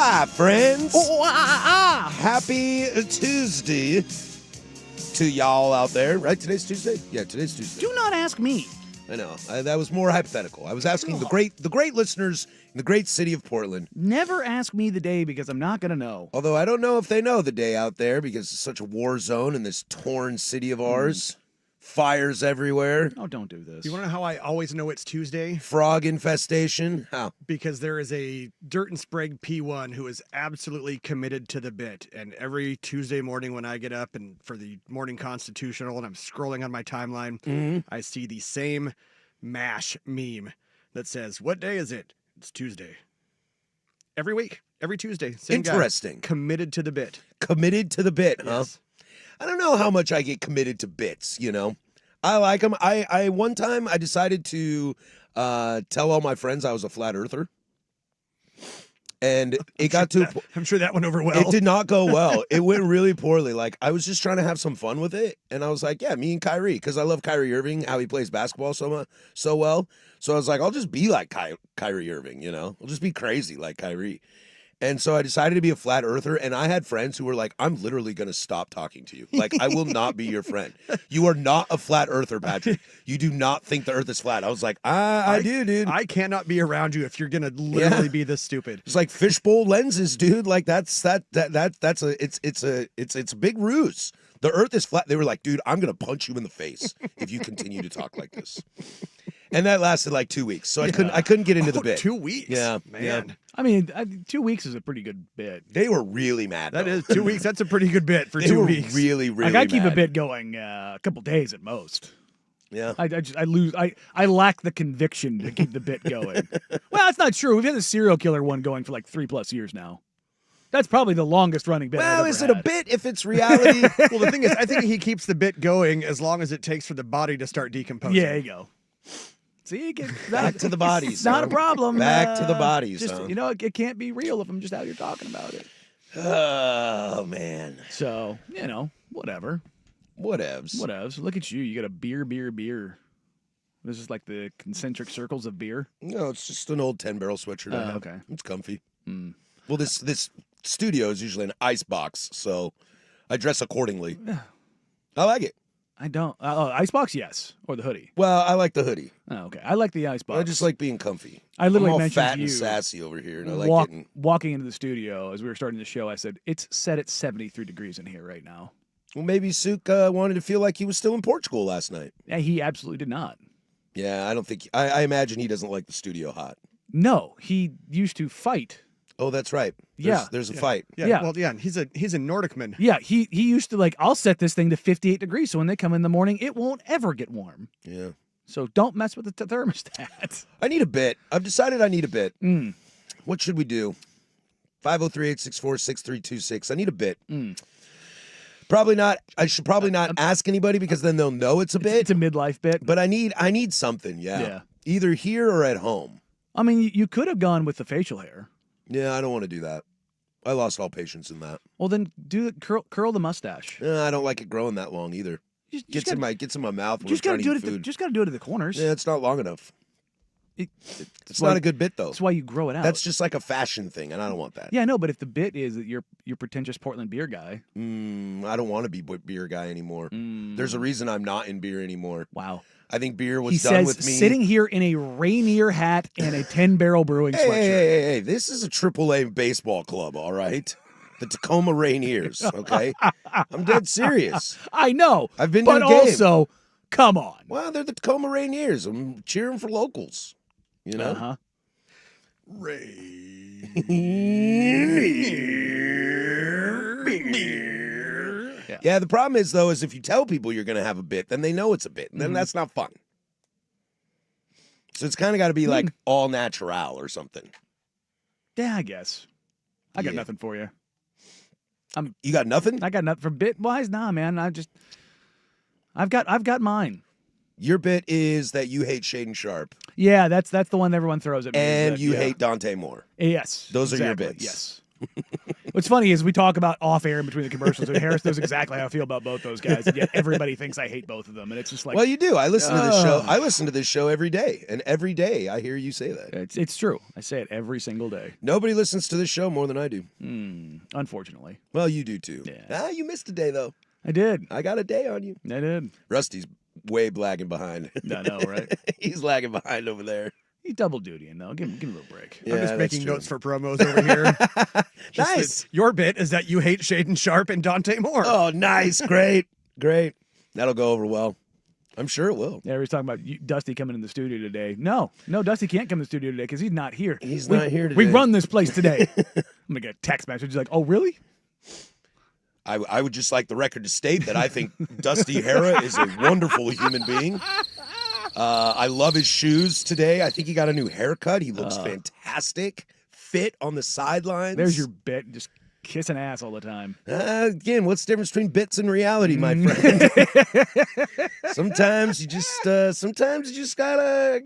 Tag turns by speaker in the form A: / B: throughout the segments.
A: Hi, friends.
B: Oh.
A: Happy Tuesday to y'all out there. Right? Today's Tuesday? Yeah, today's Tuesday.
B: Do not ask me.
A: I know. That was more hypothetical. I was asking the great listeners in the great city of Portland.
B: Never ask me the day because I'm not going to know.
A: Although I don't know if they know the day out there because it's such a war zone in this torn city of ours. Fires everywhere.
B: Oh, don't do this.
C: You want to know how I always know it's Tuesday?
A: Frog infestation. How?
C: Because there is a Dirt and Sprague P1 who is absolutely committed to the bit. And every Tuesday morning when I get up and for the morning constitutional and I'm scrolling on my timeline, I see the same MASH meme that says, "What day is it? It's Tuesday." Every week, every Tuesday. Same guy.
A: Interesting.
C: Committed to the bit.
A: Committed to the bit, huh?
C: Yes.
A: I don't know how much I get committed to bits, you know. I like them. I one time I decided to tell all my friends I was a flat earther. And it got to
C: I'm sure that went over well.
A: It did not go well. It went really poorly. Like I was just trying to have some fun with it, and I was like, "Yeah, me and Kyrie," because I love Kyrie Irving, how he plays basketball so well. So I was like, "I'll just be like Kyrie Irving, you know? I'll just be crazy like Kyrie." And so I decided to be a flat earther, and I had friends who were like, "I'm literally going to stop talking to you. Like, I will not be your friend. You are not a flat earther, Patrick. You do not think the earth is flat." I was like, I do, dude.
C: I cannot be around you if you're going to literally be this stupid.
A: It's like fishbowl lenses, dude. Like that's a big ruse. The earth is flat. They were like, "Dude, I'm going to punch you in the face if you continue to talk like this." And that lasted like 2 weeks. So I couldn't get into the bit.
C: 2 weeks.
A: Yeah,
C: man.
A: yeah.
B: I mean, 2 weeks is a pretty good bit.
A: They were really mad.
C: That
A: though.
C: is 2 weeks. That's a pretty good bit for
A: They
C: 2
A: were
C: weeks.
A: really, really
B: Like I keep a
A: mad.
B: bit going a couple days at most.
A: Yeah.
B: I lack the conviction to keep the bit going. Well, that's not true. We've had the serial killer one going for like 3+ years now. That's probably the longest running bit.
A: Well,
B: I've
A: is
B: ever
A: it a
B: had.
A: bit if it's reality?
C: Well, the thing is, I think he keeps the bit going as long as it takes for the body to start decomposing.
B: Yeah, there you go. See,
A: Back to the bodies.
B: It's not
A: huh?
B: a problem.
A: Back to the bodies.
B: Just
A: huh?
B: you know, it can't be real if I'm just out here talking about it.
A: Oh man.
B: So you know, whatever.
A: Whatevs.
B: Look at you. You got a beer. This is like the concentric circles of beer.
A: No, it's just an old 10-barrel sweatshirt. I have.
B: Okay.
A: It's comfy. Well, this studio is usually an ice box, so I dress accordingly. I like it.
B: I don't. Icebox, yes, or the hoodie.
A: Well, I like the hoodie.
B: Oh, okay. I like the icebox.
A: I just like being comfy.
B: I literally
A: I'm all
B: mentioned
A: fat
B: to you
A: and sassy over here, and I like getting.
B: Walking into the studio as we were starting the show. I said it's set at 73 degrees in here right now.
A: Well, maybe Suk wanted to feel like he was still in Portugal last night.
B: Yeah, he absolutely did not.
A: Yeah, I don't think. I imagine he doesn't like the studio hot.
B: No, he used to fight.
A: Oh, that's right.
B: Yeah.
A: There's a fight.
C: Yeah.
B: Yeah.
C: Well, yeah. And he's a Nordicman.
B: Yeah, he used to like, I'll set this thing to 58 degrees, so when they come in the morning, it won't ever get warm.
A: Yeah.
B: So don't mess with the thermostat.
A: I need a bit. I've decided I need a bit.
B: Mm.
A: What should we do? 503-864-6326. I need a bit. Probably not. I should probably not ask anybody because then they'll know it's a bit.
B: It's a midlife bit.
A: But I need something. Yeah.
B: Yeah.
A: Either here or at home.
B: I mean, you could have gone with the facial hair.
A: Yeah, I don't want to do that. I lost all patience in that.
B: Well, then curl the mustache.
A: I don't like it growing that long either. Gets in my mouth when I'm trying to eat food.
B: Just got to do it at the corners.
A: Yeah, it's not long enough. It's
B: why-
A: not a good bit though.
B: That's why you grow it out.
A: That's just like a fashion thing, and I don't want that.
B: Yeah, no, but if the bit is that you're pretentious Portland beer guy.
A: I don't want to be beer guy anymore. There's a reason I'm not in beer anymore.
B: Wow.
A: I think beer was
B: He
A: done
B: says
A: with me.
B: sitting here in a Rainier hat and a 10-barrel brewing
A: Hey,
B: sweatshirt.
A: hey, this is a AAA baseball club, all right? The Tacoma Rainiers, okay? I'm dead serious.
B: I know.
A: I've been to
B: but
A: the game.
B: also, come on.
A: Well, they're the Tacoma Rainiers. I'm cheering for locals, you know?
B: Uh-huh.
A: Yeah, the problem is, though, is if you tell people you're going to have a bit, then they know it's a bit, and then that's not fun. So it's kind of got to be like all natural or something.
B: Yeah, I guess. I got
A: Yeah.
B: nothing for you.
A: You got nothing?
B: I got nothing for bit wise. Nah, man. I've got mine.
A: Your bit is that you hate Shaden Sharp,
B: Yeah, that's the one everyone throws at me.
A: and
B: is that,
A: you
B: yeah.
A: hate Dante Moore.
B: Yes.
A: Those are your
B: exactly,
A: bits.
B: Yes. What's funny is we talk about off air in between the commercials, and Harris knows exactly how I feel about both those guys, and yet everybody thinks I hate both of them, and it's just like,
A: Well, you do. I listen to this show. I listen to this show every day, and every day I hear you say that.
B: it's true. I say it every single day.
A: Nobody listens to this show more than I do.
B: Unfortunately,
A: Well, you do too.
B: Yeah.
A: You missed a day though.
B: I did.
A: I got a day on you.
B: I did.
A: Rusty's way lagging behind.
B: I know, right?
A: He's lagging behind over there.
B: He's double dutying though. Give him a little break.
C: I'm just
A: that's
C: making
A: true.
C: notes for promos over here. Just
A: Nice.
C: that your bit is that you hate Shaden Sharp and Dante Moore.
A: Oh, nice. Great. Great. That'll go over well. I'm sure it will.
B: Yeah, we were talking about Dusty coming in the studio today. No, Dusty can't come in the studio today because he's not here.
A: He's not here
B: We
A: today.
B: run this place today. I'm gonna get a text message like, "Oh, really?"
A: I would just like the record to state that I think Dusty Hara is a wonderful human being. I love his shoes today. I think he got a new haircut. He looks fantastic. Fit on the sidelines.
B: There's your bit. Just kissing ass all the time.
A: Again, what's the difference between bits and reality, my friend? Sometimes you just gotta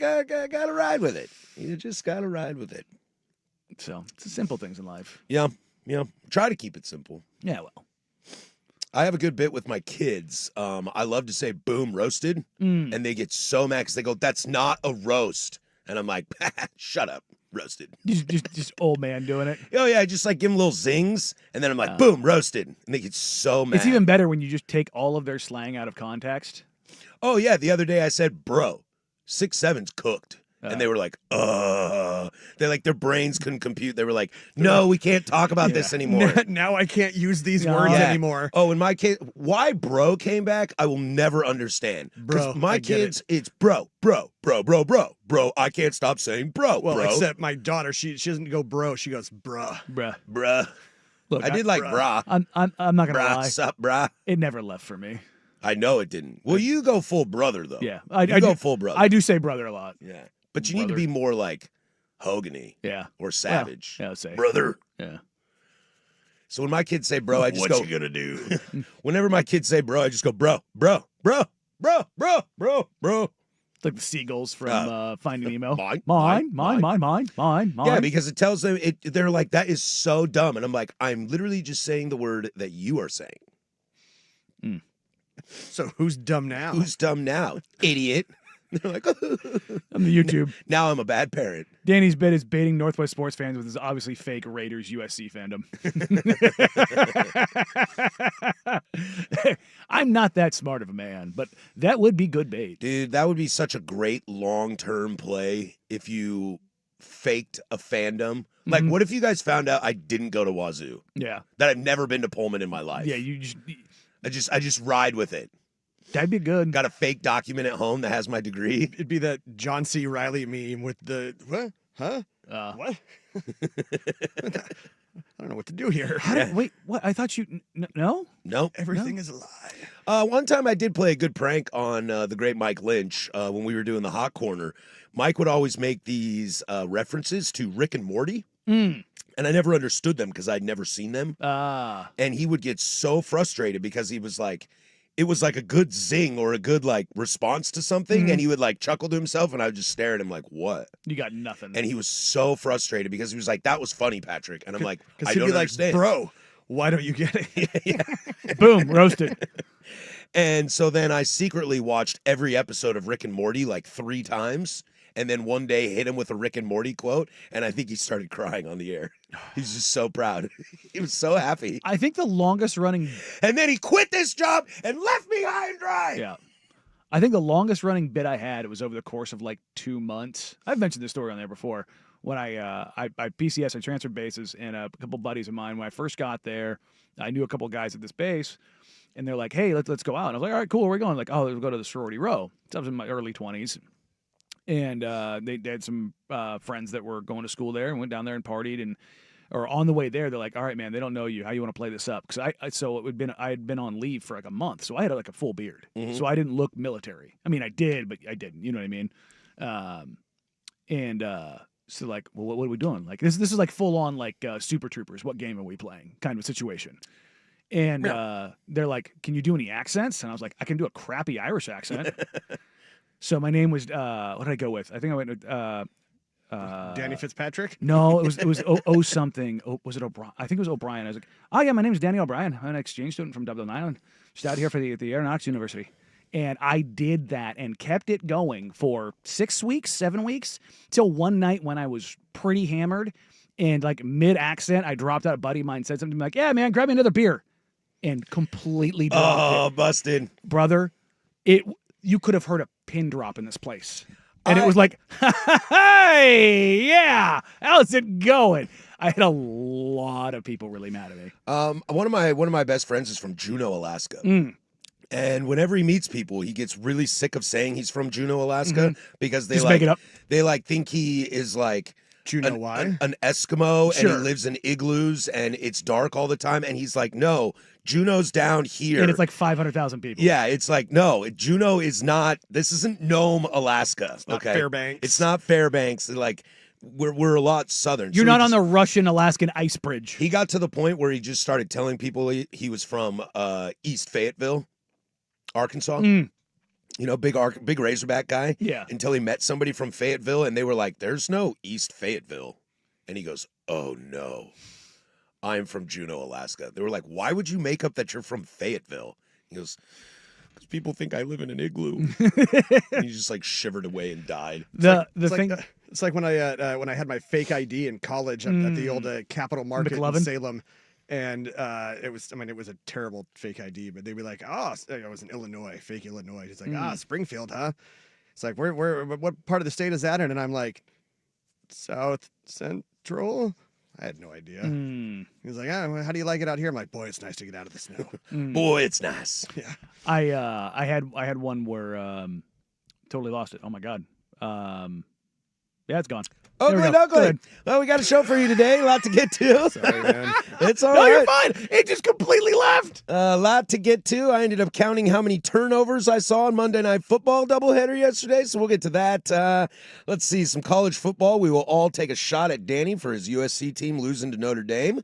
A: ride with it. You just gotta ride with it.
B: So it's the simple things in life.
A: Yeah. Try to keep it simple.
B: Yeah, well.
A: I have a good bit with my kids. I love to say "boom roasted," and they get so mad because they go, "That's not a roast," and I'm like, "Shut up, roasted."
B: Just old man doing it.
A: Oh yeah, I just like give them little zings, and then I'm like, "Boom roasted," and they get so mad.
B: It's even better when you just take all of their slang out of context.
A: Oh yeah, the other day I said, "Bro, 6'7's cooked." And they were like, They're like, their brains couldn't compute. They were like, no, we can't talk about this anymore.
C: Now I can't use these
B: No.
C: words
A: Yeah.
C: anymore.
A: Oh, in my case, why bro came back, I will never understand. 'Cause
C: Bro,
A: my
C: I get
A: kids, it's bro. I can't stop saying bro,
C: Well,
A: bro.
C: except my daughter, she doesn't go bro, she goes bruh.
B: Bruh. Look,
A: I did like brah.
B: I'm not gonna
A: Brah,
B: lie.
A: sup, brah.
B: It never left for me.
A: I know it didn't. Well, you go full brother, though.
B: Yeah.
A: You go
B: do,
A: full brother.
B: I do say brother a lot.
A: Yeah. But you need to
B: Brother.
A: be more like Hogan-y
B: Yeah.
A: or Savage.
B: Yeah, I'd say.
A: Brother.
B: Yeah.
A: So when my kids say bro, I just
C: What
A: go.
C: you gonna do?
A: Whenever my kids say bro, I just go bro.
B: It's like the seagulls from Finding Nemo.
A: Mine.
B: Mine.
A: Yeah, because it tells them they're like, that is so dumb. And I'm like, I'm literally just saying the word that you are saying.
C: So who's dumb now?
A: Who's dumb now? Idiot. They're like,
B: on the YouTube.
A: now I'm a bad parent.
B: Danny's bit is baiting Northwest sports fans with his obviously fake Raiders USC fandom. I'm not that smart of a man, but that would be good bait.
A: Dude, that would be such a great long-term play if you faked a fandom. Like, what if you guys found out I didn't go to Wazoo?
B: Yeah.
A: That I've never been to Pullman in my life.
B: Yeah,
A: I just ride with it.
B: that'd be good.
A: Got a fake document at home that has my degree.
C: It'd be that John C. Riley meme with the what? Huh? What? I don't know what to do here.
B: Wait, what? I thought you no?
A: Nope.
C: Everything is a lie.
A: One time I did play a good prank on the great Mike Lynch when we were doing the Hot Corner. Mike would always make these references to Rick and Morty. And I never understood them because I'd never seen them. And he would get so frustrated because he was like, it was like a good zing or a good like response to something. And he would like chuckle to himself and I would just stare at him like, what?
B: You got nothing.
A: And he was so frustrated because he was like, that was funny, Patrick. And I'm like, I
C: he'd
A: don't
C: be like,
A: understand.
C: bro, why don't you get it?
B: Boom, roasted.
A: And so then I secretly watched every episode of Rick and Morty like 3 times. And then one day hit him with a Rick and Morty quote. And I think he started crying on the air. He's just so proud. He was so happy.
B: I think the longest running
A: And then he quit this job and left me high and dry.
B: Yeah. I think the longest running bit I had, it was over the course of like 2 months. I've mentioned this story on there before. When I PCS, I transferred bases, and a couple buddies of mine, when I first got there, I knew a couple guys at this base, and they're like, hey, let's go out. And I was like, all right, cool, where are we going? Like, oh, we'll go to the sorority row. So I was in my early 20s. And they had some friends that were going to school there and went down there and partied. Or on the way there, they're like, all right, man, they don't know you. How you want to play this up? Because I had been on leave for like a month. So I had like a full beard. So I didn't look military. I mean, I did, but I didn't. You know what I mean? So like, well, what are we doing? Like this is like full on like Super Troopers. What game are we playing? Kind of a situation. And they're like, can you do any accents? And I was like, I can do a crappy Irish accent. So my name was what did I go with? I think I went with
C: Danny Fitzpatrick.
B: No, it was O something. Was it O'Brien? I think it was O'Brien. I was like, oh yeah, my name is Danny O'Brien. I'm an exchange student from Dublin, Ireland. Just out here for the Aeronautics University. And I did that and kept it going for 6 weeks, 7 weeks, till one night when I was pretty hammered and like mid accent, I dropped out. A buddy of mine said something like, "Yeah, man, grab me another beer," and completely dropped it.
A: Busted.
B: Brother, you could have heard a pin drop in this place. And it was like, hey, yeah, how's it going? I had a lot of people really mad at me.
A: One of my best friends is from Juneau, Alaska. And whenever he meets people, he gets really sick of saying he's from Juneau, Alaska, because they
B: Just make it up.
A: They like think he is like an Eskimo,
B: Sure.
A: and he lives in igloos and it's dark all the time. And he's like, no, Juneau's down here.
B: And it's like 500,000 people.
A: Yeah, it's like, no, Juneau is not, this isn't Nome, Alaska.
C: It's not Fairbanks.
A: It's not Fairbanks. Like, we're a lot southern.
B: You're not on the Russian-Alaskan ice bridge.
A: He got to the point where he just started telling people he was from East Fayetteville, Arkansas. You know, big Razorback guy.
B: Yeah.
A: Until he met somebody from Fayetteville, and they were like, there's no East Fayetteville. And he goes, oh, no. I'm from Juneau, Alaska. They were like, why would you make up that you're from Fayetteville? He goes, because people think I live in an igloo. And he just like shivered away and died.
C: It's like when I had my fake ID in college at the old Capitol Market
B: McLovin?
C: in Salem. And it was a terrible fake ID, but they'd be like, oh, I was in Illinois, fake Illinois. It's like, Springfield, huh? It's like, what part of the state is that in? And I'm like, South Central? I had no idea. He was like, how do you like it out here? I'm like, boy, it's nice to get out of the snow.
A: Boy, it's nice.
C: Yeah.
B: I had one where totally lost it. Oh my God. Yeah, it's gone.
A: Ugly. Well, we got a show for you today. A lot to get to.
C: Sorry, man.
A: It's all
B: No,
A: right.
B: you're fine. It just completely left.
A: A lot to get to. I ended up counting how many turnovers I saw on Monday Night Football doubleheader yesterday, so we'll get to that. Let's see, some college football. We will all take a shot at Danny for his USC team losing to Notre Dame.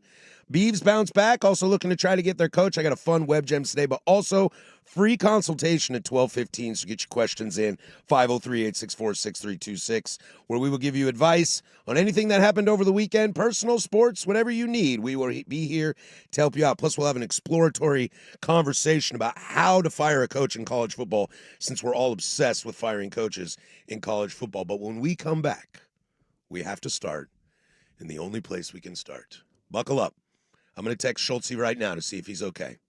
A: Beavs bounce back, also looking to try to get their coach. I got a fun web gems today, but also free consultation at 12:15, so get your questions in, 503-864-6326, where we will give you advice on anything that happened over the weekend, personal, sports, whatever you need. We will be here to help you out. Plus, we'll have an exploratory conversation about how to fire a coach in college football, since we're all obsessed with firing coaches in college football. But when we come back, we have to start in the only place we can start. Buckle up. I'm going to text Schultze right now to see if he's okay.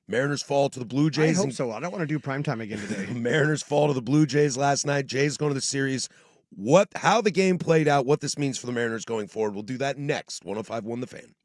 A: Mariners fall to the Blue Jays.
C: I hope so. I don't want to do primetime again today.
A: Mariners fall to the Blue Jays last night. Jays going to the series. How the game played out, what this means for the Mariners going forward. We'll do that next. 105.1 The Fan.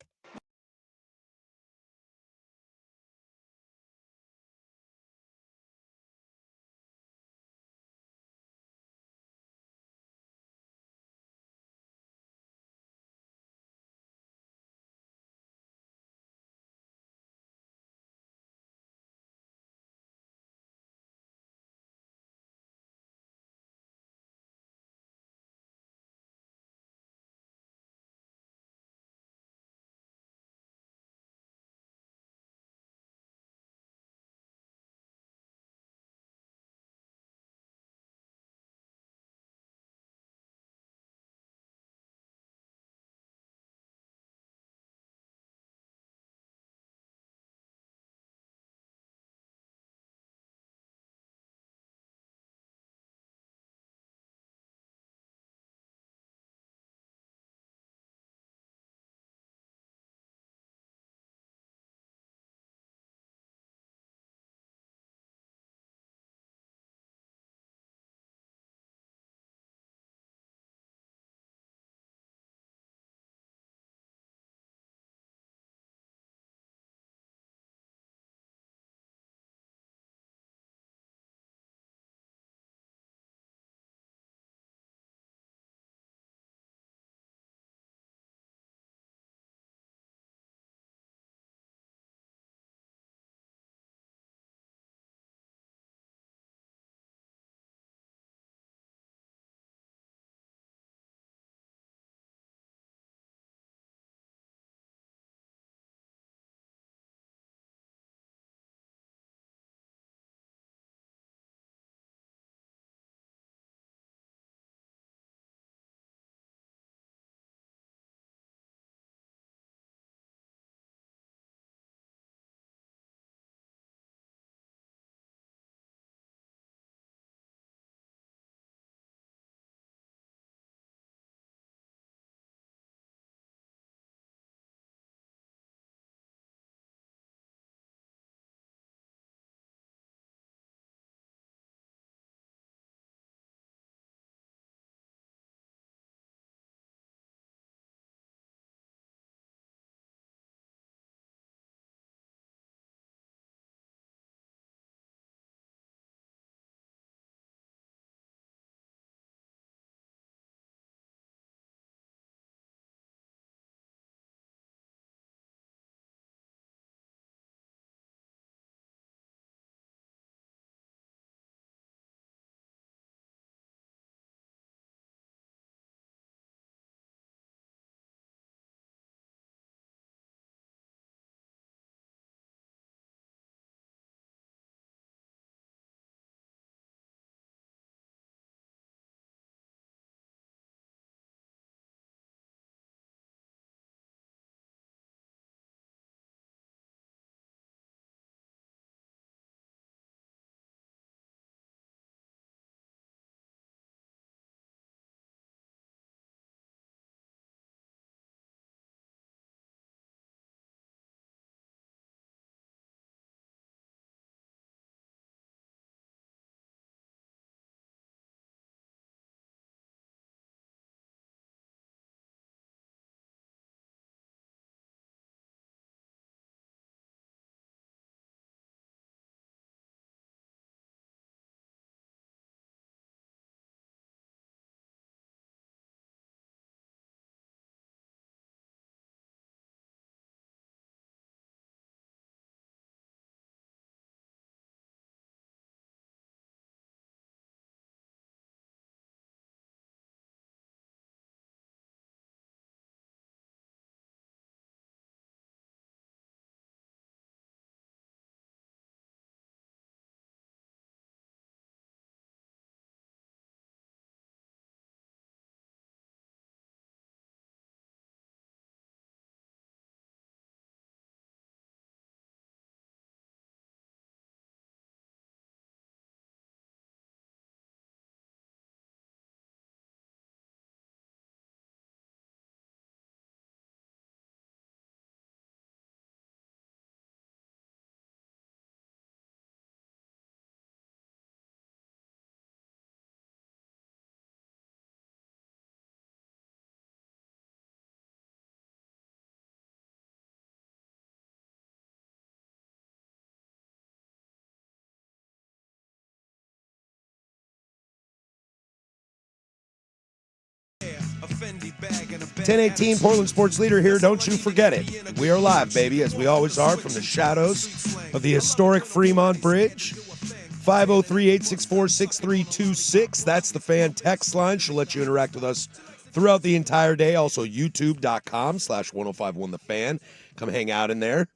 A: 1018 Portland Sports Leader here. Don't you forget it. We are live, baby, as we always are, from the shadows of the historic Fremont Bridge. 503-864-6326. That's the fan text line. She'll let you interact with us throughout the entire day. Also, youtube.com/1051thefan. Come hang out in there.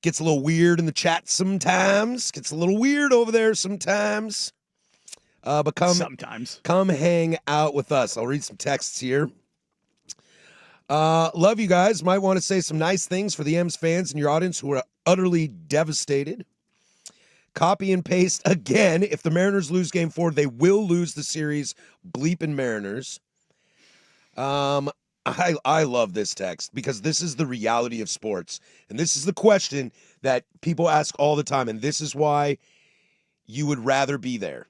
A: Gets a little weird in the chat sometimes. Gets a little weird over there sometimes. But come hang out with us. I'll read some texts here. Love you guys. Might want to say some nice things for the M's fans in your audience who are utterly devastated. Copy and paste again. If the Mariners lose Game 4, they will lose the series. Bleeping Mariners. I love this text because this is the reality of sports. And this is the question that people ask all the time. And this is why you would rather be there,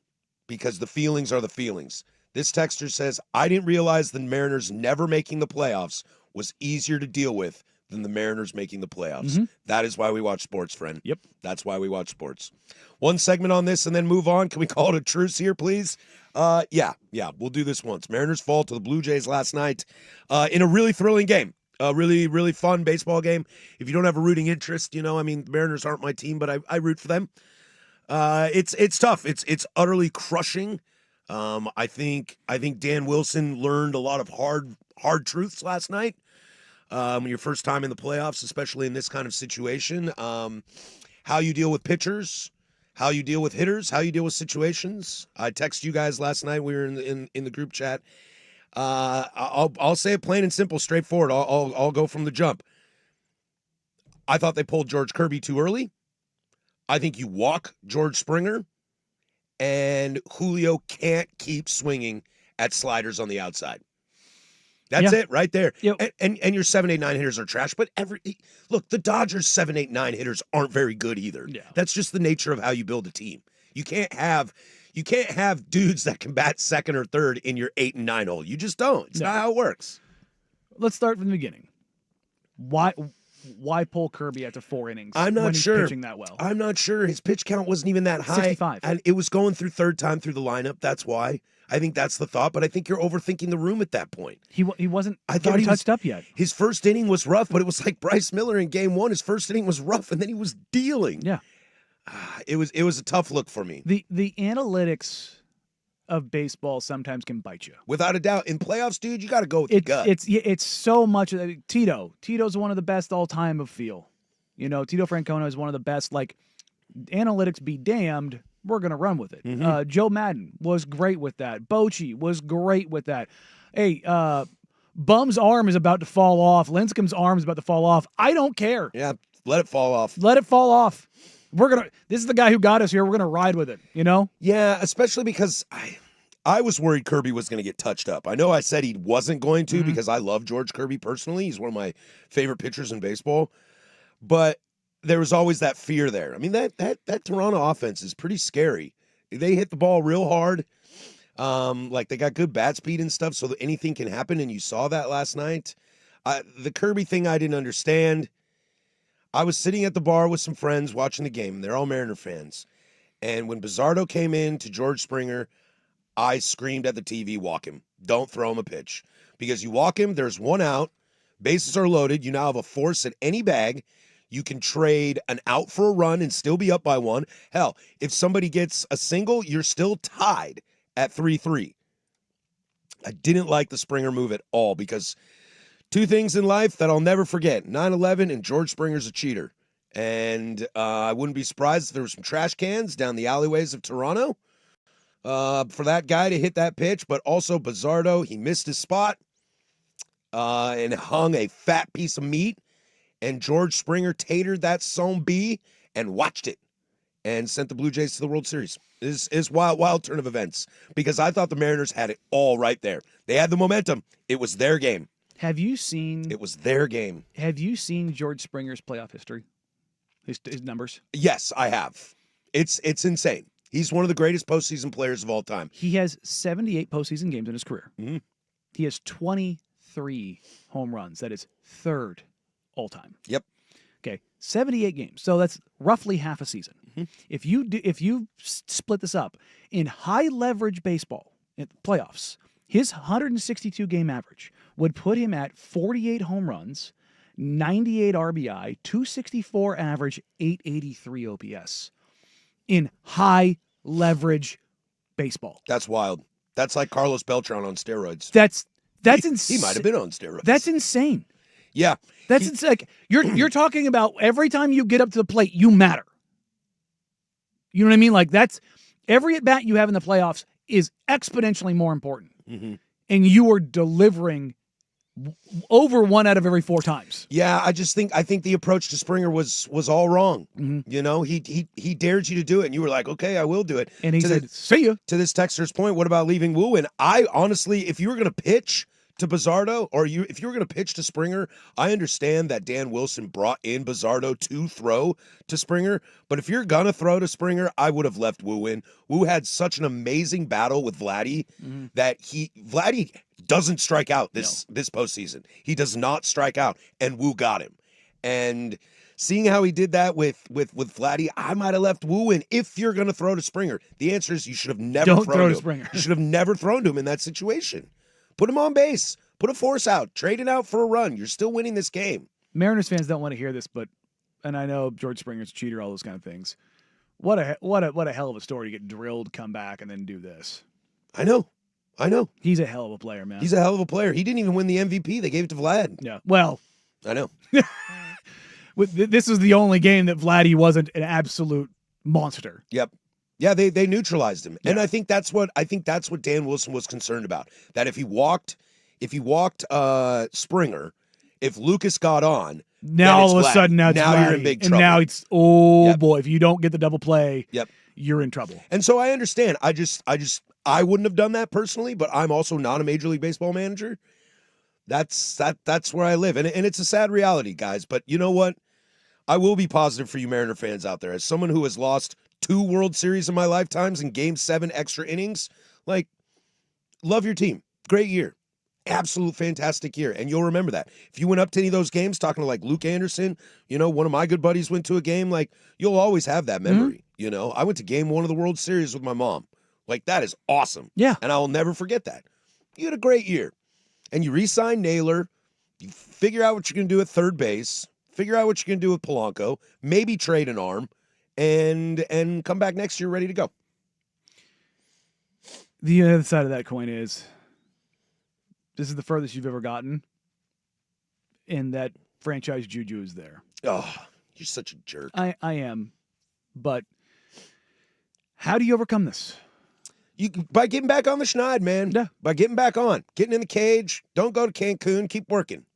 A: because the feelings are the feelings. This texter says, I didn't realize the Mariners never making the playoffs was easier to deal with than the Mariners making the playoffs.
B: Mm-hmm.
A: That is why we watch sports, friend.
B: Yep.
A: That's why we watch sports. One segment on this and then move on. Can we call it a truce here, please? Yeah, we'll do this once. Mariners fall to the Blue Jays last night in a really thrilling game. A really, really fun baseball game. If you don't have a rooting interest, the Mariners aren't my team, but I root for them. It's tough. It's utterly crushing. I think Dan Wilson learned a lot of hard truths last night. Your first time in the playoffs, especially in this kind of situation, how you deal with pitchers, how you deal with hitters, how you deal with situations. I texted you guys last night. We were in the group chat. I'll say it plain and simple, straightforward. I'll go from the jump. I thought they pulled George Kirby too early. I think you walk George Springer, and Julio can't keep swinging at sliders on the outside. That's it right there.
B: Yep.
A: And your 7, 8, 9 hitters are trash. But look, the Dodgers 7, 8, 9 hitters aren't very good either.
B: Yeah.
A: That's just the nature of how you build a team. You can't have dudes that can bat second or third in your 8 and 9 hole. You just don't. It's not how it works.
B: Let's start from the beginning. Why pull Kirby after 4 innings?
A: I'm not
B: when he's
A: sure.
B: pitching that well.
A: I'm not sure. His pitch count wasn't even that high.
B: 65.
A: And it was going through third time through the lineup. That's why. I think that's the thought, but I think you're overthinking the room at that point.
B: He wasn't
A: I thought
B: getting touched up yet.
A: His first inning was rough, but it was like Bryce Miller in Game 1. His first inning was rough, and then he was dealing.
B: Yeah.
A: It was a tough look for me.
B: The analytics of baseball sometimes can bite you.
A: Without a doubt. In playoffs, dude, you got to go with the gut.
B: It's so much. Tito's one of the best all time of feel. Tito Francona is one of the best. Like, analytics be damned, we're going to run with it.
A: Mm-hmm.
B: Joe Madden was great with that. Bochy was great with that. Hey, Bum's arm is about to fall off. Lincecum's arm is about to fall off. I don't care.
A: Yeah, let it fall off.
B: Let it fall off. This is the guy who got us here. We're going to ride with it,
A: Yeah, especially because I was worried Kirby was going to get touched up. I know I said he wasn't going to because I love George Kirby personally. He's one of my favorite pitchers in baseball. But there was always that fear there. I mean, that Toronto offense is pretty scary. They hit the ball real hard. Like, they got good bat speed and stuff, so that anything can happen, and you saw that last night. The Kirby thing I didn't understand. I was sitting at the bar with some friends watching the game, and they're all Mariner fans. And when Bizzardo came in to George Springer, I screamed at the TV, walk him. Don't throw him a pitch. Because you walk him, there's one out, bases are loaded, you now have a force at any bag. You can trade an out for a run and still be up by 1. Hell, if somebody gets a single, you're still tied at 3-3. I didn't like the Springer move at all because two things in life that I'll never forget, 9/11 and George Springer's a cheater. And I wouldn't be surprised if there were some trash cans down the alleyways of Toronto for that guy to hit that pitch. But also Bizzardo, he missed his spot and hung a fat piece of meat. And George Springer tatered that son B and watched it and sent the Blue Jays to the World Series. Is wild turn of events because I thought the Mariners had it all right there. They had the momentum. It was their game.
B: Have you seen?
A: It was their game.
B: Have you seen George Springer's playoff history? His numbers?
A: Yes, I have. It's insane. He's one of the greatest postseason players of all time.
B: He has 78 postseason games in his career.
A: Mm-hmm.
B: He has 23 home runs. That is third all time.
A: Yep.
B: Okay, 78 games. So that's roughly half a season.
A: Mm-hmm.
B: If you split this up in high leverage baseball in playoffs, His 162 game average would put him at 48 home runs, 98 RBI, 264 average, 883 OPS in high leverage baseball.
A: That's wild. That's like Carlos Beltran on steroids.
B: That's
A: He
B: insane.
A: might have been on steroids.
B: That's insane.
A: Yeah.
B: That's like you're talking about every time you get up to the plate, you matter. You know what I mean? Like that's every at bat you have in the playoffs is exponentially more important, and you are delivering over 1 out of every 4 times.
A: Yeah, I think the approach to Springer was all wrong.
B: Mm-hmm.
A: You know, he dared you to do it, and you were like, okay, I will do it.
B: And he
A: To
B: said, "See ya."
A: To this texter's point, what about leaving Wu? And I honestly, if you were going to pitch to Bizzardo, or if you were going to pitch to Springer, I understand that Dan Wilson brought in Bizzardo to throw to Springer. But if you're going to throw to Springer, I would have left Wu in. Wu had such an amazing battle with Vladdy that Vladdy doesn't strike out this postseason. He does not strike out, and Wu got him. And seeing how he did that with Vladdy, I might have left Wu in if you're going to throw to Springer. The answer is you should have never
B: Don't
A: thrown
B: throw
A: to
B: to
A: him.
B: Springer.
A: You should have never thrown to him in that situation. Put him on base. Put a force out. Trade it out for a run. You're still winning this game.
B: Mariners fans don't want to hear this, and I know George Springer's a cheater, all those kind of things. What a hell of a story to get drilled, come back, and then do this.
A: I know.
B: He's a hell of a player, man.
A: He's a hell of a player. He didn't even win the MVP. They gave it to Vlad.
B: Yeah. Well,
A: I know.
B: this is the only game that Vladdy wasn't an absolute monster.
A: Yep. Yeah, they neutralized him. And I think that's what Dan Wilson was concerned about. That if he walked Springer, if Lucas got on,
B: now all of a sudden now
A: you're in big trouble.
B: And now it's boy, if you don't get the double play, you're in trouble.
A: And so I understand. I wouldn't have done that personally, but I'm also not a Major League Baseball manager. That's where I live. And it's a sad reality, guys. But you know what? I will be positive for you Mariner fans out there. As someone who has lost 2 World Series in my lifetimes in Game 7 extra innings, like, love your team. Great year. Absolute fantastic year. And you'll remember that. If you went up to any of those games talking to like Luke Anderson, one of my good buddies went to a game, like, you'll always have that memory. I went to Game 1 of the World Series with my mom. Like, that is awesome.
B: Yeah.
A: And I will never forget that. You had a great year. And you re-sign Naylor. You figure out what you're going to do at third base. Figure out what you're going to do with Polanco. Maybe trade an arm. And come back next year ready to go.
B: The other side of that coin is this is the furthest you've ever gotten, and that franchise juju is there.
A: Oh, you're such a jerk.
B: I am. But how do you overcome this?
A: By getting back on the schneid, man.
B: Yeah.
A: By getting back on. Getting in the cage. Don't go to Cancun. Keep working.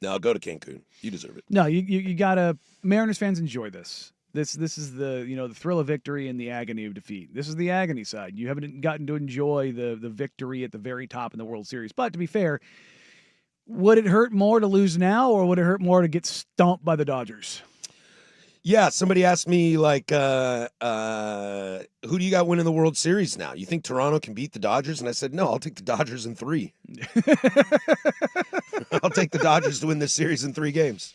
A: No, go to Cancun. You deserve it.
B: No, you gotta. Mariners fans enjoy this. This is the the thrill of victory and the agony of defeat. This is the agony side. You haven't gotten to enjoy the victory at the very top in the World Series. But to be fair, would it hurt more to lose now, or would it hurt more to get stomped by the Dodgers?
A: Yeah, somebody asked me, like, who do you got winning the World Series now? You think Toronto can beat the Dodgers? And I said, no, I'll take the Dodgers in 3. I'll take the Dodgers to win this series in 3 games.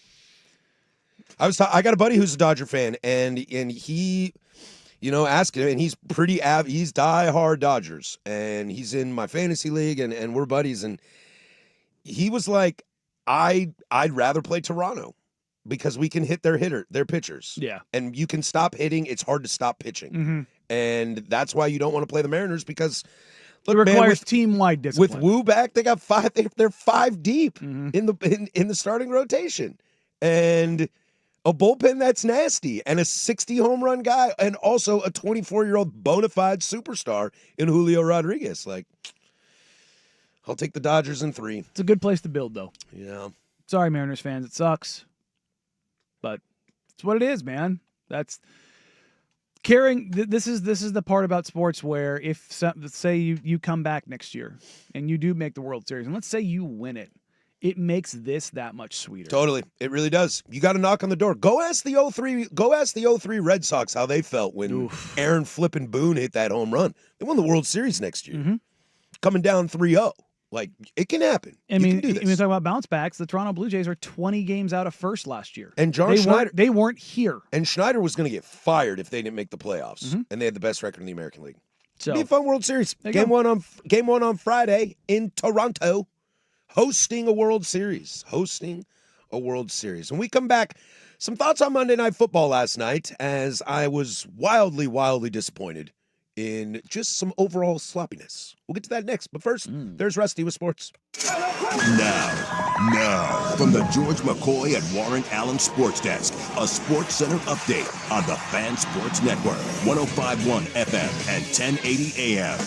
A: I got a buddy who's a Dodger fan, and he, asked him, and he's he's die-hard Dodgers, and he's in my fantasy league, and we're buddies, and he was like, I'd rather play Toronto. Because we can hit their pitchers.
B: Yeah.
A: And you can stop hitting. It's hard to stop pitching.
B: Mm-hmm.
A: And that's why you don't want to play the Mariners because look,
B: it requires
A: man,
B: team-wide discipline.
A: With Wu back, they got 5. They're 5 deep in the starting rotation. And a bullpen that's nasty. And a 60 home run guy. And also a 24-year-old bona fide superstar in Julio Rodriguez. Like, I'll take the Dodgers in 3.
B: It's a good place to build, though.
A: Yeah.
B: Sorry, Mariners fans. It sucks. But it's what it is, man. That's caring. This is the part about sports where if say you come back next year and you do make the World Series, and let's say you win it, it makes this that much sweeter.
A: Totally, it really does. You got to knock on the door. Go ask the 03. Go ask the 03 Red Sox how they felt when Aaron flippin' Boone hit that home run. They won the World Series next year, coming down 3-0. Like, it can happen.
B: I mean,
A: you can do this.
B: When you talk about bounce backs, the Toronto Blue Jays are 20 games out of first last year.
A: And Schneider,
B: they weren't here.
A: And Schneider was going to get fired if they didn't make the playoffs, and they had the best record in the American League.
B: So
A: Be a fun World Series.
B: There you
A: Game one on Friday in Toronto, hosting a World Series. Hosting a World Series. When we come back, some thoughts on Monday Night Football last night, as I was wildly, wildly disappointed in just some overall sloppiness. We'll get to that next. But first, there's Rusty with sports.
D: Now, from the George McCoy and Warren Allen Sports Desk, a Sports Center update on the Fan Sports Network, 105.1 FM and 1080 AM.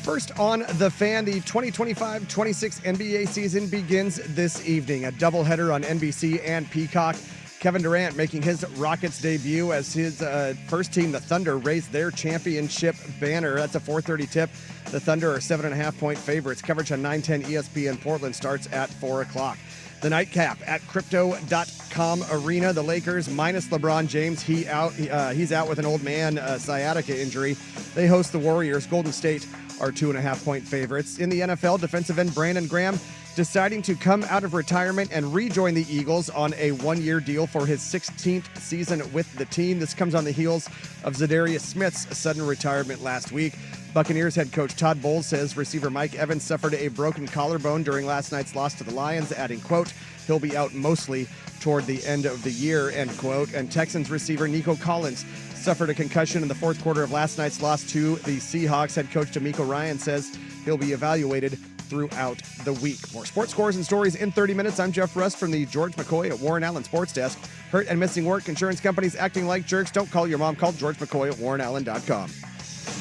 C: First on The Fan, the 2025-26 NBA season begins this evening. A doubleheader on NBC and Peacock. Kevin Durant making his Rockets debut as his first team, the Thunder, raised their championship banner. That's a 4:30 tip. The Thunder are 7.5-point favorites. Coverage on 910 ESPN Portland starts at 4 o'clock. The nightcap at Crypto.com Arena. The Lakers minus LeBron James. He's out with an old man sciatica injury. They host the Warriors. Golden State are 2.5-point favorites. In the NFL, defensive end Brandon Graham deciding to come out of retirement and rejoin the Eagles on a one-year deal for his 16th season with the team. This comes on the heels of Zadarius Smith's sudden retirement last week. Buccaneers head coach Todd Bowles says receiver Mike Evans suffered a broken collarbone during last night's loss to the Lions, adding, quote, he'll be out mostly toward the end of the year, end quote. And Texans receiver Nico Collins suffered a concussion in the fourth quarter of last night's loss to the Seahawks. Head coach D'Amico Ryan says he'll be evaluated throughout the week. More sports scores and stories in 30 minutes. I'm Jeff Rust from the George McCoy at Warren Allen Sports Desk. Hurt and missing work, insurance companies acting like jerks. Don't call your mom. Call George McCoy at WarrenAllen.com.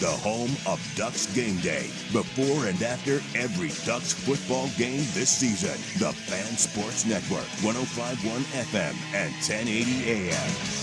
D: The home of Ducks game day. Before and after every Ducks football game this season. The Fan Sports Network, 105.1 FM and 1080 AM.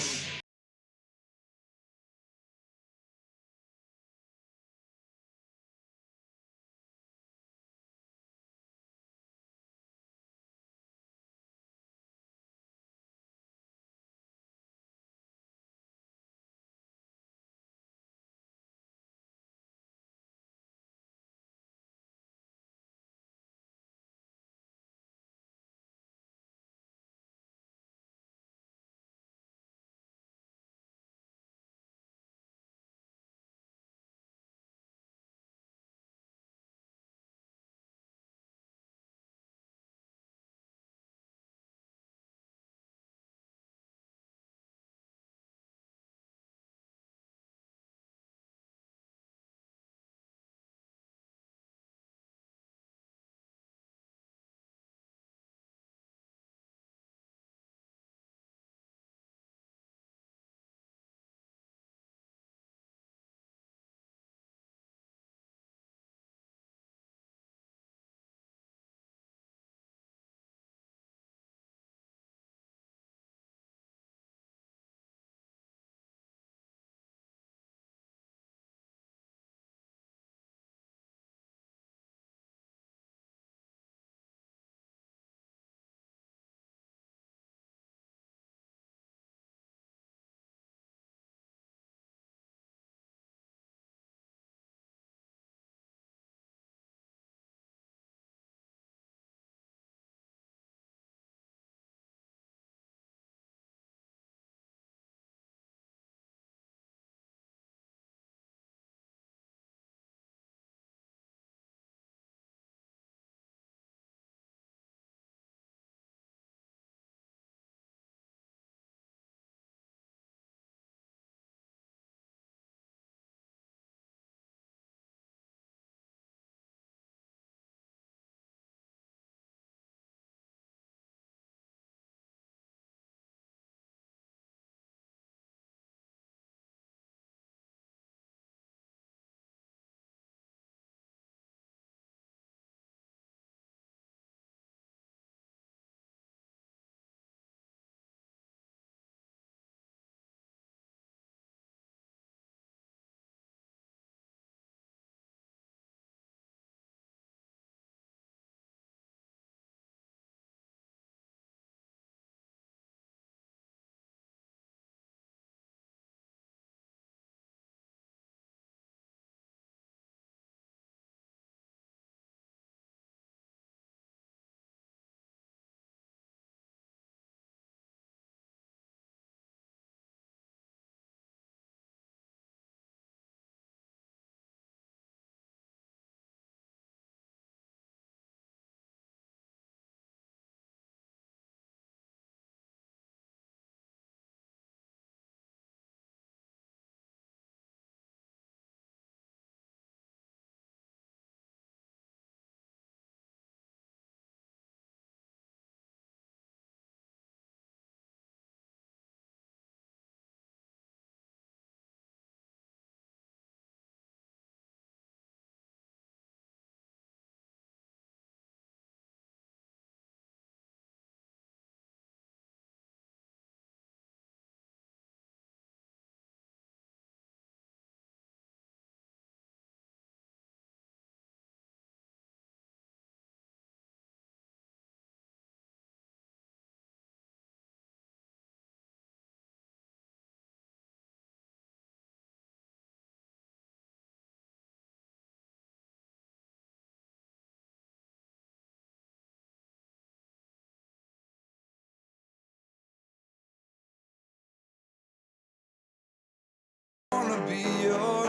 E: wanna be your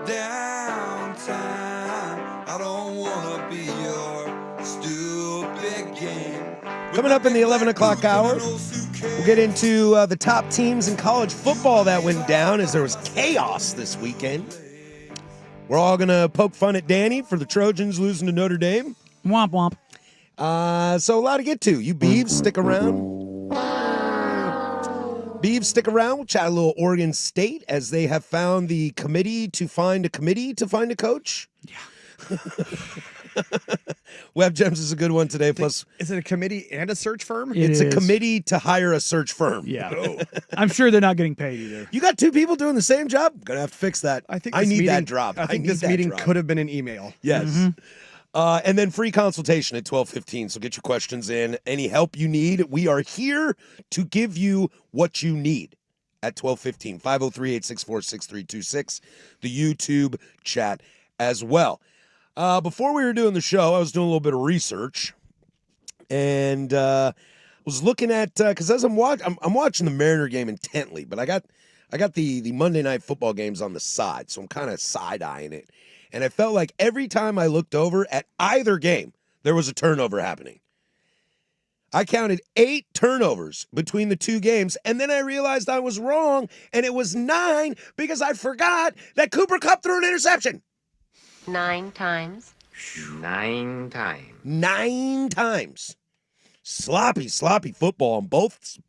E: downtime. I don't wanna be your stupid game.
A: Coming up in the 11 o'clock hour, we'll get into the top teams in college football that went down as there was chaos this weekend. We're all going to poke fun at Danny for the Trojans losing to Notre Dame.
B: Womp womp.
A: So a lot to get to. You Beavs, stick around. Beavs, stick around. We'll chat a little Oregon State as they have found the committee to find a coach. Yeah. Web Gems is a good one today. Plus,
C: is it a committee and a search firm?
A: It's a committee to hire a search firm.
B: Yeah. I'm sure they're not getting paid either.
A: You got two people doing the same job? Gonna have to fix that.
C: I think
A: I
C: this
A: need
C: meeting,
A: that drop.
C: I think this meeting could have been an email.
A: Yes. And then free consultation at 12:15. So get your questions in. Any help you need, we are here to give you what you need at 12:15. 503-864-6326. The YouTube chat as well. Before we were doing the show, I was doing a little bit of research and was looking at because as I'm watching the Mariner game intently, but I got the Monday Night Football games on the side, so I'm kind of side-eyeing it. And I felt like every time I looked over at either game, there was a turnover happening. I counted 8 turnovers between the two games, and then I realized I was wrong, and it was 9 because I forgot that Cooper Kupp threw an interception.
F: 9 times.
G: 9 times.
A: 9 times. Sloppy football on both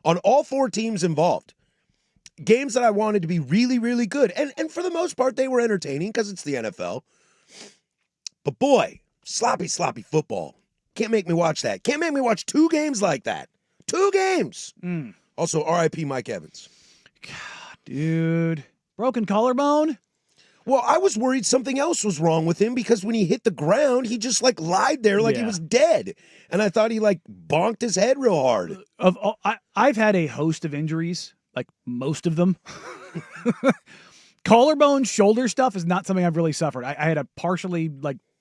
A: on all 4 teams involved. Games that I wanted to be really, really good. And for the most part, they were entertaining because it's the NFL. But boy, sloppy football. Can't make me watch that. Can't make me watch 2 games like that. 2 games. Also, R.I.P. Mike Evans.
B: God, dude. Broken collarbone?
A: Well, I was worried something else was wrong with him because when he hit the ground, he just lied there like he was dead. And I thought he bonked his head real hard.
B: I've had a host of injuries, most of them. Collarbone, shoulder stuff is not something I've really suffered. I had a partially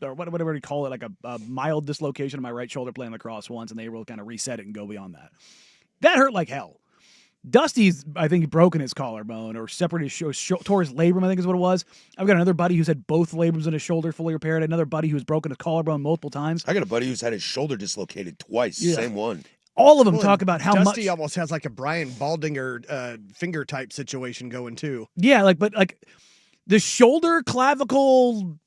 B: or whatever you call it, a mild dislocation of my right shoulder playing lacrosse once, and they were kind of reset it and go beyond that. That hurt like hell. Dusty's, I think, broken his collarbone or separated tore his labrum, I think is what it was. I've got another buddy who's had both labrums in his shoulder fully repaired. Another buddy who's broken his collarbone multiple times.
A: I got a buddy who's had his shoulder dislocated twice. Yeah. Same one.
B: All of them talk about how
C: Dusty almost has a Brian Baldinger finger type situation going too.
B: Yeah, but the shoulder, clavicle,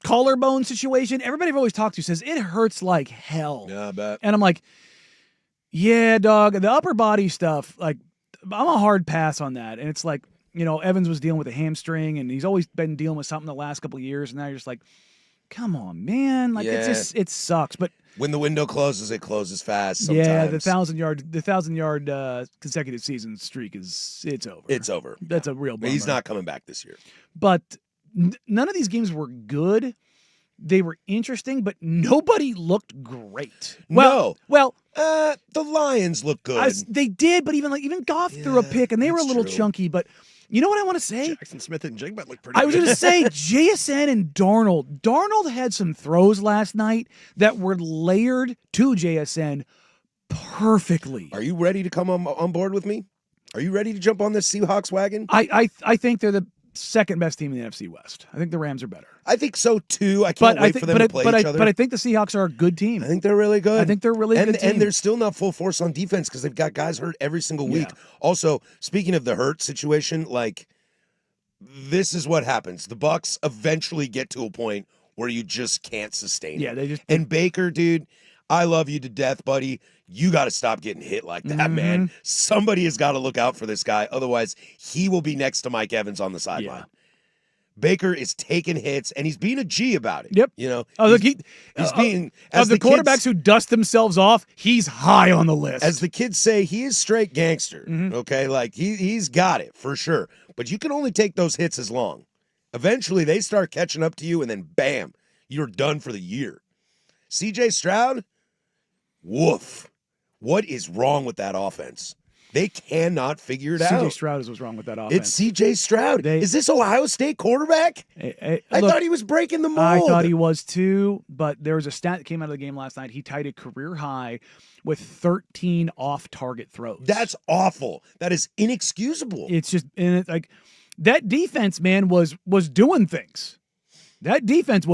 B: collarbone situation, everybody I've always talked to says it hurts like hell.
A: Yeah, I bet.
B: And I'm like, yeah, dog. The upper body stuff, I'm a hard pass on that. And it's Evans was dealing with a hamstring, and he's always been dealing with something the last couple of years. And now you're just come on, man. It sucks. But
A: when the window closes, it closes fast. Sometimes.
B: Yeah, the 1,000-yard consecutive season streak it's over.
A: It's over.
B: That's a real bummer.
A: He's not coming back this year.
B: But none of these games were good. They were interesting, but nobody looked great.
A: Well,
B: the
A: Lions look good.
B: They did, but even Goff threw a pick, and they were a little chunky. But you know what I want to say?
C: Jackson Smith and Jigba look pretty good.
B: I was going to say JSN and Darnold. Darnold had some throws last night that were layered to JSN perfectly.
A: Are you ready to come on board with me? Are you ready to jump on this Seahawks wagon?
B: I think they're the second best team in the NFC West. I think the Rams are better.
A: I think so too. I can't wait for them to play each other.
B: But I think the Seahawks are a good team.
A: I think they're really good.
B: I think they're really good team.
A: And they're still not full force on defense because they've got guys hurt every single week. Also, speaking of the hurt situation, this is what happens. The Bucs eventually get to a point where you just can't sustain it. And Baker, dude, I love you to death, buddy. You got to stop getting hit like that, man. Somebody has got to look out for this guy. Otherwise, he will be next to Mike Evans on the sideline. Yeah. Baker is taking hits, and he's being a G about it.
B: Yep.
A: He's being
B: as the quarterbacks who dust themselves off. He's high on the list.
A: As the kids say, he is straight gangster. Okay, he's got it for sure. But you can only take those hits as long. Eventually, they start catching up to you, and then bam, you're done for the year. C.J. Stroud, woof. What is wrong with that offense? They cannot figure it out.
B: C.J. Stroud is what's wrong with that offense.
A: It's C.J. Stroud. Is this Ohio State quarterback? I thought he was breaking the mold.
B: I thought he was too, but there was a stat that came out of the game last night. He tied a career high with 13 off-target throws.
A: That's awful. That is inexcusable.
B: It's just that defense, man, was doing things. That defense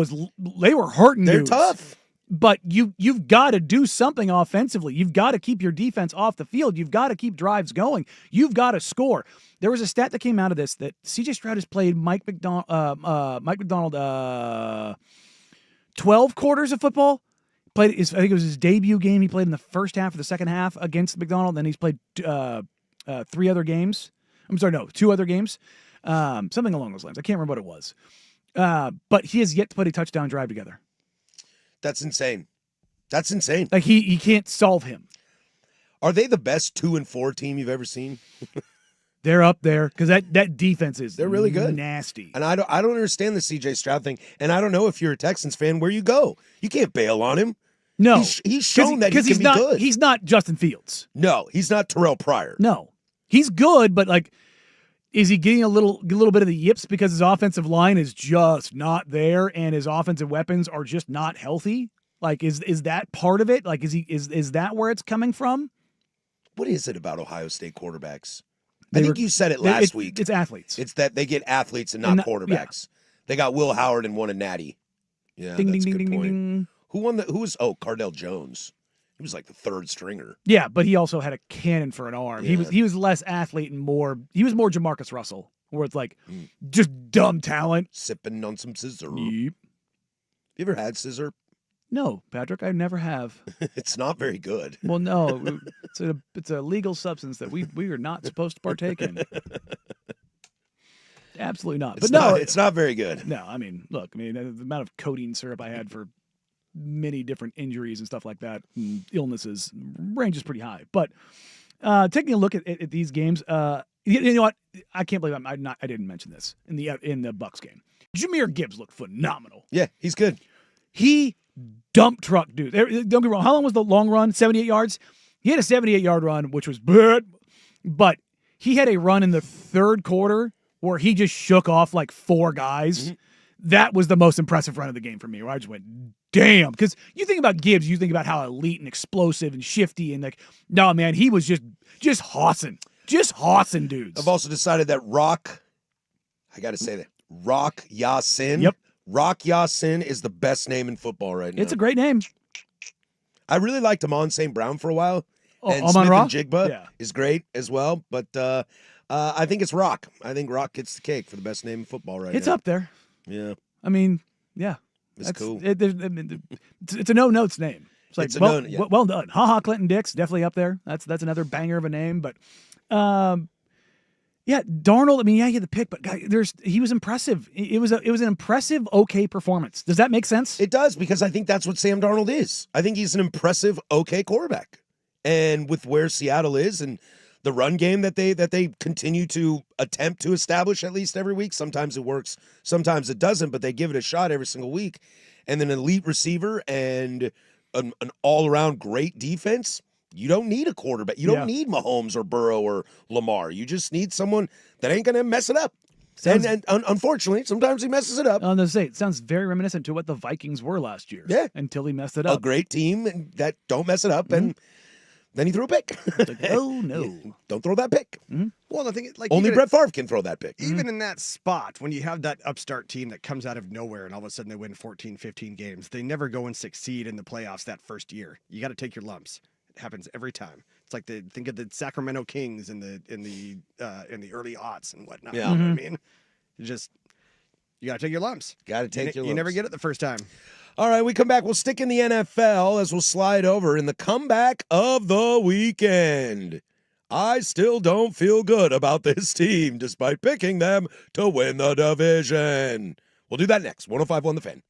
B: they were hurting
A: They're
B: dudes.
A: tough.
B: But you've got to do something offensively. You've got to keep your defense off the field. You've got to keep drives going. You've got to score. There was a stat that came out of this that C.J. Stroud has played Mike McDonald 12 quarters of football. I think it was his debut game. He played in the first half or the second half against McDonald. Then he's played 3 other games. I'm sorry, no, 2 other games. Something along those lines. I can't remember what it was. But he has yet to put a touchdown drive together.
A: That's insane. That's insane.
B: Like he can't solve him.
A: Are they the best 2-4 team you've ever seen?
B: They're up there because that defense is
A: They're really good.
B: nasty.
A: And I don't understand the CJ Stroud thing. And I don't know if you're a Texans fan where you go. You can't bail on him.
B: No,
A: he's shown that he can
B: he's
A: be
B: not,
A: good.
B: He's not Justin Fields.
A: No, he's not Terrell Pryor.
B: No, he's good, but like, is he getting a little bit of the yips because his offensive line is just not there and his offensive weapons are just not healthy? Like, is that part of it? Like, is that where it's coming from?
A: What is it about Ohio State quarterbacks? I think you said it last week.
B: It's athletes.
A: It's that they get athletes and not quarterbacks. Yeah. They got Will Howard and won a natty. Yeah,
B: ding,
A: that's
B: ding,
A: a good
B: ding,
A: point.
B: ding, ding.
A: Who won Cardell Jones. He was like the 3rd stringer.
B: Yeah, but he also had a cannon for an arm.
A: Yeah.
B: He was less athlete and more Jamarcus Russell, where it's like just dumb talent.
A: Sipping on some scissor.
B: Yep.
A: You ever had scissor?
B: No, Patrick, I never have.
A: It's not very good.
B: Well, no, it's a legal substance that we are not supposed to partake in. Absolutely not.
A: It's not very good.
B: No, I mean, look, the amount of codeine syrup I had for many different injuries and stuff like that, and illnesses, ranges pretty high. But taking a look at these games, you know what? I can't believe I didn't mention this in the Bucs game. Jahmyr Gibbs looked phenomenal.
A: Yeah, he's good.
B: He dump truck dude. Don't get me wrong. How long was the long run? 78 yards. He had a 78-yard run, which was good, but he had a run in the 3rd quarter where he just shook off like 4 guys. Mm-hmm. That was the most impressive run of the game for me, where I just went, damn. Because you think about Gibbs, you think about how elite and explosive and shifty, and like, no, man, he was just hossing dudes.
A: I've also decided that Rock Ya-Sin.
B: Yep.
A: Rock Ya-Sin is the best name in football right now.
B: It's a great name.
A: I really liked Amon St. Brown for a while. And
B: Amon
A: Smith
B: Ra?
A: and Jigba
B: Yeah.
A: is great as well. But I think it's Rock. I think Rock gets the cake for the best name in football right now.
B: It's up there.
A: Yeah.
B: I mean, yeah.
A: It's cool.
B: It's a no-notes name. It's like, well done. Ha-ha, Clinton Dix, definitely up there. That's another banger of a name. But, yeah, Darnold, he had the pick, but he was impressive. It was an impressive, okay performance. Does that make sense?
A: It does, because I think that's what Sam Darnold is. I think he's an impressive, okay quarterback. And with where Seattle is and the run game that they continue to attempt to establish at least every week, sometimes it works, sometimes it doesn't, but they give it a shot every single week. And then an elite receiver and an all-around great defense. You don't need a quarterback. You don't need Mahomes or Burrow or Lamar. You just need someone that ain't going to mess it up. And unfortunately, sometimes he messes it up.
B: I was going to say, it sounds very reminiscent to what the Vikings were last year.
A: Yeah.
B: Until he messed it up.
A: A great team that don't mess it up, and then he threw a pick.
B: Like, oh, no.
A: Yeah, don't throw that pick.
B: Mm-hmm.
C: Well, I think
A: only Brett Favre can throw that pick.
C: Even in that spot, when you have that upstart team that comes out of nowhere and all of a sudden they win 14, 15 games, they never go and succeed in the playoffs that first year. You got to take your lumps. It happens every time. It's like think of the Sacramento Kings in the early aughts and whatnot.
A: Yeah.
C: You know what I mean? You got to take your lumps.
A: Got to take your lumps.
C: You never get it the first time.
A: All right, we come back. We'll stick in the NFL as we'll slide over in the comeback of the weekend. I still don't feel good about this team despite picking them to win the division. We'll do that next. 105.1 The Fan.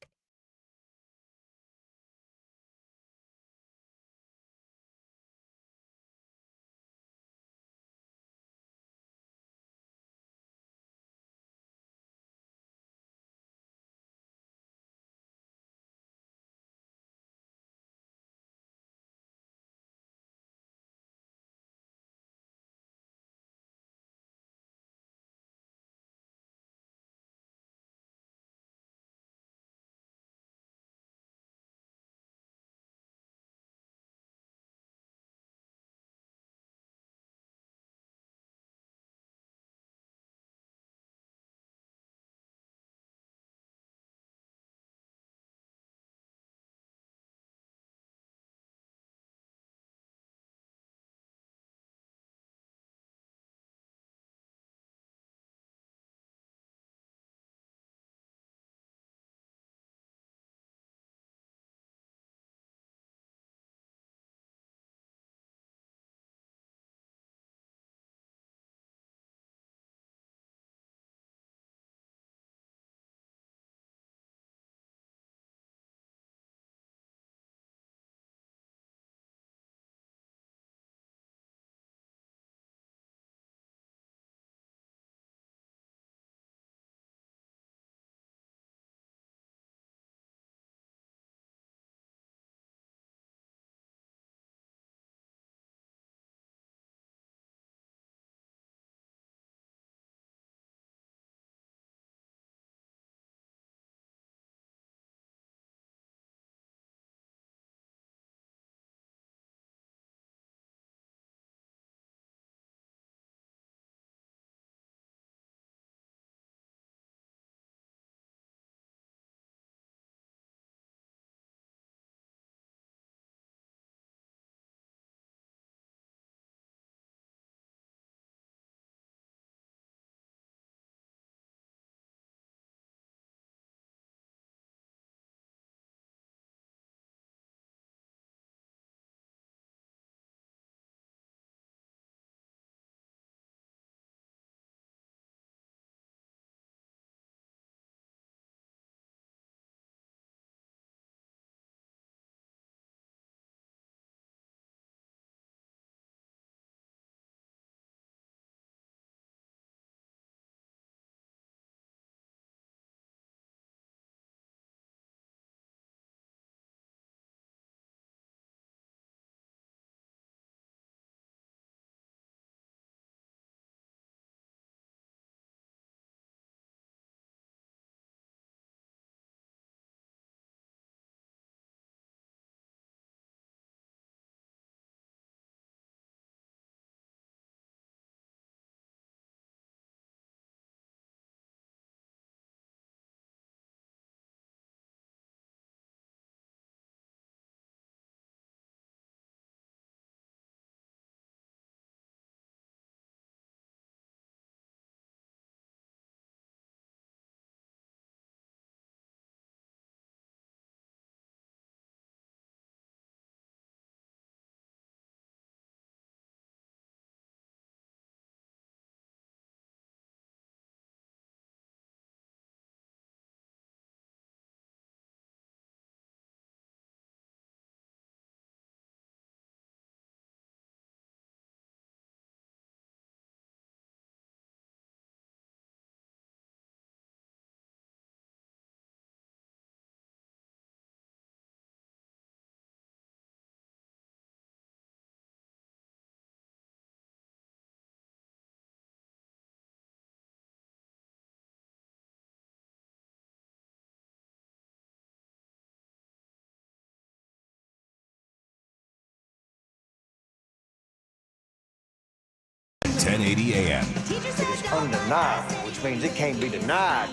D: 1080 AM.
H: It's undeniable, which means it can't be denied.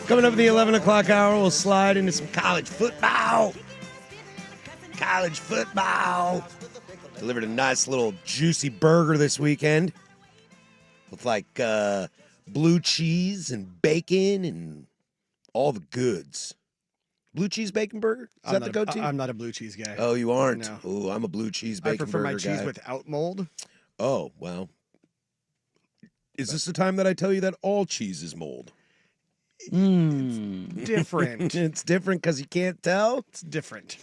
A: Coming up in the 11 o'clock hour, we'll slide into some college football. College football. Delivered a nice little juicy burger this weekend with like blue cheese and bacon and all the goods. Blue cheese bacon burger? Is that the go-to?
C: I'm not a blue cheese guy.
A: Oh, you aren't?
C: No.
A: Oh, I'm a blue cheese
C: I
A: bacon
C: prefer
A: burger
C: my cheese
A: guy.
C: without mold.
A: Oh, well. Is this the time that I tell you that all cheese is mold?
C: Different.
A: It's different because you can't tell?
C: It's different.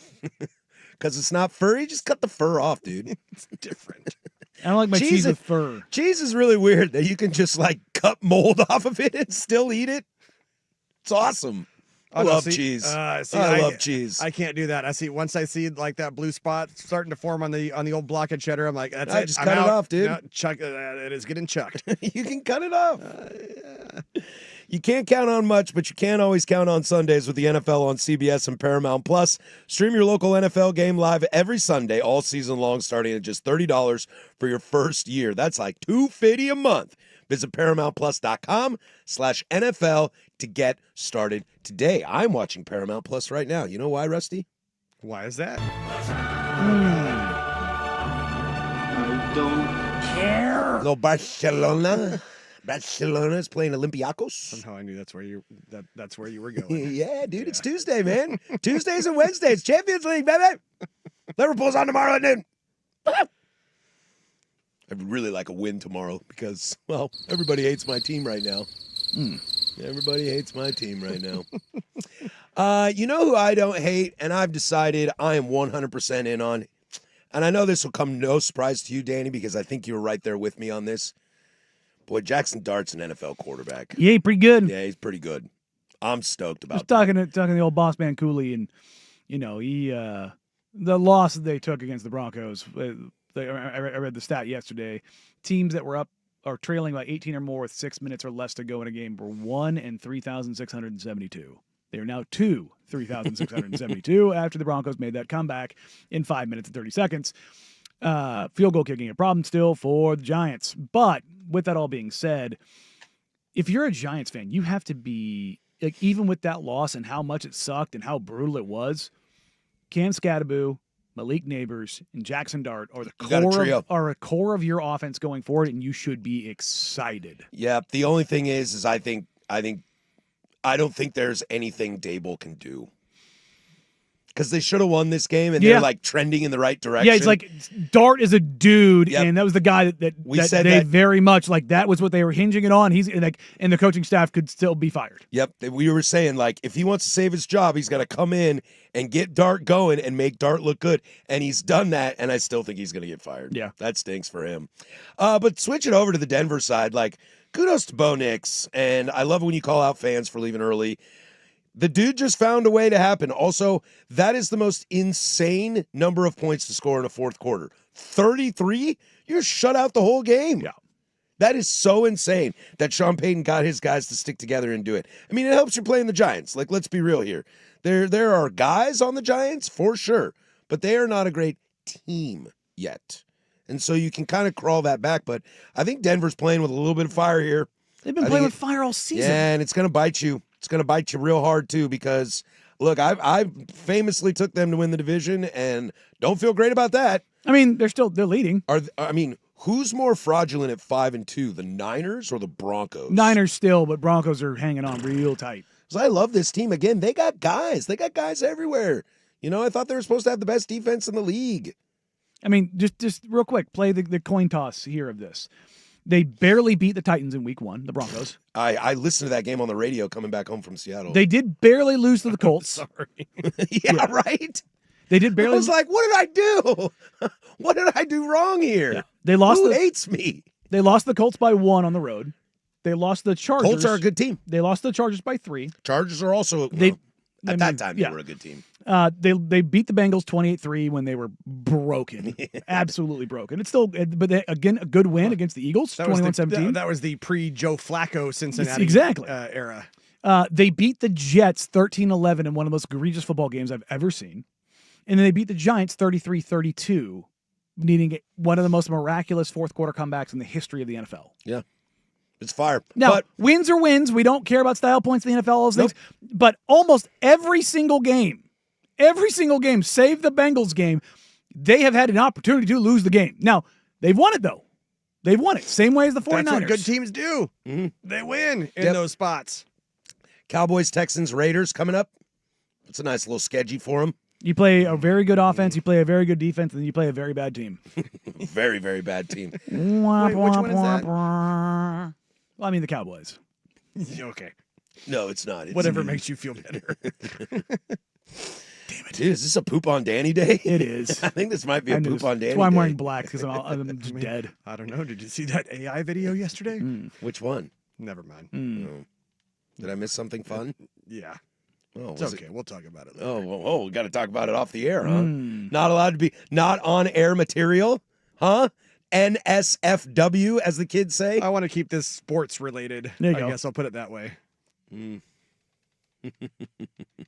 A: Because it's not furry? Just cut the fur off, dude.
C: It's different.
B: I don't like my cheese with fur.
A: Cheese is really weird that you can just like cut mold off of it and still eat it. It's awesome. I love cheese. I love cheese.
C: I can't do that. Once I see like that blue spot starting to form on the old block of cheddar, I'm like, that's it.
A: Just
C: I'm
A: cut
C: out.
A: it off, dude.
C: No, chuck it is getting chucked.
A: You can cut it off. You can't count on much, but you can always count on Sundays with the NFL on CBS and Paramount Plus. Stream your local NFL game live every Sunday all season long, starting at just $30 for your first year. That's like $250 a month. Visit ParamountPlus.com/NFL to get started today. I'm watching Paramount Plus right now. You know why, Rusty?
C: Why is that?
I: I don't care.
A: Little Barcelona. Barcelona is playing Olympiacos.
C: Somehow I knew that's where you were going.
A: Yeah, dude, it's Tuesday, man. Tuesdays and Wednesdays. Champions League, baby. Liverpool's on tomorrow at noon. I'd really like a win tomorrow because, well, everybody hates my team right now. Everybody hates my team right now. You know who I don't hate, and I've decided I am 100% in on, and I know this will come no surprise to you, Danny, because I think you were right there with me on this. Boy, Jackson Dart's an NFL quarterback.
B: Yeah, pretty good.
A: Yeah, he's pretty good. I'm stoked about
B: Just talking to the old boss man Cooley, and he the loss that they took against the Broncos. I read the stat yesterday. Teams that were up or trailing by 18 or more with 6 minutes or less to go in a game were 1 in 3,672. They are now 2 3,672 after the Broncos made that comeback in 5 minutes and 30 seconds. Field goal kicking a problem still for the Giants. But with that all being said, if you're a Giants fan, you have to be, like, even with that loss and how much it sucked and how brutal it was, Cam Scatterbo, Malik Neighbors, and Jackson Dart are a core of your offense going forward, and you should be excited.
A: Yeah, the only thing is I don't think there's anything Dable can do. Because they should have won this game, and they're like trending in the right direction.
B: Yeah, it's like Dart is a dude, and that was the guy that they very much like. That was what they were hinging it on. He's like, and the coaching staff could still be fired.
A: Yep, we were saying like if he wants to save his job, he's got to come in and get Dart going and make Dart look good, and he's done that. And I still think he's going to get fired.
B: Yeah,
A: that stinks for him. But switch it over to the Denver side. Like, kudos to Bo Nix, and I love when you call out fans for leaving early. The dude just found a way to happen. Also, that is the most insane number of points to score in a fourth quarter. 33? You're shut out the whole game.
B: Yeah.
A: That is so insane that Sean Payton got his guys to stick together and do it. I mean, it helps you playing the Giants. Like, let's be real here. There are guys on the Giants, for sure, but they are not a great team yet. And so you can kind of crawl that back, but I think Denver's playing with a little bit of fire here.
B: They've been playing with fire all season.
A: Yeah, and it's going to bite you. It's going to bite you real hard, too, because, look, I famously took them to win the division and don't feel great about that.
B: I mean, they're leading.
A: Who's more fraudulent at 5-2, the Niners or the Broncos?
B: Niners still, but Broncos are hanging on real tight.
A: Because I love this team. Again, they got guys. They got guys everywhere. You know, I thought they were supposed to have the best defense in the league.
B: I mean, just real quick, play the coin toss here of this. They barely beat the Titans in week 1, the Broncos.
A: I listened to that game on the radio coming back home from Seattle.
B: They did barely lose to the Colts.
C: Sorry.
A: yeah, right?
B: They did barely.
A: I was like, what did I do? What did I do wrong here?
B: Yeah. They lost.
A: Who hates me?
B: They lost the Colts by 1 on the road. They lost the Chargers.
A: Colts are a good team.
B: They lost the Chargers by 3.
A: Chargers are also at that time they were a good team.
B: They beat the Bengals 28-3 when they were broken, absolutely broken. It's still, but again, a good win against the Eagles, 21-17.
C: That was the pre-Joe Flacco Cincinnati era.
B: They beat the Jets 13-11 in one of the most egregious football games I've ever seen. And then they beat the Giants 33-32 needing one of the most miraculous fourth quarter comebacks in the history of the NFL.
A: Yeah. It's fire.
B: Now,
A: But
B: wins are wins. We don't care about style points in the NFL, all those things. But almost every single game, save the Bengals game, they have had an opportunity to lose the game. Now, they've won it, though. They've won it. Same way as the 49ers.
C: That's what good teams do.
A: Mm-hmm.
C: They win in those spots.
A: Cowboys, Texans, Raiders coming up. It's a nice little schedule for them.
B: You play a very good offense, you play a very good defense, and then you play a very bad team.
A: Very, very bad team.
C: Wait, which one is that?
B: Well, I mean, the Cowboys.
C: Okay.
A: No, it's not. It's
C: Whatever makes you feel better.
A: Damn it. Dude, is this a poop on Danny day?
B: It is.
A: I think this might be a poop on Danny
B: That's why I'm
A: day.
B: wearing black, because I'm just dead.
C: I don't know. Did you see that AI video yesterday?
A: Which one?
C: Never mind.
A: Oh. Did I miss something fun?
C: Yeah.
A: Oh,
C: It's
A: was
C: okay.
A: it?
C: We'll talk about it later.
A: Oh, we got to talk about it off the air, huh? Not allowed to be, not on air material, huh? NSFW, as the kids say.
C: I want to keep this sports related.
B: There you
C: I
B: go.
C: guess I'll put it that way.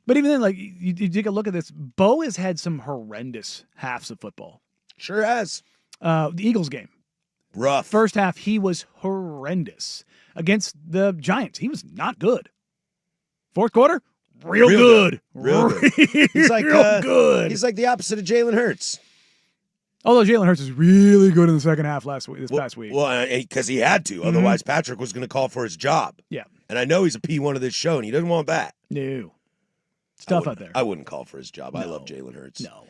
B: But even then, like, you take a look at this, Bo has had some horrendous halves of football.
A: Sure has.
B: The Eagles game.
A: Rough.
B: First half, he was horrendous. Against the Giants, he was not good. Fourth quarter, real good.
A: Real good. He's like
B: real good.
A: He's like the opposite of Jalen Hurts.
B: Although Jalen Hurts is really good in the second half past week.
A: Well, because he had to. Otherwise, Patrick was going to call for his job.
B: Yeah.
A: And I know he's a P1 of this show, and he doesn't want that.
B: No. It's tough out there.
A: I wouldn't call for his job. I love Jalen Hurts.
B: No.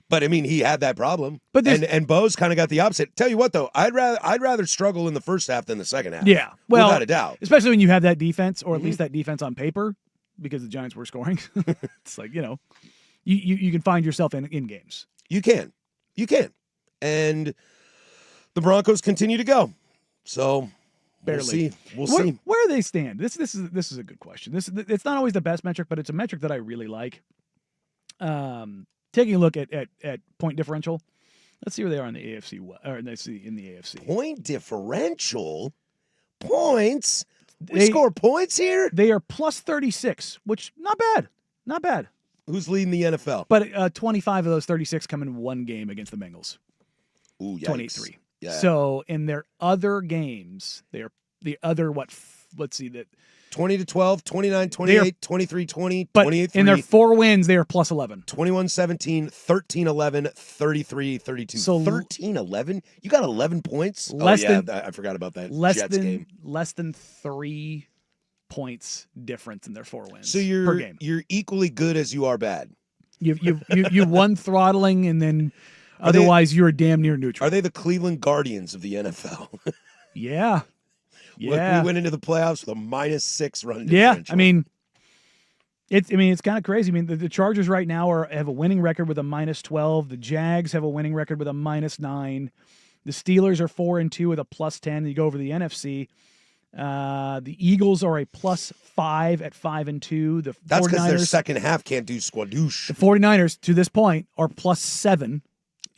A: But I mean, he had that problem.
B: But
A: and Bo's kind of got the opposite. Tell you what, though, I'd rather struggle in the first half than the second half.
B: Yeah. Well,
A: without a doubt.
B: Especially when you have that defense, or at least that defense on paper, because the Giants were scoring. It's like, you can find yourself in games.
A: You can. And the Broncos continue to go. So
B: Barely.
A: We'll see.
B: Where they stand. This is a good question. It's not always the best metric, but it's a metric that I really like. Taking a look at point differential, let's see where they are in the AFC. Or let's see in the AFC.
A: Point differential, points. We score points here.
B: They are plus 36, which not bad.
A: Who's leading the NFL?
B: But 25 of those 36 come in one game against the Bengals.
A: Ooh, yikes.
B: 23.
A: Yeah.
B: So in their other games, they're the other let's see that
A: 20-12, 29-28, 23-20,
B: but
A: 28-3.
B: in their 4 wins, they are plus 11.
A: 21-17, 13-11, 33-32.
B: So
A: 13-11? You got 11 points? I forgot about that Jets game.
B: Less than 3 points difference in their 4 wins
A: So
B: per game.
A: You're equally good as you are bad.
B: You won throttling, and then otherwise you're damn near neutral.
A: Are they the Cleveland Guardians of the NFL?
B: Yeah.
A: We went into the playoffs with a -6 run
B: Yeah,
A: differential.
B: I mean, it's kind of crazy. I mean, the Chargers right now have a winning record with a -12. The Jags have a winning record with a -9. The Steelers are 4-2 with a +10. You go over the NFC. The Eagles are a +5 at 5-2.
A: That's because their second half can't do squadoosh.
B: The 49ers, to this point, are +7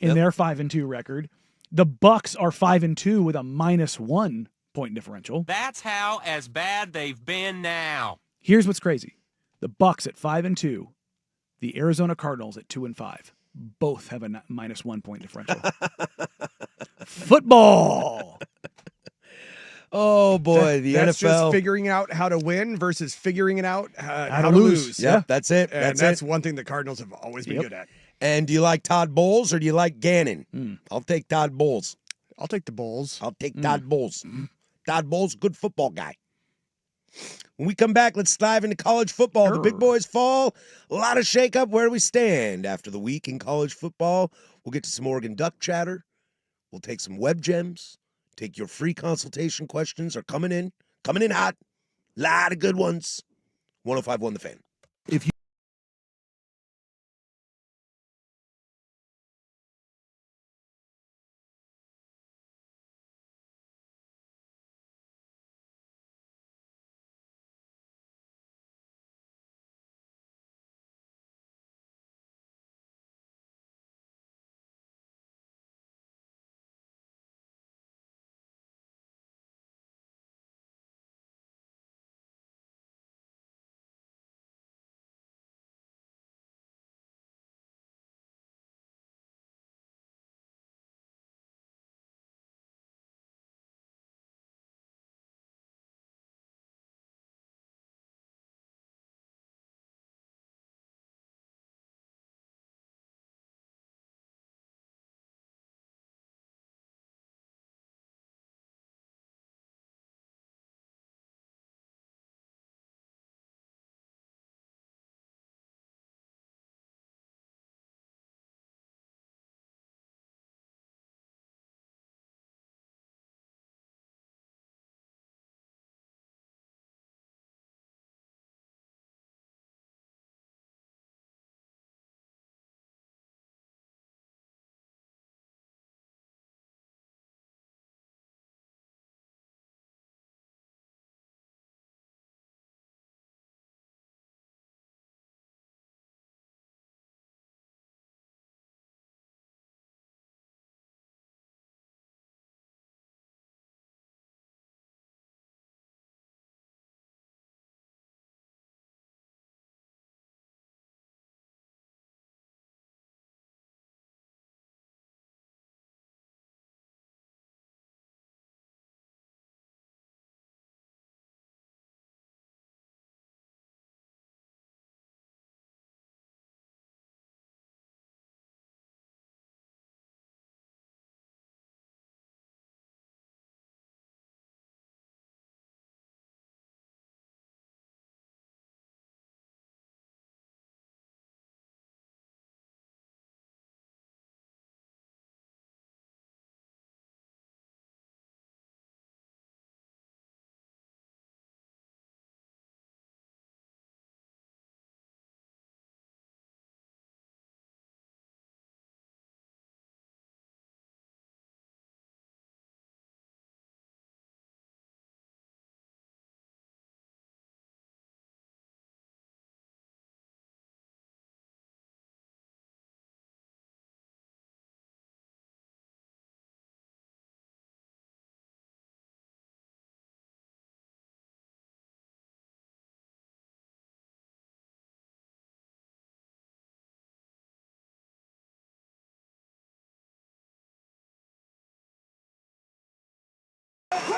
B: in their 5-2 record. The Bucks are 5-2 with a -1 point differential.
J: That's how as bad they've been now.
B: Here's what's crazy. The Bucks at 5-2, the Arizona Cardinals at 2-5. Both have a -1 point differential. Football.
A: Oh boy,
C: That's
A: NFL.
C: just figuring out how to win versus figuring it out how to
B: lose.
C: lose.
A: Yep, that's it.
C: And that's one thing the Cardinals have always been good at.
A: And do you like Todd Bowles or do you like Gannon? I'll take Todd Bowles.
C: I'll take the Bulls.
A: I'll take Todd Bowles. Todd Bowles, good football guy. When we come back, let's dive into college football. The big boys fall. A lot of shakeup. Where do we stand after the week in college football? We'll get to some Oregon Duck chatter. We'll take some web gems. Take your free consultation questions are coming in hot. A lot of good ones. 105.1 The Fan.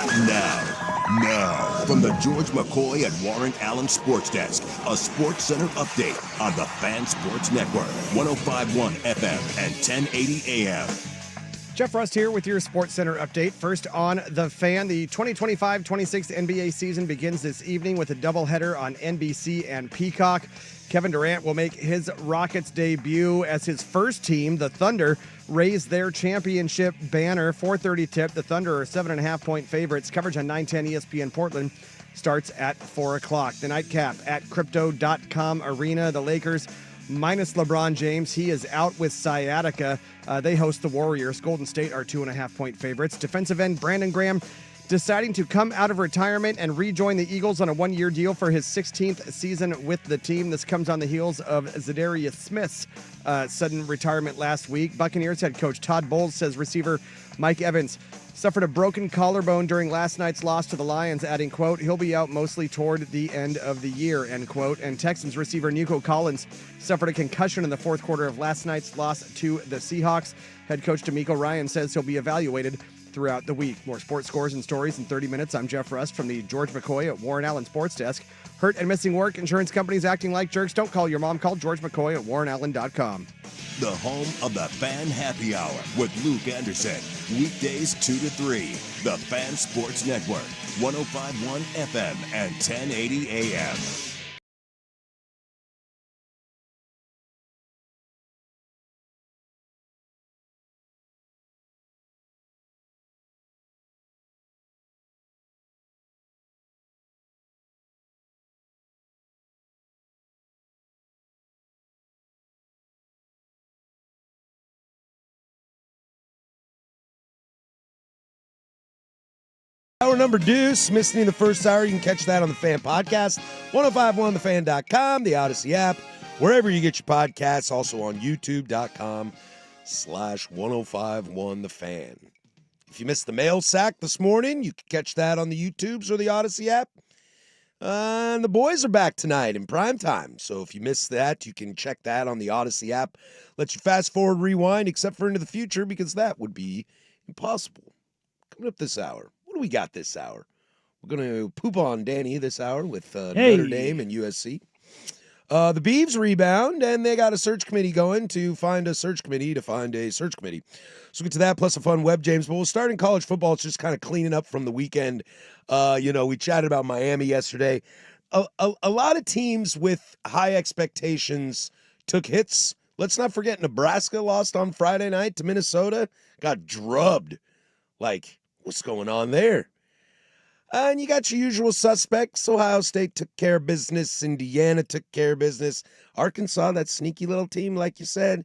D: Now, from the George McCoy and Warren Allen Sports Desk, a Sports Center update on the Fan Sports Network, 105.1 FM and 1080 AM.
C: Jeff Rust here with your Sports Center update. First on The Fan, the 2025-26 NBA season begins this evening with a doubleheader on NBC and Peacock. Kevin Durant will make his Rockets debut as his first team, the Thunder, raise their championship banner. 4:30 tip. The Thunder are 7.5-point favorites. Coverage on 910 ESPN Portland starts at 4 o'clock. The nightcap at Crypto.com Arena. The Lakers minus LeBron James. He is out with sciatica. They host the Warriors. Golden State are 2.5-point favorites. Defensive end Brandon Graham deciding to come out of retirement and rejoin the Eagles on a one-year deal for his 16th season with the team. This comes on the heels of Zadarius Smith's sudden retirement last week. Buccaneers head coach Todd Bowles says receiver Mike Evans suffered a broken collarbone during last night's loss to the Lions, adding, quote, he'll be out mostly toward the end of the year, end quote. And Texans receiver Nico Collins suffered a concussion in the fourth quarter of last night's loss to the Seahawks. Head coach D'Amico Ryan says he'll be evaluated throughout the week. More sports scores and stories in 30 minutes. I'm Jeff Rust from the George McCoy at Warren Allen Sports Desk. Hurt and missing work, insurance companies acting like jerks. Don't call your mom. Call George McCoy at warrenallen.com.
D: The home of the Fan Happy Hour with Luke Anderson. Weekdays 2 to 3. The Fan Sports Network. 105.1 FM and 1080 AM.
A: Hour number deuce, missing the first hour. You can catch that on the Fan Podcast, 1051thefan.com, the Odyssey app, wherever you get your podcasts, also on youtube.com/1051thefan. If you missed the mail sack this morning, you can catch that on the YouTubes or the Odyssey app. And the boys are back tonight in prime time. So if you missed that, you can check that on the Odyssey app. Let you fast forward, rewind, except for Into the Future, because that would be impossible. Coming up this hour. What do we got this hour? We're going to poop on Danny this hour with Notre Dame and USC. The Beavs rebound, and they got a search committee going to find a search committee to find a search committee. So we'll get to that, plus a fun web, James. But we'll start in college football. It's just kind of cleaning up from the weekend. We chatted about Miami yesterday. A lot of teams with high expectations took hits. Let's not forget Nebraska lost on Friday night to Minnesota. Got drubbed. Like, what's going on there? And you got your usual suspects. Ohio State took care of business. Indiana took care of business. Arkansas, that sneaky little team, like you said.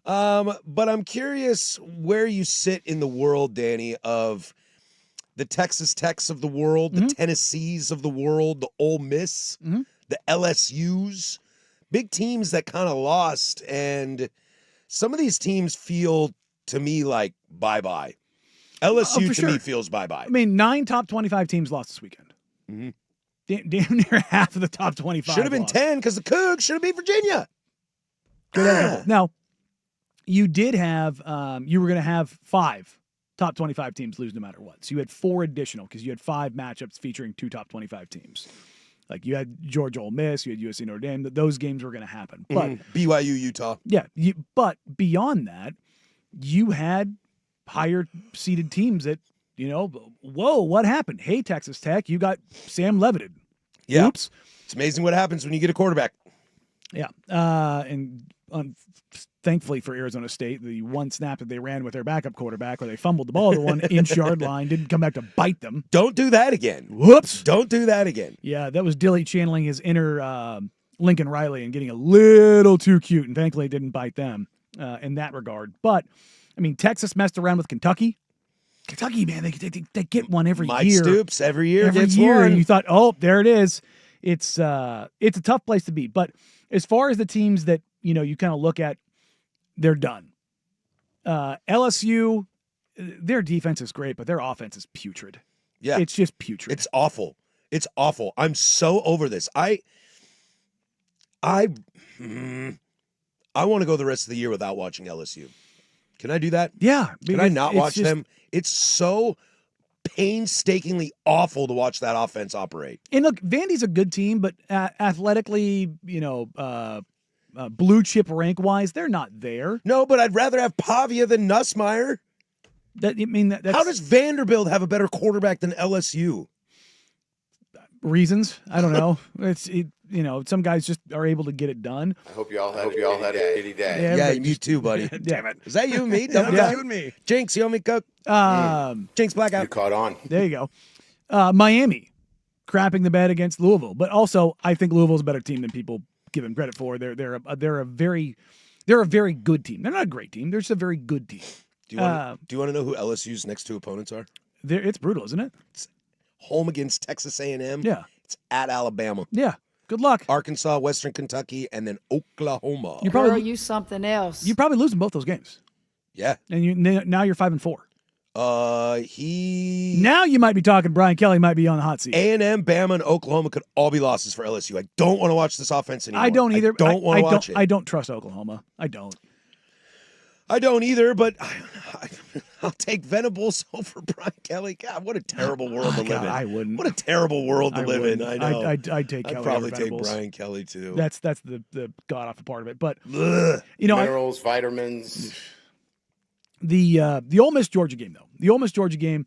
A: But I'm curious where you sit in the world, Danny, of the Texas Techs of the world, the Tennessees of the world, the Ole Miss, the LSUs, big teams that kind of lost. And some of these teams feel, to me, like bye-bye. LSU to me feels bye-bye.
B: I mean, 9 top 25 teams lost this weekend. Damn near half of the top 25
A: should have been
B: lost.
A: 10 because the Cougs should have beat Virginia.
B: Now, you did have, you were going to have 5 top 25 teams lose no matter what. So you had 4 additional because you had 5 matchups featuring 2 top 25 teams. Like you had Georgia Ole Miss, you had USC Notre Dame. Those games were going to happen. But
A: BYU Utah.
B: Yeah, but beyond that, you had higher seeded teams that, whoa, what happened? Hey, Texas Tech, you got Sam Levited.
A: Yeah.
B: Oops.
A: It's amazing what happens when you get a quarterback.
B: Yeah. Thankfully for Arizona State, the one snap that they ran with their backup quarterback where they fumbled the ball at the 1-inch yard line didn't come back to bite them.
A: Don't do that again.
B: Whoops.
A: Don't do that again.
B: Yeah, that was Dilly channeling his inner Lincoln Riley and getting a little too cute, and thankfully it didn't bite them in that regard. But I mean, Texas messed around with Kentucky. Kentucky, man, they get one every
A: Mike
B: year.
A: Stoops every year gets
B: one.
A: one.
B: And you thought, oh, there it is. It's a tough place to be. But as far as the teams that you kind of look at, they're done. LSU, their defense is great, but their offense is putrid.
A: Yeah,
B: it's just putrid.
A: It's awful. It's awful. I'm so over this. I want to go the rest of the year without watching LSU. Can I do that?
B: Yeah.
A: Can I not watch them? It's so painstakingly awful to watch that offense operate.
B: And look, Vandy's a good team, but athletically, blue chip rank wise, they're not there.
A: No, but I'd rather have Pavia than Nussmeier.
B: How
A: How does Vanderbilt have a better quarterback than LSU?
B: reasons? I don't know. Some guys just are able to get it done.
K: I hope you all had a day.
A: Yeah, you too, buddy.
C: Damn it.
A: Is that you and me?
C: That's
A: Yeah.
C: you and me.
A: Jinx, you owe me cook. Jinx blackout.
K: You caught on.
B: There you go. Miami crapping the bed against Louisville, but also I think Louisville's a better team than people give them credit for. They're a very good team. They're not a great team. They're just a very good team.
A: Do you want to know who LSU's next two opponents are?
B: It's brutal, isn't it?
A: It's home against Texas A&M.
B: Yeah.
A: It's at Alabama.
B: Yeah. Good luck.
A: Arkansas, Western Kentucky, and then Oklahoma.
B: You probably
L: you something else.
B: You probably lose in both those games.
A: Yeah.
B: And now you're 5-4. Now you might be talking. Brian Kelly might be on the hot seat.
A: A&M, Bama, and Oklahoma could all be losses for LSU. I don't want to watch this offense anymore.
B: I don't either.
A: I don't want to watch it.
B: I don't trust Oklahoma. I don't
A: either, but I'll take Venables over Brian Kelly. God, what a terrible world to live in.
B: I wouldn't.
A: What a terrible world to live in. I know.
B: I'd take Kelly.
A: I'd probably
B: over
A: take
B: Venables.
A: Brian Kelly too.
B: That's the god awful part of it. But
A: Ugh.
K: Minerals, vitamins.
B: The Ole Miss Georgia game though. The Ole Miss Georgia game,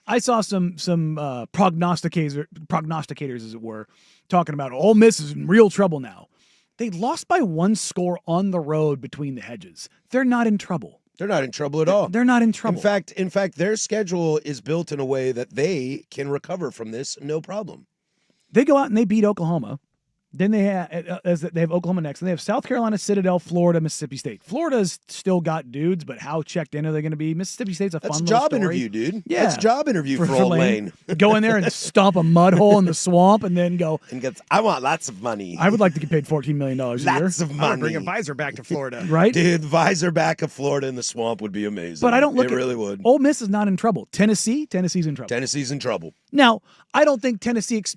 B: I saw some prognosticators as it were talking about Ole Miss is in real trouble now. They lost by one score on the road between the hedges. They're not in trouble.
A: They're not in trouble at all.
B: They're not in trouble.
A: In fact, their schedule is built in a way that they can recover from this no problem.
B: They go out and they beat Oklahoma. Then they have Oklahoma next, and they have South Carolina, Citadel, Florida, Mississippi State. Florida's still got dudes, but how checked in are they going to be? Mississippi State's a
A: That's
B: fun
A: a job
B: little story.
A: interview, dude.
B: Yeah,
A: That's a job interview for old Lane.
B: Go in there and stomp a mud hole in the swamp, and then go.
A: And gets. I want lots of money.
B: I would like to get paid $14 million a year.
A: Lots of
C: I'm
A: money.
C: gonna bring a visor back to Florida.
B: Right?
A: Dude, visor back of Florida in the swamp would be amazing.
B: But I don't look.
A: It really would.
B: Ole Miss is not in trouble. Tennessee's in trouble.
A: Tennessee's in trouble.
B: Now, I don't think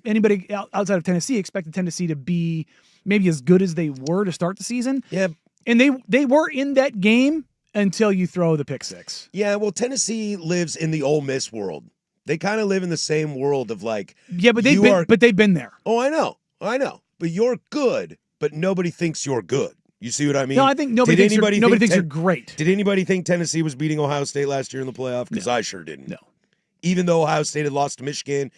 B: anybody outside of Tennessee expected Tennessee to be maybe as good as they were to start the season.
A: Yeah.
B: And they were in that game until you throw the pick six.
A: Yeah, well, Tennessee lives in the Ole Miss world. They kind of live in the same world of like.
B: Yeah, but they've been there.
A: Oh, I know. But you're good, but nobody thinks you're good. You see what I mean?
B: No, I think nobody thinks you're great.
A: Did anybody think Tennessee was beating Ohio State last year in the playoff? Because I sure didn't.
B: No.
A: Even though Ohio State had lost to Michigan,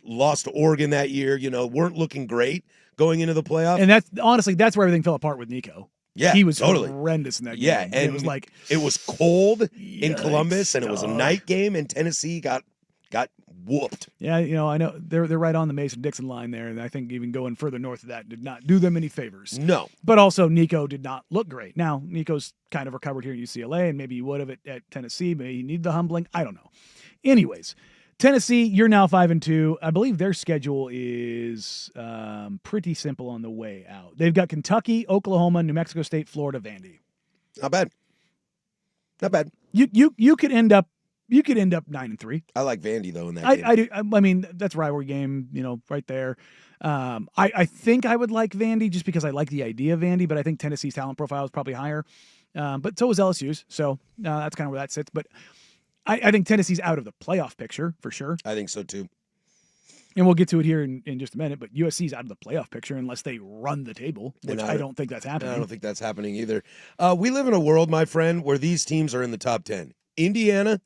A: lost to Oregon that year, weren't looking great going into the playoff.
B: And that's where everything fell apart with Nico.
A: Yeah,
B: he was
A: totally
B: horrendous in that game.
A: Yeah, and it was cold in Columbus, and it was a
B: dog.
A: night game, and Tennessee got whooped.
B: Yeah, I know they're right on the Mason-Dixon line there, and I think even going further north of that did not do them any favors.
A: No.
B: But also Nico did not look great. Now, Nico's kind of recovered here at UCLA, and maybe he would have at Tennessee. Maybe he needed the humbling. I don't know. Anyways, Tennessee, you're now 5-2. I believe their schedule is pretty simple on the way out. They've got Kentucky, Oklahoma, New Mexico State, Florida, Vandy.
A: Not bad.
B: You could end up 9-3.
A: I like Vandy though in that game.
B: I do. I mean, that's a rivalry game, right there. I think I would like Vandy just because I like the idea of Vandy, but I think Tennessee's talent profile is probably higher. But so is LSU's, so that's kind of where that sits. But I think Tennessee's out of the playoff picture for sure.
A: I think so too.
B: And we'll get to it here in just a minute, but USC's out of the playoff picture unless they run the table, which I don't think that's happening.
A: I don't think that's happening either. We live in a world, my friend, where these teams are in the top 10. Indiana,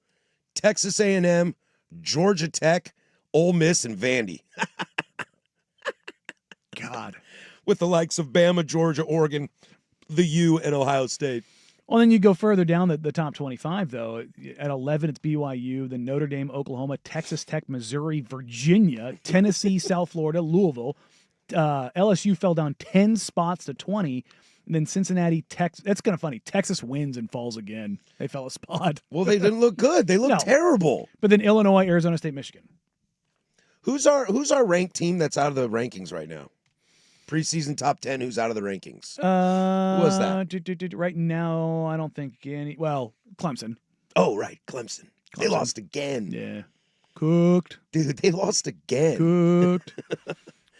A: Texas A&M, Georgia Tech, Ole Miss, and Vandy.
B: God.
A: With the likes of Bama, Georgia, Oregon, the U, and Ohio State.
B: Well, then you go further down the top 25, though. At 11, it's BYU, then Notre Dame, Oklahoma, Texas Tech, Missouri, Virginia, Tennessee, South Florida, Louisville. LSU fell down 10 spots to 20. And then Cincinnati, Texas. That's kind of funny. Texas wins and falls again. They fell a spot.
A: Well, they didn't look good. They looked terrible.
B: But then Illinois, Arizona State, Michigan.
A: Who's our ranked team that's out of the rankings right now? Preseason top 10, who's out of the rankings? Who was that?
B: Right now, I don't think any. Well, Clemson.
A: Oh, right. Clemson. They lost again.
B: Yeah. Cooked.
A: Dude, they lost again.
B: Cooked.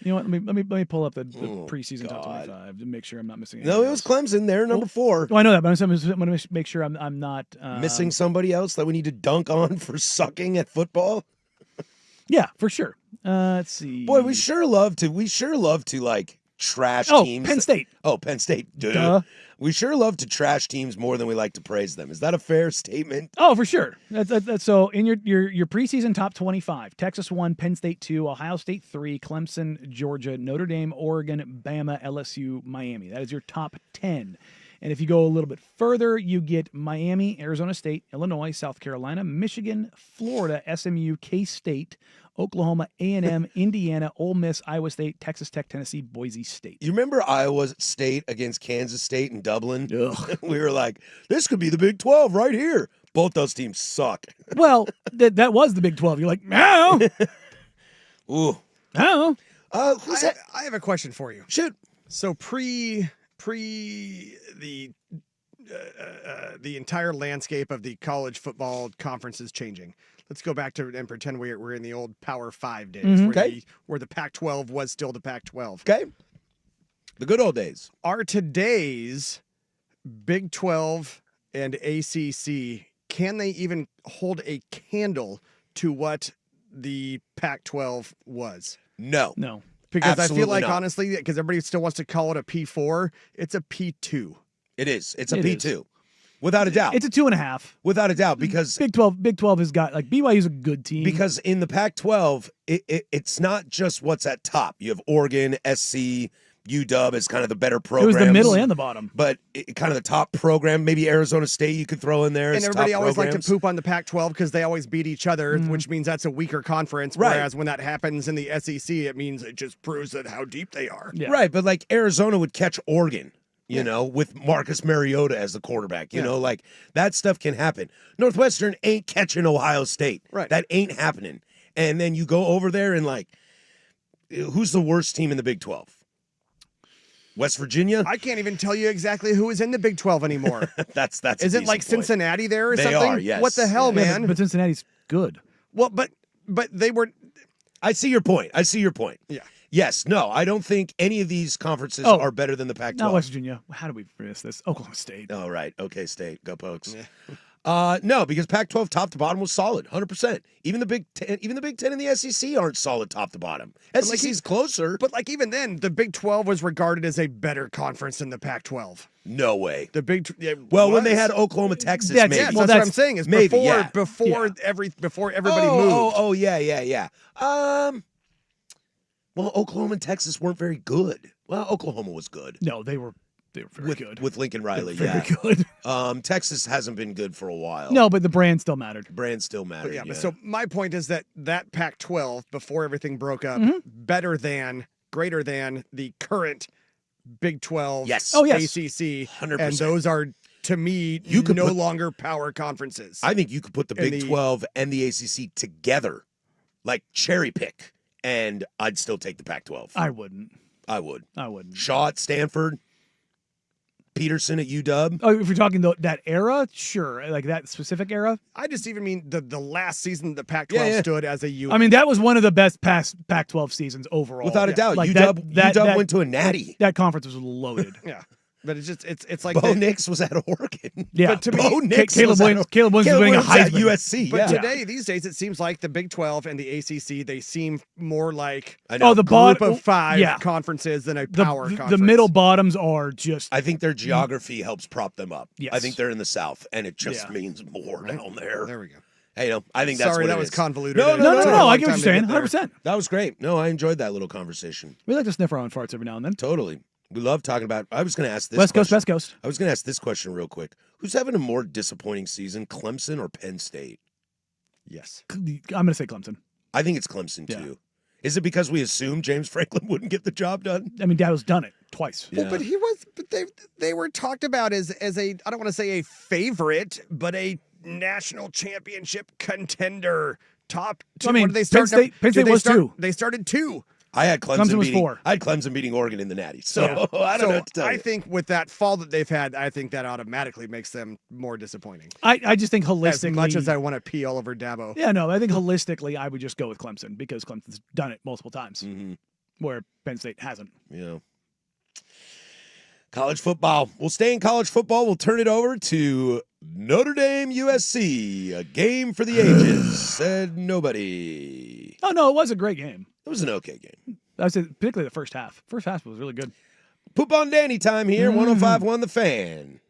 B: You know what? Let me pull up the preseason top 25 to make sure I'm not missing anything.
A: No, it was Clemson. They're number 4.
B: Oh, I know that, but I'm going to make sure I'm not
A: missing somebody else that we need to dunk on for sucking at football.
B: Yeah, for sure. Let's see.
A: Boy, we sure love to like trash teams.
B: Penn State.
A: Oh, Penn State.
B: Duh.
A: We sure love to trash teams more than we like to praise them. Is that a fair statement?
B: Oh, for sure. That's so in your preseason top 25, Texas 1, Penn State 2, Ohio State 3, Clemson, Georgia, Notre Dame, Oregon, Bama, LSU, Miami. That is your top 10. And if you go a little bit further, you get Miami, Arizona State, Illinois, South Carolina, Michigan, Florida, SMU, K-State, Oklahoma, A&M, Indiana, Ole Miss, Iowa State, Texas Tech, Tennessee, Boise State.
A: You remember Iowa State against Kansas State in Dublin?
B: Ugh.
A: We were like, this could be the Big 12 right here. Both those teams suck.
B: Well, that was the Big 12. You're like, no.
A: Ooh.
B: No.
A: Who's that?
C: I have a question for you.
A: Shoot.
C: So pre the entire landscape of the college football conferences changing. Let's go back to and pretend we're in the old Power 5 days where the Pac-12 was still the Pac-12.
A: Okay. The good old days.
C: Are today's Big 12 and ACC, can they even hold a candle to what the Pac-12 was?
A: No.
B: No.
C: Because
A: Absolutely
C: I feel like,
A: not.
C: honestly, because everybody still wants to call it a P4, it's a P2.
A: It is. It's a
B: It
A: P2.
B: is.
A: Without a doubt.
B: It's a 2.5.
A: Without a doubt, because
B: Big 12 has got, like, BYU's a good team.
A: because in the Pac-12, it's not just what's at top. You have Oregon, SC, UW as kind of the better
B: it
A: programs.
B: was the middle and the bottom.
A: But kind of the top program, maybe Arizona State you could throw in there.
C: And
A: as
C: everybody
A: top
C: always liked to
A: programs.
C: poop on the Pac-12 because they always beat each other, which means that's a weaker conference.
A: Right.
C: Whereas when that happens in the SEC, it means it just proves that how deep they are.
B: Yeah.
A: Right, but like Arizona would catch Oregon, you know, with Marcus Mariota as the quarterback. You know, like that stuff can happen. Northwestern ain't catching Ohio State.
C: Right.
A: That ain't happening. And then you go over there and like, who's the worst team in the Big 12? West Virginia?
C: I can't even tell you exactly who is in the Big 12 anymore.
A: That's a
C: Is it
A: decent
C: like
A: point.
C: Cincinnati there or
A: They
C: something?
A: are, yes.
C: What the hell,
A: Yeah,
C: man?
B: But Cincinnati's good.
C: Well, but they were.
A: I see your point.
C: Yeah.
A: Yes, no, I don't think any of these conferences
B: Oh,
A: are better than the Pac-12.
B: Not West Virginia. How did we miss this? Oklahoma State.
A: Oh, right. Okay, State. Go Pokes. No, because Pac-12 top to bottom was solid, 100%. Even the Big Ten and the SEC aren't solid top to bottom. SEC's closer.
C: But like even then, the Big 12 was regarded as a better conference than the Pac-12.
A: No way.
C: The Big
A: Well, when they had Oklahoma, Texas,
B: That's-
A: maybe.
C: Yes,
B: Well,
C: that's what
B: that's-
C: I'm saying. Is
A: maybe,
C: before
A: yeah.
C: everybody moved.
A: Oh, yeah. Well, Oklahoma and Texas weren't very good. Well, Oklahoma was good.
B: No, they were very good.
A: With Lincoln Riley,
B: Very
A: yeah.
B: good.
A: Texas hasn't been good for a while.
B: No, but the brand still mattered.
A: Brand still mattered.
C: But yeah,
A: yeah.
C: but so my point is that Pac-12 before everything broke up, greater than the current Big 12,
A: Yes.
B: Oh, yes.
C: ACC,
A: 100%.
C: and those are to me
A: You could
C: no
A: put-
C: longer power conferences.
A: I think you could put the
C: And
A: Big
C: the-
A: 12 and the ACC together, like cherry pick, and I'd still take the Pac-12.
B: I wouldn't.
A: I would.
B: I
A: Shaw at Stanford, Peterson at UW.
B: Oh, if you're talking that era, sure. Like that specific era.
C: I just even mean the last season the Pac-12
A: Yeah.
C: stood as a unit.
B: I mean, that was one of the best past Pac-12 seasons overall.
A: Without a doubt,
B: Like
A: UW went to a natty.
B: That conference was loaded.
C: yeah, but it's like
A: Bo Nix was at Oregon.
B: Yeah.
C: But to me,
A: Bo Nix
B: Caleb
A: was at
B: Williams was winning a
A: at
B: Heisman.
A: USC.
C: But
A: yeah.
C: today, these days, it seems like the Big 12 and the ACC, they seem more like
A: I know.
B: Oh, the
C: group
B: bottom
C: of five
B: yeah.
C: conferences than a
B: The,
C: power
B: the
C: conference.
B: middle bottoms are just
A: I think their geography helps prop them up.
B: Yes.
A: I think they're in the South, and it just
B: Yeah.
A: means more down there.
C: There we go.
A: Hey, I think that's
C: Sorry,
A: what
C: that
A: it
C: was
A: is.
C: convoluted.
A: No,
C: It
A: no,
C: took
A: no,
C: a
A: no,
C: long
B: I get what
C: time
B: you're
C: to
B: saying.
C: get there.
B: 100%.
A: That was great. No, I enjoyed that little conversation.
B: We like to sniff our own farts every now and then.
A: Totally. We love talking about. I was going to ask this
B: West Coast,
A: question.
B: West Coast.
A: I was going to ask this question real quick. Who's having a more disappointing season, Clemson or Penn State?
C: Yes.
B: I'm going to say Clemson.
A: I think it's Clemson
B: Yeah.
A: too. Is it because we assumed James Franklin wouldn't get the job done?
B: I mean, Dado's done it twice.
A: Yeah.
C: Well, but they were talked about as a, I don't want to say a favorite, but a national championship contender. Top two.
B: I mean,
C: What did they start?
B: Penn State
C: Did they
B: was
C: start-
B: two.
C: They started two.
A: I had
B: Clemson was
A: beating.
B: 4.
A: I had Clemson beating Oregon in the Natty. So
C: Yeah.
A: I don't know what to tell
C: I
A: you.
C: think with that fall that they've had, I think that automatically makes them more disappointing.
B: I just think
C: As
B: holistically.
C: much as I want to pee all over Dabo.
B: Yeah, no, I think holistically, I would just go with Clemson because Clemson's done it multiple times, where Penn State hasn't.
A: Yeah. College football. We'll stay in college football. We'll turn it over to Notre Dame USC. A game for the ages, said nobody. maybe.
B: Oh, no, it was a great game.
A: It was an okay game.
B: I would say particularly the first half. First half was really good.
A: Poop on Danny time here. 105.1 The Fan.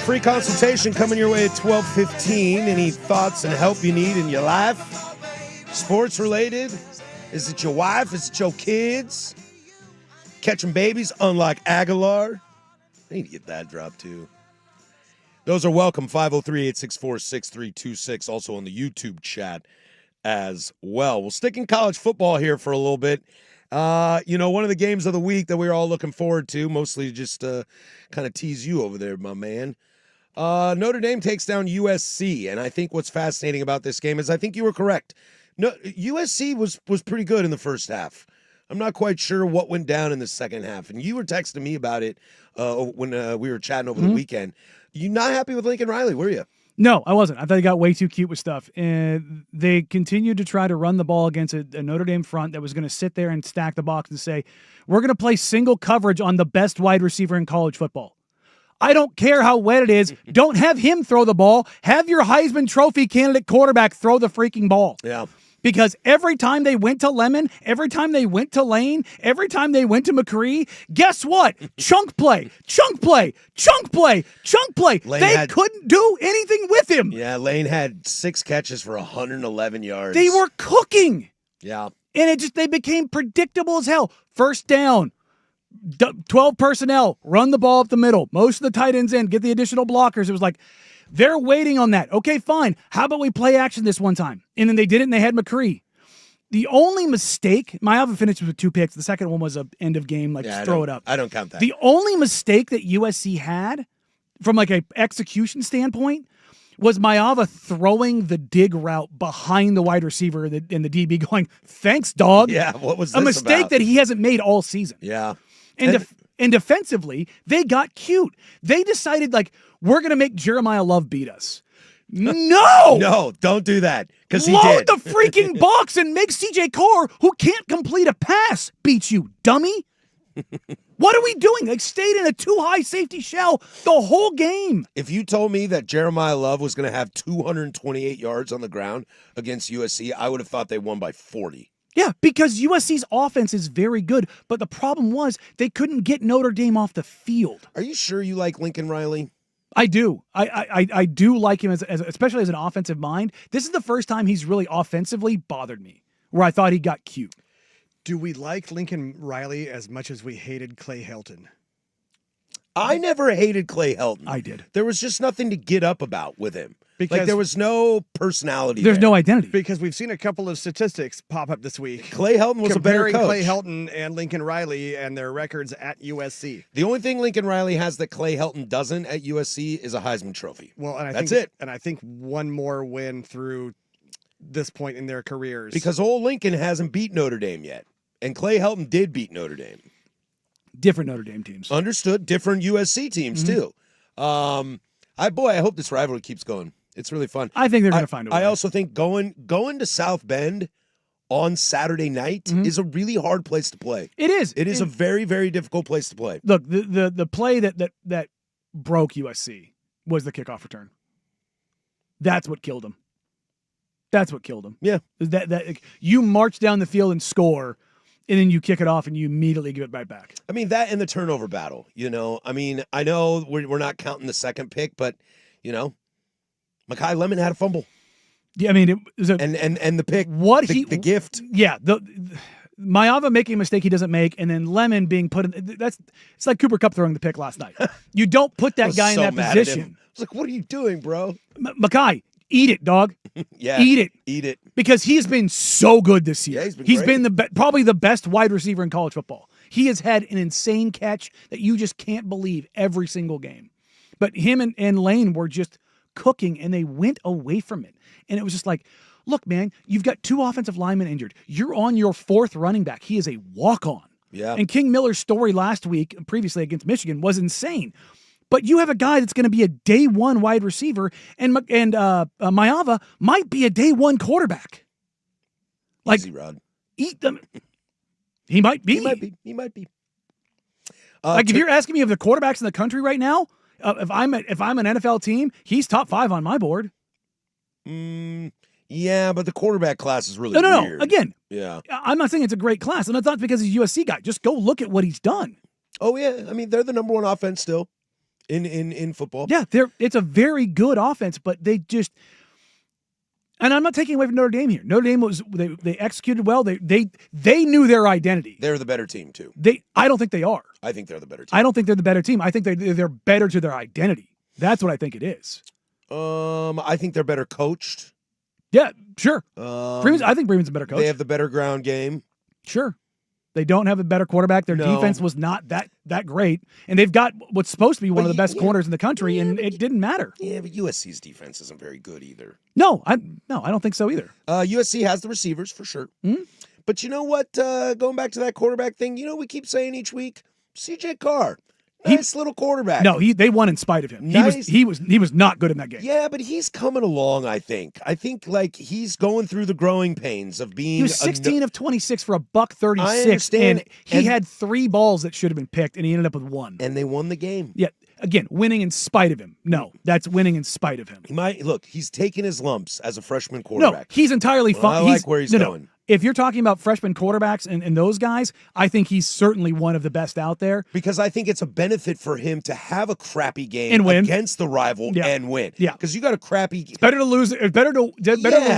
A: Free consultation coming your way at 12:15. Any thoughts and help you need in your life? Sports related? Is it your wife? Is it your kids? Catching babies, unlike Aguilar. I need to get that drop too. Those are welcome. 503-864-6326. Also on the YouTube chat as well. We'll stick in college football here for a little bit. One of the games of the week that we're all looking forward to, mostly just kind of tease you over there, my man. Notre Dame takes down USC, and I think what's fascinating about this game is I think you were correct. No, USC was pretty good in the first half. I'm not quite sure what went down in the second half, and you were texting me about it when we were chatting over the weekend. You not happy with Lincoln Riley, were you?
B: No, I wasn't. I thought he got way too cute with stuff. And they continued to try to run the ball against a Notre Dame front that was going to sit there and stack the box and say, we're going to play single coverage on the best wide receiver in college football. I don't care how wet it is. Don't have him throw the ball. Have your Heisman Trophy candidate quarterback throw the freaking ball.
A: Yeah.
B: Because every time they went to Lemon, every time they went to Lane, every time they went to McCree, guess what? Chunk play, chunk play, chunk play, chunk play. They couldn't do anything with him.
A: Yeah, Lane had 6 catches for 111 yards.
B: They were cooking.
A: Yeah.
B: And they became predictable as hell. First down, 12 personnel, run the ball up the middle. Most of the tight ends in, get the additional blockers. It was like, they're waiting on that. Okay, fine. How about we play action this one time? And then they did it, and they had McCree. The only mistake, Maeva finished with 2 picks. The second one was an end of game, throw it up.
A: I don't count that.
B: The only mistake that USC had from an execution standpoint was Maeva throwing the dig route behind the wide receiver and the DB going, thanks, dog.
A: Yeah, what was this
B: a mistake
A: about?
B: that he hasn't made all season.
A: Yeah.
B: And defensively, they got cute. They decided, we're going to make Jeremiah Love beat us. No!
A: No, don't do that, because he
B: Load
A: did.
B: the freaking box and make CJ Carr, who can't complete a pass, beat you, dummy. What are we doing? They stayed in a too-high safety shell the whole game.
A: If you told me that Jeremiah Love was going to have 228 yards on the ground against USC, I would have thought they won by 40.
B: Yeah, because USC's offense is very good, but the problem was they couldn't get Notre Dame off the field.
A: Are you sure you like Lincoln Riley?
B: I do. I do like him, as especially as an offensive mind. This is the first time he's really offensively bothered me, where I thought he got cute.
C: Do we like Lincoln Riley as much as we hated Clay Helton?
A: I never hated Clay Helton.
B: I did.
A: There was just nothing to get up about with him.
C: Because
A: there was no personality.
B: There's no identity.
C: Because we've seen a couple of statistics pop up this week.
A: Clay Helton was a better coach.
C: Clay Helton and Lincoln Riley and their records at USC.
A: The only thing Lincoln Riley has that Clay Helton doesn't at USC is a Heisman Trophy.
C: Well, and
A: that's it.
C: And I think one more win through this point in their careers.
A: Because old Lincoln hasn't beat Notre Dame yet. And Clay Helton did beat Notre Dame.
B: Different Notre Dame teams.
A: Understood. Different USC teams, too. I hope this rivalry keeps going. It's really fun.
B: I think they're going to find a way.
A: I also think going to South Bend on Saturday night is a really hard place to play.
B: It is.
A: It is a very, very difficult place to play.
B: Look, the play that broke USC was the kickoff return. That's what killed them. That's what killed them.
A: Yeah.
B: That you march down the field and score, and then you kick it off and you immediately give it right back.
A: I mean, that and the turnover battle, I mean, I know we're not counting the second pick, but, Mekhi Lemon had a fumble.
B: Yeah, I mean, it was
A: and the pick, the gift.
B: Yeah, Maeva making a mistake he doesn't make, and then Lemon being put in. It's like Cooper Kupp throwing the pick last night. You don't put that guy in that position.
A: I was like, what are you doing, bro?
B: Mekhi, eat it, dog.
A: Yeah,
B: eat
A: it.
B: Because he's been so good this year.
A: Yeah, he's
B: been probably the best wide receiver in college football. He has had an insane catch that you just can't believe every single game. But him and Lane were just cooking, and they went away from it. And it was just like, look, man, you've got 2 offensive linemen injured. You're on your 4th running back. He is a walk-on.
A: Yeah.
B: And King Miller's story previously against Michigan, was insane. But you have a guy that's going to be a day 1 wide receiver, and Maeva might be a day 1 quarterback.
A: Easy, Rod.
B: Eat them. He might be.
A: He might be.
B: If you're asking me of the quarterbacks in the country right now, if I'm an NFL team, he's top 5 on my board.
A: Yeah, but the quarterback class is really weird.
B: Again,
A: yeah,
B: I'm not saying it's a great class, and it's not because he's a USC guy. Just go look at what he's done.
A: Oh yeah, I mean they're the number 1 offense still in football.
B: Yeah, it's a very good offense, but they just. And I'm not taking away from Notre Dame here. Notre Dame they executed well. They knew their identity.
A: They're the better team too.
B: I don't think they are.
A: I think they're the better team.
B: I don't think they're the better team. I think they're better to their identity. That's what I think it is.
A: I think they're better coached.
B: Yeah, sure.
A: I
B: think Bremen's a better coach.
A: They have the better ground game.
B: Sure. They don't have a better quarterback. Their defense was not that great. And they've got what's supposed to be one of the best corners in the country, and it didn't matter.
A: Yeah, but USC's defense isn't very good either.
B: No, I don't think so either.
A: USC has the receivers for sure.
B: Mm-hmm.
A: But you know what? Going back to that quarterback thing, we keep saying each week, CJ Carr. Nice little quarterback.
B: No, they won in spite of him.
A: Nice.
B: He was not good in that game.
A: Yeah, but he's coming along, I think. I think he's going through the growing pains of being
B: He was 16 of 26 for $136.
A: I understand.
B: And he had 3 balls that should have been picked, and he ended up with 1.
A: And they won the game.
B: Yeah. Again, winning in spite of him. No, that's winning in spite of him.
A: He's taking his lumps as a freshman quarterback.
B: No, he's entirely fine.
A: I like where he's going.
B: No. If you're talking about freshman quarterbacks and those guys, I think he's certainly one of the best out there.
A: Because I think it's a benefit for him to have a crappy game
B: and win
A: against the rival and win.
B: Yeah,
A: because you got a crappy.
B: It's better to lose. It's better to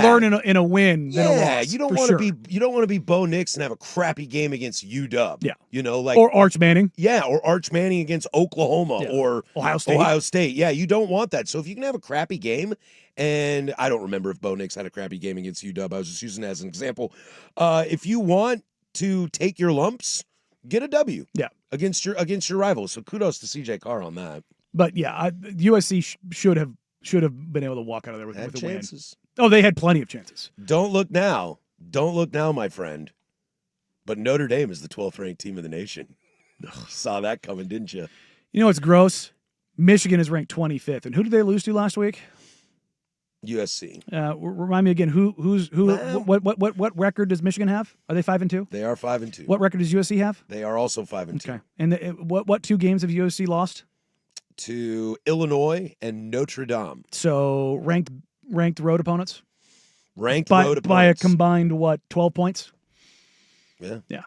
B: learn in a win than a loss.
A: You don't want to be Bo Nix and have a crappy game against UW.
B: Yeah,
A: or
B: Arch Manning.
A: Yeah, or Arch Manning against Oklahoma or
B: Ohio State.
A: Ohio State. Yeah, you don't want that. So if you can have a crappy game. And I don't remember if Bo Nix had a crappy game against UW. I was just using it as an example. If you want to take your lumps, get a W.
B: Yeah,
A: against your rivals. So kudos to CJ Carr on that.
B: But yeah, USC should have been able to walk out of there with a
A: chances.
B: Win. Oh, they had plenty of chances.
A: Don't look now, my friend. But Notre Dame is the 12th ranked team in the nation. Saw that coming, didn't you?
B: You know what's gross? Michigan is ranked 25th, and who did they lose to last week?
A: USC.
B: Remind me again. What record does Michigan have? Are they 5-2?
A: They are 5-2.
B: What record does USC have?
A: They are also 5-2.
B: Okay. And what 2 games have USC lost?
A: To Illinois and Notre Dame.
B: So ranked road opponents.
A: Road opponents
B: by a combined 12 points.
A: Yeah.
B: Yeah.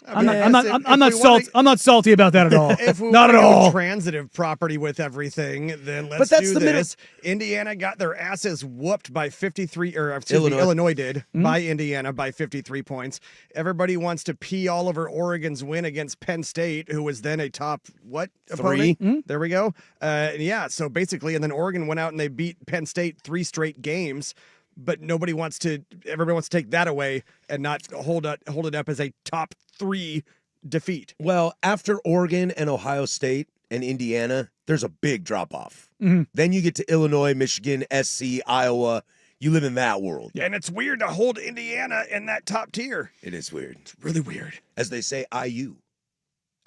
B: I'm not salty about that at all.
C: If we
B: not at all.
C: Transitive property with everything, then let's do this. Indiana got their asses whooped by 53, or Illinois did by Indiana by 53 points. Everybody wants to pee all over Oregon's win against Penn State, who was then a top opponent?
A: 3.
C: There we go. So basically, and then Oregon went out and they beat Penn State 3 straight games. But everybody wants to take that away and not hold it up as a top 3 defeat.
A: Well, after Oregon and Ohio State and Indiana, there's a big drop-off.
B: Mm-hmm.
A: Then you get to Illinois, Michigan, SC, Iowa. You live in that world.
C: And it's weird to hold Indiana in that top tier.
A: It is weird.
C: It's really weird.
A: As they say, IU.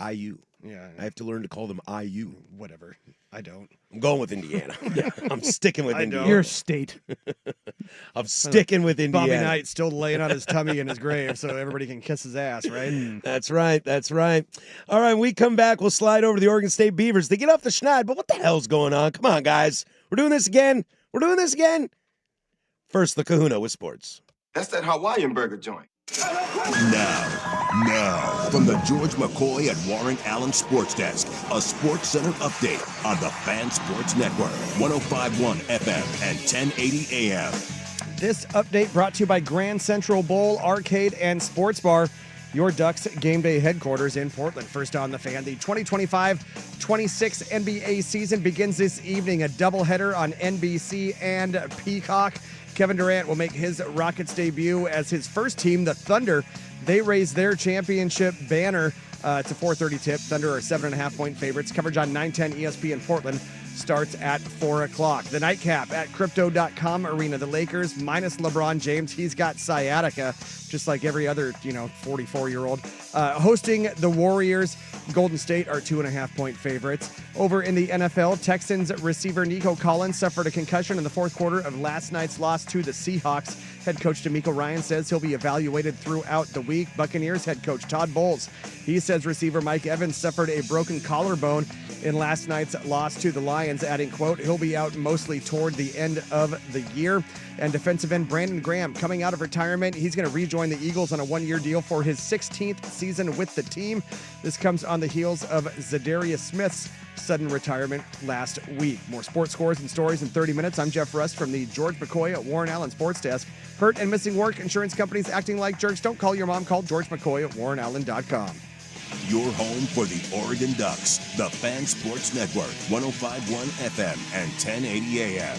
C: Yeah.
A: I have to learn to call them IU.
C: Whatever. I don't.
A: I'm going with Indiana. I'm sticking with Indiana.
B: Your state.
A: I'm sticking with Indiana.
C: Bobby Knight still laying on his tummy in his grave so everybody can kiss his ass, right?
A: That's right. All right, when we come back, we'll slide over to the Oregon State Beavers. They get off the schneid, but what the hell's going on? Come on, guys. We're doing this again. First, the Kahuna with sports.
K: That's that Hawaiian burger joint.
D: Now, from the George McCoy and Warren Allen Sports Desk, a Sports Center update on the Fan Sports Network, 105.1 FM and 1080 AM.
C: This update brought to you by Grand Central Bowl Arcade and Sports Bar, your Ducks game day headquarters in Portland. First on the Fan, the 2025-26 NBA season begins this evening, a doubleheader on NBC and Peacock. Kevin Durant will make his Rockets debut as his first team, the Thunder. They raise their championship banner. It's a 4:30 tip. Thunder are 7.5-point favorites. Coverage on 910 ESPN Portland starts at 4 o'clock. The nightcap at Crypto.com Arena. The Lakers, minus LeBron James. He's got sciatica, just like every other, 44-year-old. Hosting the Warriors. Golden State are 2.5-point favorites. Over in the NFL, Texans receiver Nico Collins suffered a concussion in the fourth quarter of last night's loss to the Seahawks. Head coach DeMeco Ryans says he'll be evaluated throughout the week. Buccaneers head coach Todd Bowles, he says receiver Mike Evans suffered a broken collarbone in last night's loss to the Lions, adding, quote, he'll be out mostly toward the end of the year. And defensive end Brandon Graham coming out of retirement. He's going to rejoin the Eagles on a 1-year deal for his 16th season with the team. This comes on the heels of Zadarius Smith's sudden retirement last week. More sports scores and stories in 30 minutes. I'm Jeff Rust from the George McCoy at Warren Allen Sports Desk. Hurt and missing work, insurance companies acting like jerks. Don't call your mom. Call George McCoy at warrenallen.com.
D: Your home for the Oregon Ducks, the Fan Sports Network, 105.1 FM and 1080 AM.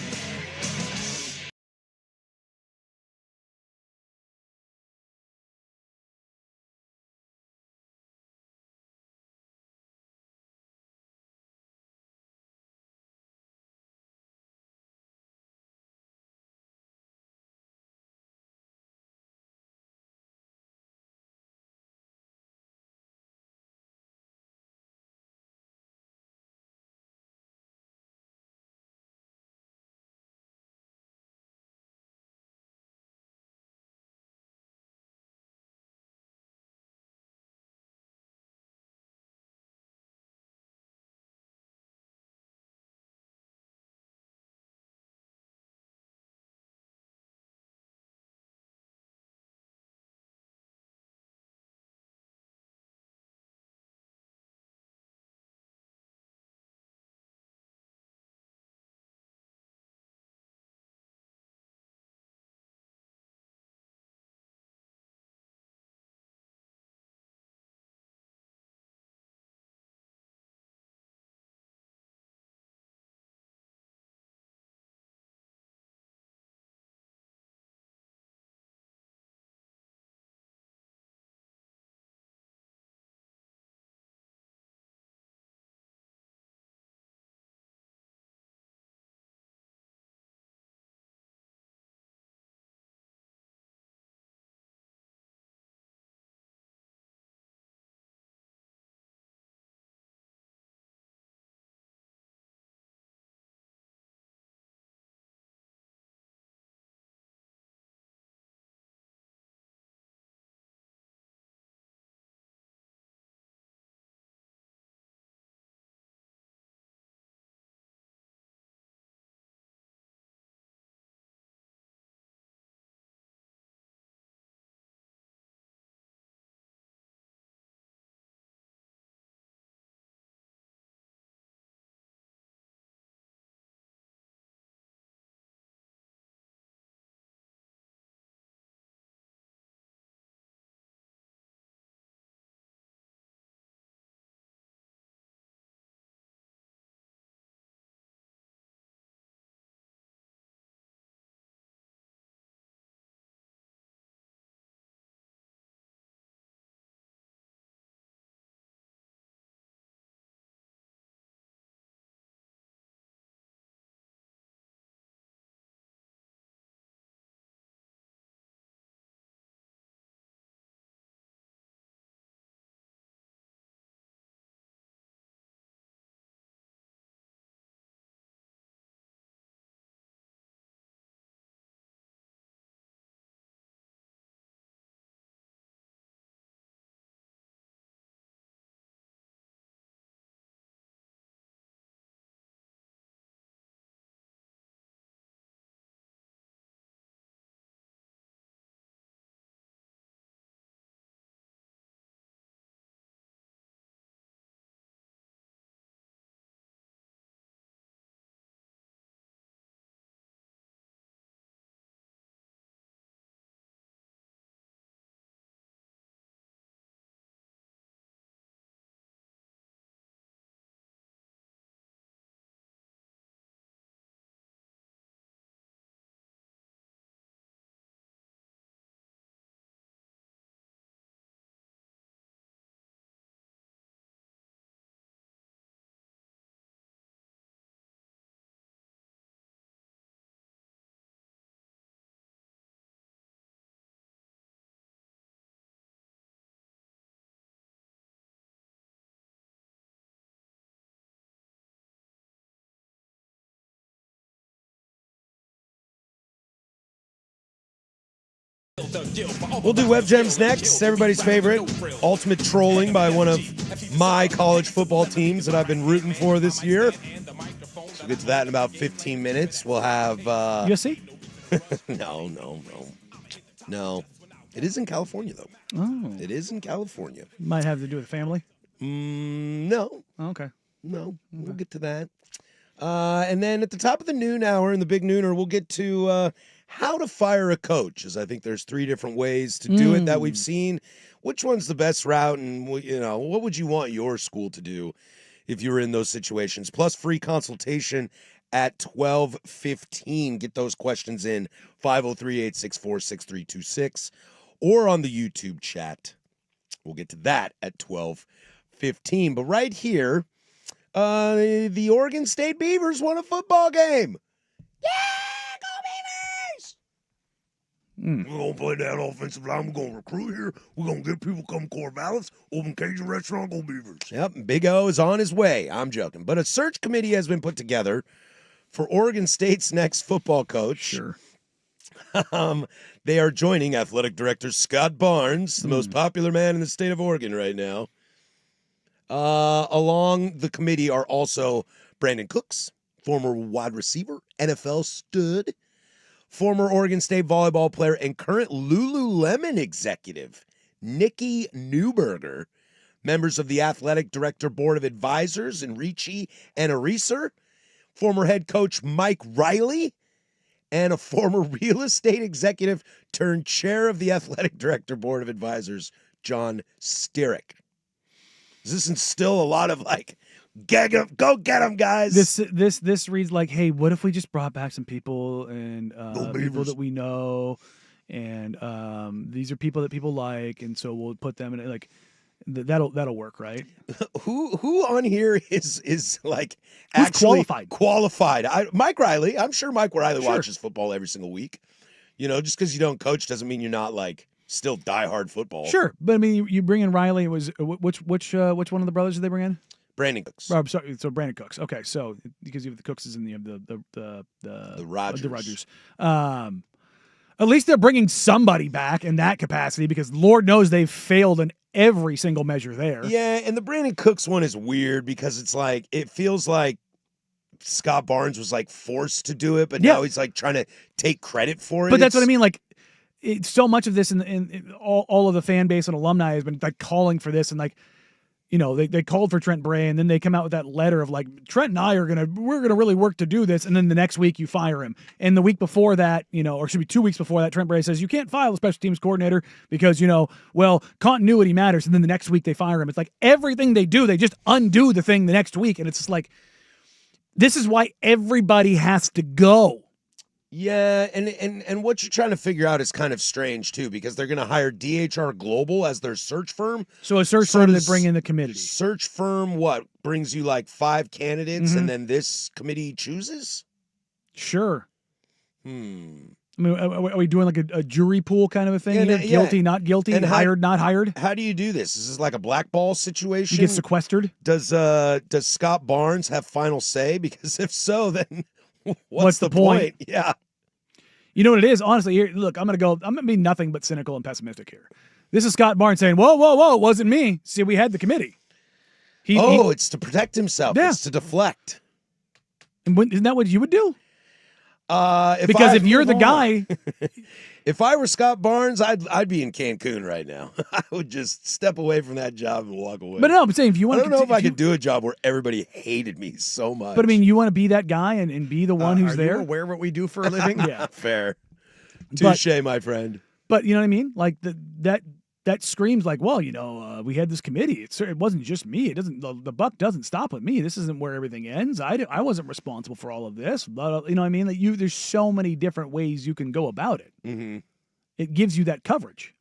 A: We'll do Web Gems next. Everybody's favorite, ultimate trolling by one of my college football teams that I've been rooting for this year. So we'll get to that in about 15 minutes. We'll have
B: USC?
A: No. It is in California, though.
B: Oh.
A: It is in California.
B: Might have to do with family?
A: No.
B: Okay.
A: No, we'll get to that. And then at the top of the noon hour in the big nooner, we'll get to how to fire a coach, as I think there's 3 different ways to do it that we've seen. Which one's the best route, and what would you want your school to do if you were in those situations? Plus free consultation at 12:15. Get those questions in 503-864-6326 or on the YouTube chat. We'll get to that at 12:15. But right here, the Oregon State Beavers won a football game. Yeah, go Beavers! We're going to play that offensive line. We're going to recruit here. We're going to get people come Corvallis, open Cajun restaurant, go Beavers. Yep, Big O is on his way. I'm joking. But a search committee has been put together for Oregon State's next football coach.
B: Sure.
A: They are joining athletic director Scott Barnes, the most popular man in the state of Oregon right now. Along the committee are also Brandon Cooks, former wide receiver, NFL stud, former Oregon State volleyball player, and current Lululemon executive, Nikki Newberger, members of the athletic director board of advisors, Enrici and Ariser, former head coach Mike Riley, and a former real estate executive turned chair of the athletic director board of advisors, John Stirrick. Does this instill a lot of go get them, guys?
B: This reads like, hey, what if we just brought back some people and people that we know, and these are people that people like, and so we'll put them in that'll work, right?
A: Who on here is like
B: Who's
A: actually
B: qualified?
A: Mike Riley. I'm sure Mike Riley watches football every single week. Just because you don't coach doesn't mean you're not still diehard football.
B: Sure, but I mean, you bring in Riley. It was which one of the brothers did they bring in?
A: Brandon Cooks.
B: Oh, I'm sorry, so Brandon Cooks. Okay, so because you have the Cookses and you have the
A: Rogers.
B: The Rogers. At least they're bringing somebody back in that capacity, because Lord knows they've failed in every single measure there.
A: Yeah, and the Brandon Cooks one is weird because it's it feels like Scott Barnes was forced to do it, but now he's trying to take credit for it.
B: But that's what I mean. So much of this in all of the fan base and alumni has been calling for this, and they called for Trent Bray, and then they come out with that letter of Trent and I we're gonna really work to do this, and then the next week you fire him, and the week before that, or it should be 2 weeks before that, Trent Bray says you can't file a special teams coordinator because continuity matters, and then the next week they fire him. It's everything they do, they just undo the thing the next week, and it's just this is why everybody has to go.
A: Yeah, and what you're trying to figure out is kind of strange too, because they're going to hire DHR Global as their search firm.
B: So a search firm that bring in the committee.
A: Search firm brings you 5 candidates, and then this committee chooses?
B: Sure. I mean, are we doing a jury pool kind of a thing? Guilty, not guilty, and hired, not hired?
A: How do you do this? Is this a blackball situation?
B: You get sequestered?
A: Does Scott Barnes have final say? Because if so, then what's the point? Yeah.
B: You know what it is? Honestly, here, look, I'm going to be nothing but cynical and pessimistic here. This is Scott Barnes saying, whoa, it wasn't me. See, we had the committee.
A: It's to protect himself.
B: Yeah.
A: It's to deflect.
B: And isn't that what you would do? If you're the guy,
A: if I were Scott Barnes, I'd be in Cancun right now. I would just step away from that job and walk away.
B: But no, I'm saying if you want,
A: I don't know if I could do a job where everybody hated me so much.
B: But I mean, you want to be that guy and be the one who's there.
C: Are you aware of what we do for a living?
B: Yeah,
A: fair. Touche, my friend.
B: But you know what I mean? That screams we had this committee. It wasn't just me. It doesn't. The buck doesn't stop with me. This isn't where everything ends. I wasn't responsible for all of this. But, you know what I mean? There's so many different ways you can go about it.
A: Mm-hmm.
B: It gives you that coverage.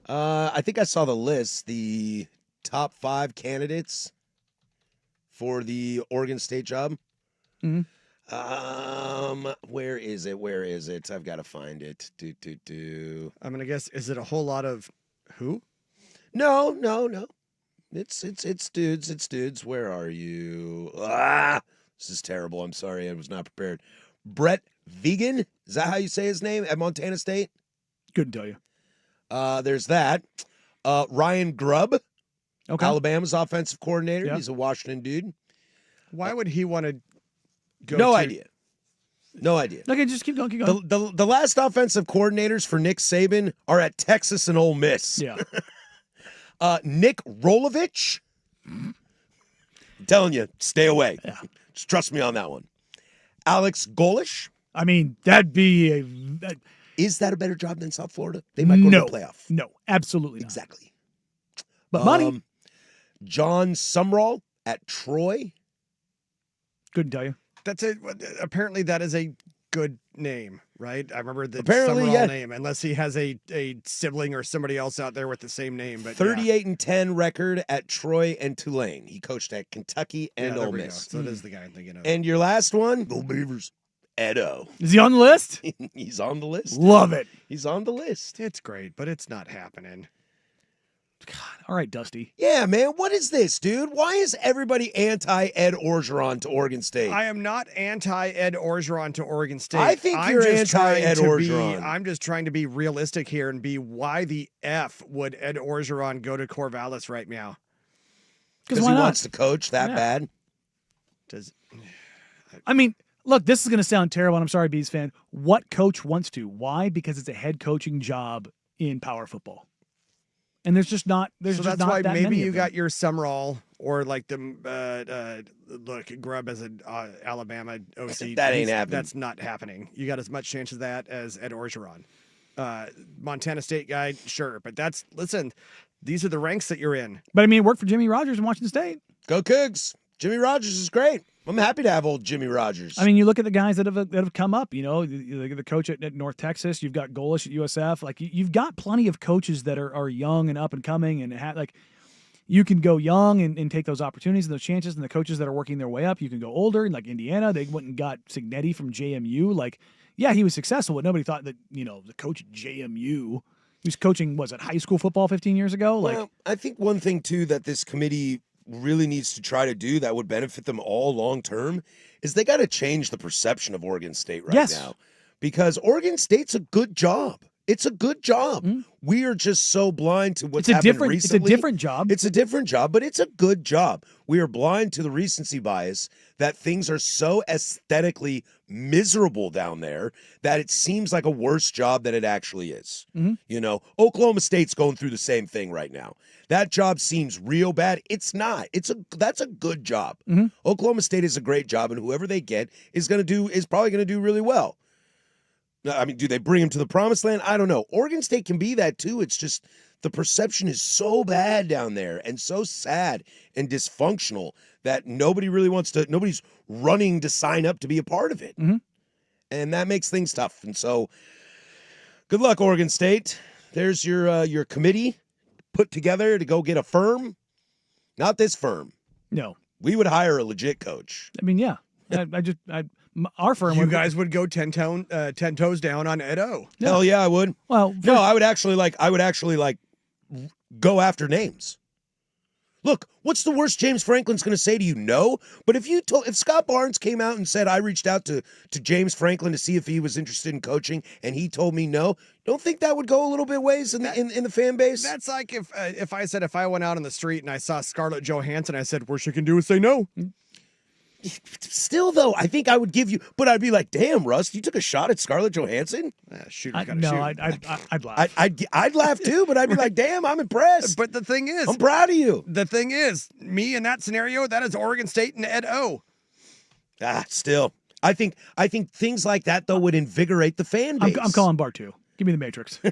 A: I think I saw the list. The top 5 candidates for the Oregon State job.
B: Mm-hmm.
A: Where is it? I've got to find it.
C: I'm gonna guess. Is it a whole lot of who?
A: No. It's dudes. Where are you? This is terrible. I'm sorry. I was not prepared. Brett Vegan. Is that how you say his name at Montana State?
B: Couldn't tell you.
A: There's that. Ryan Grubb.
B: Okay.
A: Alabama's offensive coordinator.
B: Yeah.
A: He's a Washington dude.
C: Why would he want to go?
A: No idea.
B: Okay, just keep going.
A: The last offensive coordinators for Nick Saban are at Texas and Ole Miss.
B: Yeah.
A: Nick Rolovich. I'm telling you, stay away.
B: Yeah.
A: Just trust me on that one. Alex Golish.
B: I mean, that'd be
A: Is that a better job than South Florida? They might go to the playoff.
B: No, absolutely not.
A: Exactly.
B: But money.
A: John Sumrall at Troy.
B: Couldn't tell you.
C: Apparently that is a good name, right? I remember the
A: Apparently,
C: Summerall
A: yeah.
C: name, unless he has a sibling or somebody else out there with the same name. But
A: 38-10 record at Troy and Tulane. He coached at Kentucky and Ole Miss.
C: So it is the guy I'm thinking of.
A: And your last one, Go Beavers. Edo.
B: Is he on the list?
A: He's on the list.
B: Love it.
A: He's on the list.
C: It's great, but it's not happening.
B: God, all right, Dusty.
A: Yeah, man. What is this, dude? Why is everybody anti-Ed Orgeron to Oregon State?
C: I am not anti-Ed Orgeron to Oregon State.
A: I think you're anti-Ed Orgeron.
C: I'm just trying to be realistic here and be why the F would Ed Orgeron go to Corvallis right now?
A: Because he wants to coach that bad?
B: I mean, look, this is going to sound terrible, and I'm sorry, Bees fan. What coach wants to? Why? Because it's a head coaching job in power football. And there's just not. There's
C: so
B: just
C: that's
B: not
C: why
B: that
C: maybe
B: many
C: you
B: of
C: got
B: them.
C: your Summerall or like the look Grubb as an Alabama OC.
A: That ain't happening.
C: That's not happening. You got as much chance of that as Ed Orgeron. Montana State guy, sure, but listen. These are the ranks that you're in.
B: But I mean, it worked for Jimmy Rogers in Washington State.
A: Go Cougs. Jimmy Rogers is great. I'm happy to have old Jimmy Rogers.
B: I mean, you look at the guys that have come up. You know, the coach at North Texas. You've got Golish at USF. Like you've got plenty of coaches that are young and up and coming, and you can go young and take those opportunities and those chances. And the coaches that are working their way up, you can go older. And like Indiana, they went and got Signetti from JMU. Like, yeah, he was successful, but nobody thought that the coach at JMU. He was coaching, was it high school football 15 years ago?
A: Well, I think one thing too that this committee really needs to try to do that would benefit them all long term is they got to change the perception of Oregon State right now, because Oregon State's a good job. It's a good job.
B: Mm-hmm.
A: We are just so blind to what's
B: it's a
A: happened
B: different.
A: recently.
B: It's a different job.
A: It's a different job, but it's a good job. We are blind to the recency bias that things are so aesthetically miserable down there that it seems like a worse job than it actually is.
B: Mm-hmm.
A: Oklahoma State's going through the same thing right now. That job seems real bad. It's not. That's a good job.
B: Mm-hmm.
A: Oklahoma State is a great job, and whoever they get is probably going to do really well. I mean, do they bring him to the promised land? I don't know. Oregon State can be that too. It's just the perception is so bad down there and so sad and dysfunctional that nobody's running to sign up to be a part of it.
B: Mm-hmm.
A: And that makes things tough. And so good luck, Oregon State. There's your committee put together to go get a firm. Not this firm.
B: No.
A: We would hire a legit coach.
B: I mean, yeah. Our firm.
C: You guys would go 10 toes down on Ed O.
A: Hell yeah, I would.
B: Well,
A: no, I would actually go after names. Look, what's the worst James Franklin's going to say to you? No. But if Scott Barnes came out and said, I reached out to James Franklin to see if he was interested in coaching, and he told me no, don't think that would go a little bit ways in the fan base?
C: That's like if I said, if I went out on the street and I saw Scarlett Johansson, I said, worst you can do is say no.
A: Still, though, I think I would give you, but I'd be like, damn, Russ, you took a shot at Scarlett Johansson?
C: Shoot,
B: I'd laugh.
A: I'd laugh too, but I'd be like, damn, I'm impressed.
C: But the thing is,
A: I'm proud of you.
C: The thing is, me in that scenario, that is Oregon State and Ed O.
A: Still, I think things like that though would invigorate the fan base.
B: I'm calling Bartu. Give me the Matrix.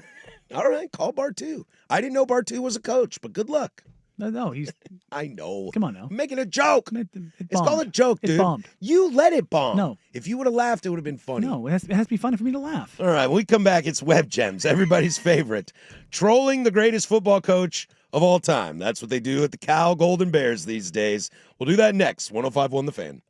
A: All right, call Bartu. I didn't know Bartu was a coach, but good luck.
B: No, he's.
A: I know.
B: Come on now.
A: I'm making a joke. It's called a joke, dude.
B: It bombed.
A: You let it bomb.
B: No.
A: If you would have laughed, it would have been funny.
B: No, it has to be funny for me to laugh.
A: All right, when we come back, it's Web Gems, everybody's favorite. Trolling the greatest football coach of all time. That's what they do at the Cal Golden Bears these days. We'll do that next. 105.1 The Fan.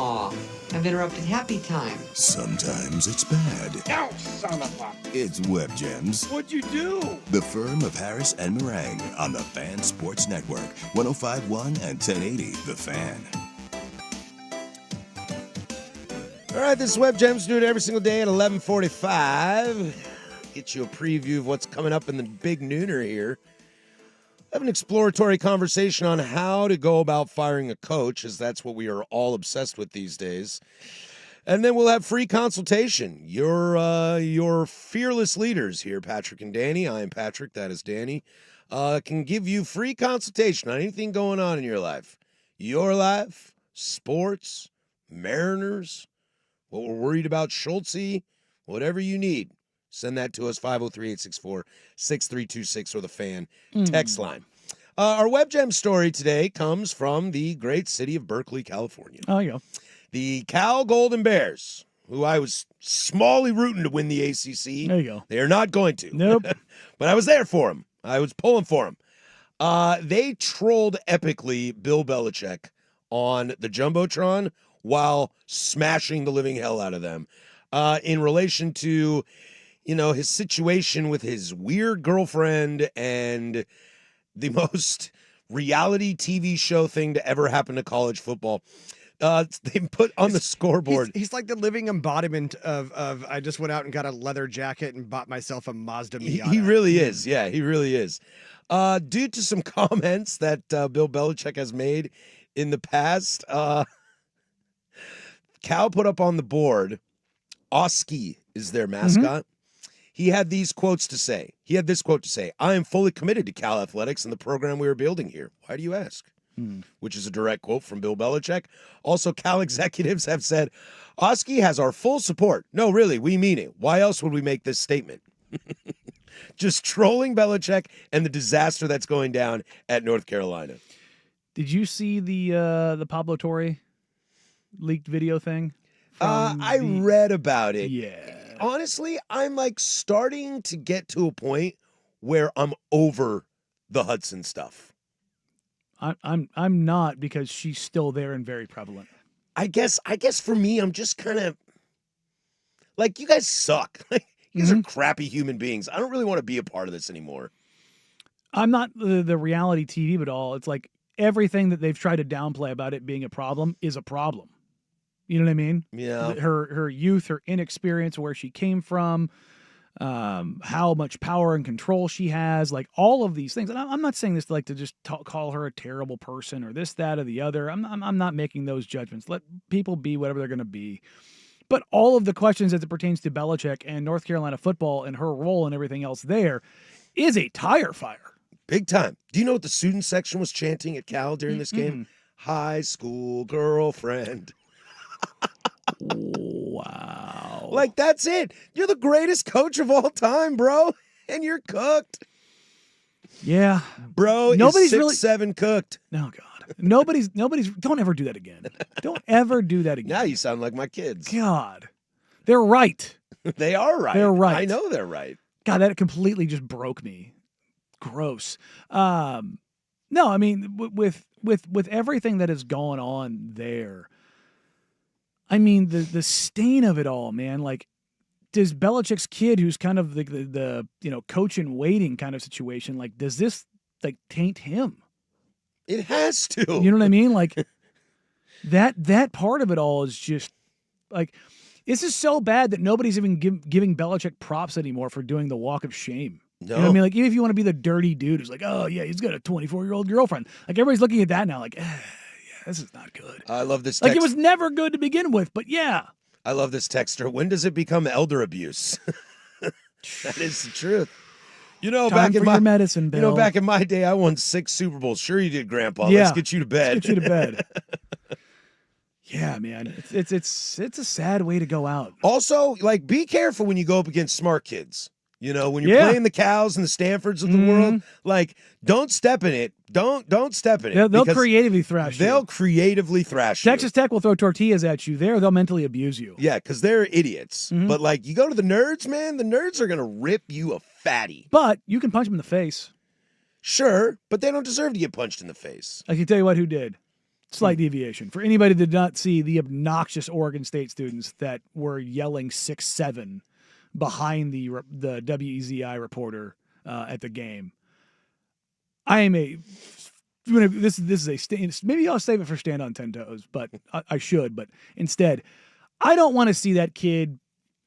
L: Aw, I've interrupted happy time.
D: Sometimes it's bad.
I: No, son of a...
D: It's Web Gems.
I: What'd you do?
D: The firm of Harris and Meringue on the Fan Sports Network, 105.1 and 1080 The Fan.
A: All right, this is Web Gems. Do it every single day at 11:45. Get you a preview of what's coming up in the big nooner here. Have an exploratory conversation on how to go about firing a coach, as that's what we are all obsessed with these days. And then we'll have free consultation. Your fearless leaders here, Patrick and Danny. I am Patrick. That is Danny. Can give you free consultation on anything going on in your life. Your life, sports, Mariners, what we're worried about, Schultze, whatever you need. Send that to us, 503-864-6326 or the Fan text line. Our Web Gem story today comes from the great city of Berkeley, California.
B: Oh, yeah.
A: The Cal Golden Bears, who I was smallly rooting to win the ACC.
B: There you go.
A: They are not going to.
B: Nope.
A: But I was there for them. I was pulling for them. They trolled epically Bill Belichick on the Jumbotron while smashing the living hell out of them in relation to, his situation with his weird girlfriend and the most reality TV show thing to ever happen to college football. They put on the scoreboard.
C: He's like the living embodiment of I just went out and got a leather jacket and bought myself a Mazda Miata.
A: He really is. Yeah, he really is. Due to some comments that Bill Belichick has made in the past, Cal put up on the board, Oski is their mascot. He had these quotes to say. He had this quote to say, "I am fully committed to Cal Athletics and the program we are building here." Why do you ask? Which is a direct quote from Bill Belichick. Also, Cal executives have said, "Oski has our full support." No, really, we mean it. Why else would we make this statement? Just trolling Belichick and the disaster that's going down at North Carolina.
B: Did you see the Pablo Torre leaked video thing?
A: I read about it.
B: Yeah.
A: Honestly, I'm starting to get to a point where I'm over the Hudson stuff.
B: I'm not, because she's still there and very prevalent.
A: I guess for me, I'm just kind of you guys suck. You guys are crappy human beings. I don't really want to be a part of this anymore.
B: I'm not the reality TV of it all. It's like everything that they've tried to downplay about it being a problem is a problem. You know what I mean?
A: Yeah.
B: Her youth, her inexperience, where she came from, how much power and control she has, all of these things. And I'm not saying this to just call her a terrible person or this, that, or the other. I'm not making those judgments. Let people be whatever they're going to be. But all of the questions as it pertains to Belichick and North Carolina football and her role and everything else there is a tire fire.
A: Big time. Do you know what the student section was chanting at Cal during this game? High school girlfriend.
B: Wow.
A: That's it. You're the greatest coach of all time, bro. And you're cooked.
B: Yeah.
A: Bro,
B: nobody's
A: 6'7" cooked.
B: Oh, God. Nobody's, don't ever do that again. Don't ever do that again.
A: Now you sound like my kids.
B: God. They're right.
A: They are right.
B: They're right.
A: I know they're right.
B: God, that completely just broke me. Gross. No, I mean, with everything that is going on there, I mean, the stain of it all, man. Does Belichick's kid, who's kind of the coach in waiting kind of situation, does this taint him?
A: It has to.
B: You know what I mean? That part of it all is just this is so bad that nobody's even giving Belichick props anymore for doing the walk of shame.
A: No.
B: You know what I mean? Even if you want to be the dirty dude who's oh yeah, he's got a 24-year-old girlfriend. Everybody's looking at that now yeah, this is not good.
A: I love this text.
B: It was never good to begin with, but yeah.
A: I love this texter. When does it become elder abuse? That is the truth.
B: Time back in your medicine, Bill.
A: Back in my day, I won 6 Super Bowls. Sure you did, Grandpa.
B: Yeah.
A: Let's get you to bed.
B: Let's get you to bed. Yeah, man. It's a sad way to go out.
A: Also, be careful when you go up against smart kids. When you're playing the Cows and the Stanfords of the world, don't step in it. Don't step in it.
B: They'll creatively thrash you.
A: They'll creatively thrash you.
B: Texas Tech will throw tortillas at you. They'll mentally abuse you.
A: Yeah, because they're idiots. But you go to the nerds, man, the nerds are going to rip you a fatty.
B: But you can punch them in the face.
A: Sure, but they don't deserve to get punched in the face.
B: I can tell you who did. Slight deviation. For anybody that did not see the obnoxious Oregon State students that were yelling 6-7 behind the WEZI reporter at the game, I am this is a maybe I'll save it for Stand on 10 Toes, but I should. But instead, I don't want to see that kid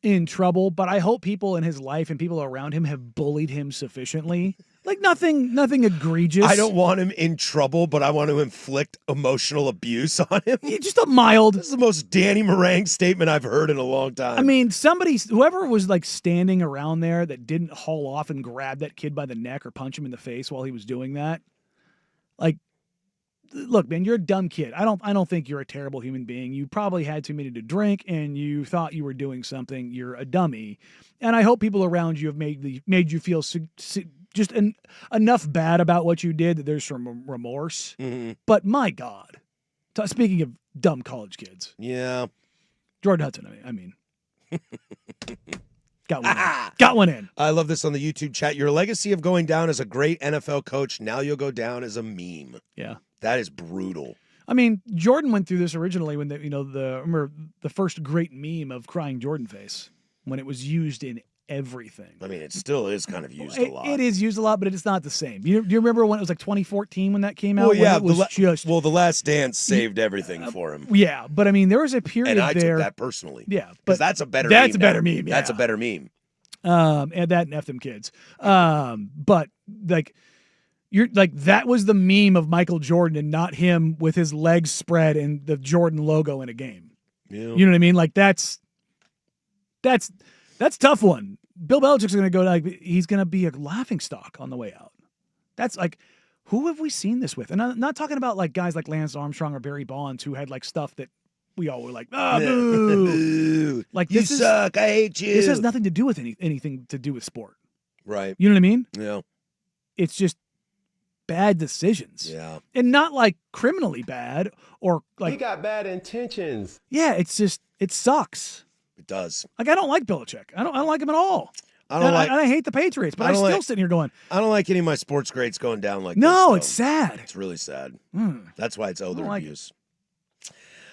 B: in trouble. But I hope people in his life and people around him have bullied him sufficiently. Like nothing egregious.
A: I don't want him in trouble, but I want to inflict emotional abuse on him.
B: Yeah, just a mild.
A: This is the most Danny Meringue statement I've heard in a long time.
B: I mean, whoever was like standing around there that didn't haul off and grab that kid by the neck or punch him in the face while he was doing that. Like, look, man, you're a dumb kid. I don't think you're a terrible human being. You probably had too many to drink and you thought you were doing something. You're a dummy. And I hope people around you have made you feel just enough bad about what you did that there's some remorse.
A: Mm-hmm.
B: But my God, speaking of dumb college kids.
A: Yeah.
B: Jordan Hudson, I mean. Got one in.
A: I love this on the YouTube chat. Your legacy of going down as a great NFL coach, now you'll go down as a meme.
B: Yeah.
A: That is brutal.
B: I mean, Jordan went through this originally when remember the first great meme of crying Jordan face when it was used in everything.
A: I mean, it still is kind of used a lot.
B: It is used a lot, but it's not the same. Do you remember when it was like 2014 when that came out?
A: Well, yeah.
B: The
A: Last Dance saved everything for him.
B: Yeah, but I mean, there was a period
A: and I
B: there.
A: took that personally.
B: Yeah,
A: but that's a better.
B: That's a better meme. Yeah.
A: That's a better meme.
B: And that and F them kids. But like. You're like that was the meme of Michael Jordan and not him with his legs spread and the Jordan logo in a game.
A: Yeah.
B: You know what I mean? Like that's a tough one. Bill Belichick's going to go like he's going to be a laughingstock on the way out. That's like who have we seen this with? And I'm not talking about like guys like Lance Armstrong or Barry Bonds who had like stuff that we all were like, boo. Like
A: you suck. I hate you.
B: This has nothing to do with anything to do with sport.
A: Right.
B: You know what I mean?
A: Yeah.
B: It's just bad decisions.
A: Yeah.
B: And not like criminally bad or like.
M: He got bad intentions.
B: Yeah. It's just, it sucks.
A: It does.
B: Like, I don't like Belichick. I don't like him at all. I hate the Patriots, but I'm still sitting here going.
A: I don't like any of my sports greats going down like this.
B: No, it's sad.
A: It's really sad. That's why it's elder abuse.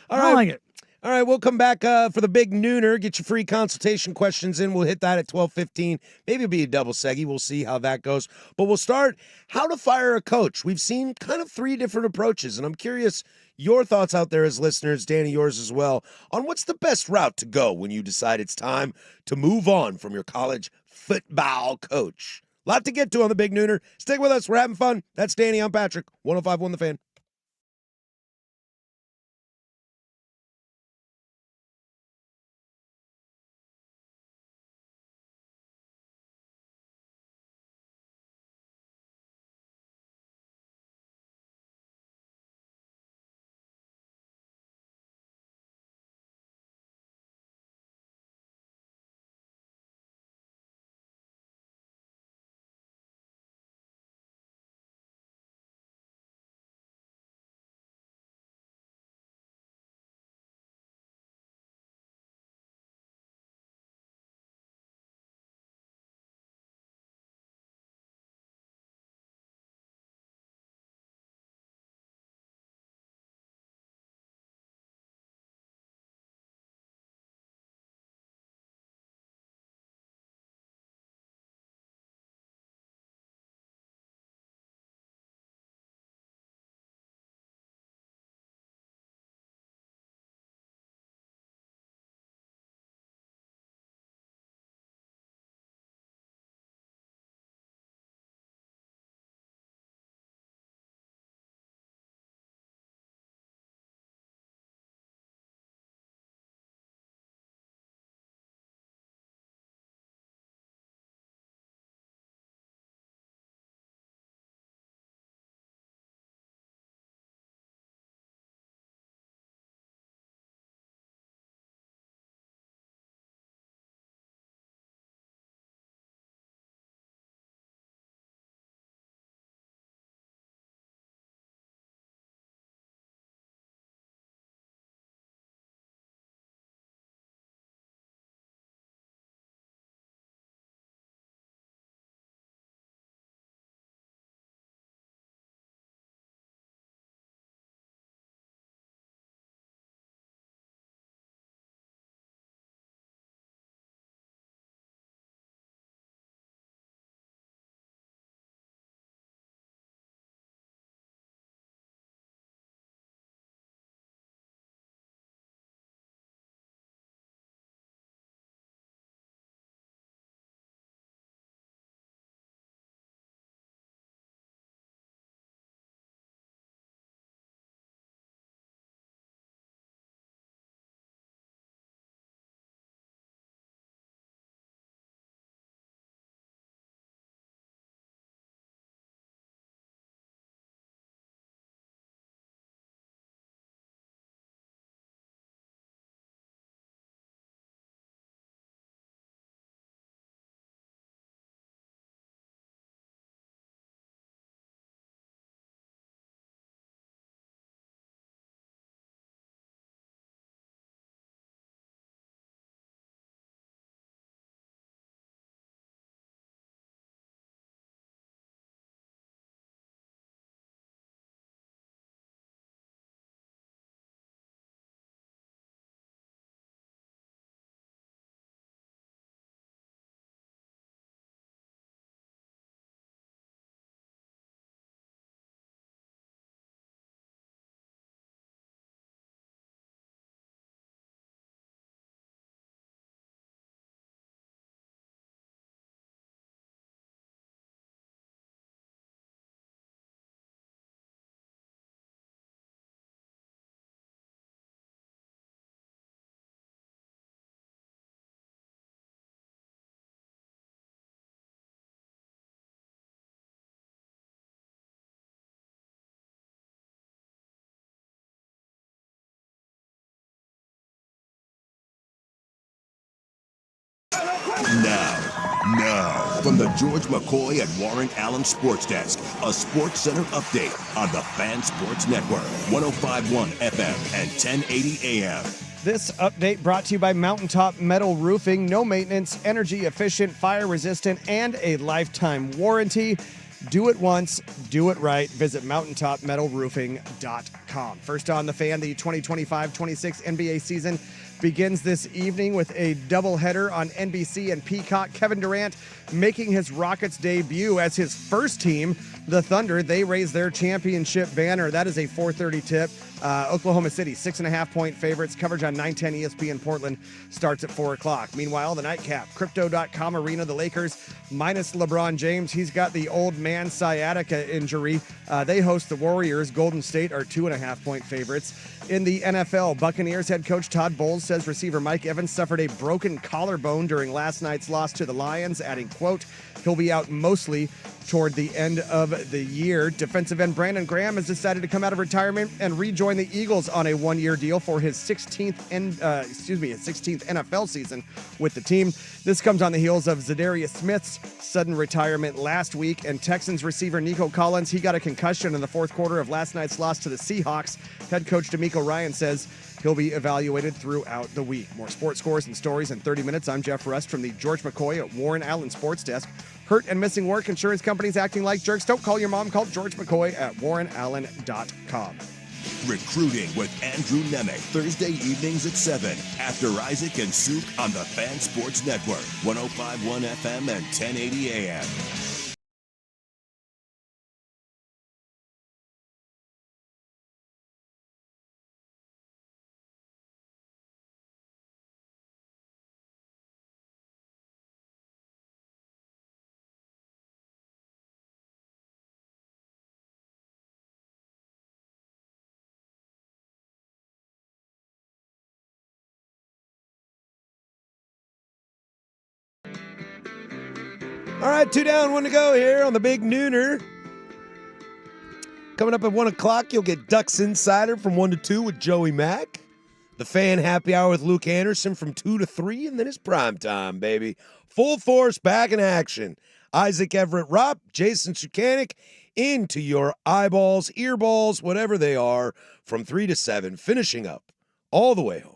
B: I don't like it.
A: All right, we'll come back for the big nooner. Get your free consultation questions in. We'll hit that at 12:15. Maybe it'll be a double seggy. We'll see how that goes. But we'll start how to fire a coach. We've seen kind of 3 different approaches, and I'm curious your thoughts out there as listeners, Danny, yours as well, on what's the best route to go when you decide it's time to move on from your college football coach. A lot to get to on the big nooner. Stick with us. We're having fun. That's Danny. I'm Patrick. 105.1 The Fan.
D: Now, from the George McCoy and Warren Allen Sports Desk, a Sports Center update on the Fan Sports Network, 105.1 FM and 1080 AM.
C: This update brought to you by Mountaintop Metal Roofing. No maintenance, energy efficient, fire resistant, and a lifetime warranty. Do it once, do it right. Visit mountaintopmetalroofing.com. First on the Fan, the 2025-26 NBA season begins this evening with a doubleheader on NBC and Peacock. Kevin Durant making his Rockets debut as his first team, the Thunder. They raise their championship banner. That is a 4:30 tip. Oklahoma City, 6.5-point favorites. Coverage on 910 ESPN Portland starts at 4 o'clock. Meanwhile, the nightcap, Crypto.com Arena, the Lakers, minus LeBron James. He's got the old man sciatica injury. They host the Warriors. Golden State are 2.5-point favorites. In the NFL, Buccaneers head coach Todd Bowles says receiver Mike Evans suffered a broken collarbone during last night's loss to the Lions, adding, quote, he'll be out mostly toward the end of the year. Defensive end Brandon Graham has decided to come out of retirement and rejoin the Eagles on a one-year deal for his 16th NFL season with the team. This comes on the heels of Zadarius Smith's sudden retirement last week, and Texans receiver Nico Collins, he got a concussion in the fourth quarter of last night's loss to the Seahawks. Head coach D'Amico Ryan says he'll be evaluated throughout the week. More sports scores and stories in 30 minutes. I'm Jeff Rust from the George McCoy at Warren Allen Sports Desk. Hurt and missing work, insurance companies acting like jerks. Don't call your mom. Call George McCoy at warrenallen.com.
D: Recruiting with Andrew Nemec, Thursday evenings at 7 after Isaac and Suk on the Fan Sports Network, 105.1 FM and 1080 AM.
A: All right, 2 down, 1 to go here on the Big Nooner. Coming up at 1 o'clock, you'll get Ducks Insider from 1 to 2 with Joey Mack. The Fan Happy Hour with Luke Anderson from 2 to 3, and then it's prime time, baby. Full force back in action. Isaac Everett Rupp, Jason Sukanik, into your eyeballs, earballs, whatever they are, from 3 to 7, finishing up all the way home.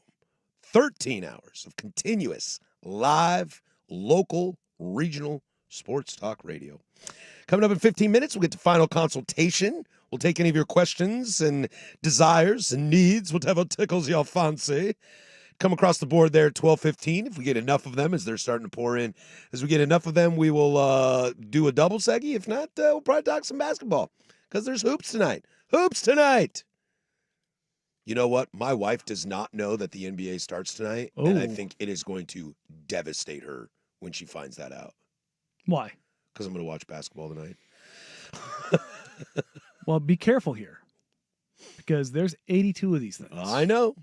A: 13 hours of continuous, live, local, regional sports talk radio. Coming up in 15 minutes, we'll get to final consultation. We'll take any of your questions and desires and needs, whatever tickles your fancy. Come across the board there at 12:15. If we get enough of them, as they're starting to pour in, as we get enough of them, we will do a double seggy. If not, we'll probably talk some basketball because there's hoops tonight. Hoops tonight. You know what? My wife does not know that the NBA starts tonight, and I think it is going to devastate her when she finds that out.
B: Why?
A: Because I'm going to watch basketball tonight.
B: Well, be careful here, because there's 82 of these things.
A: I know.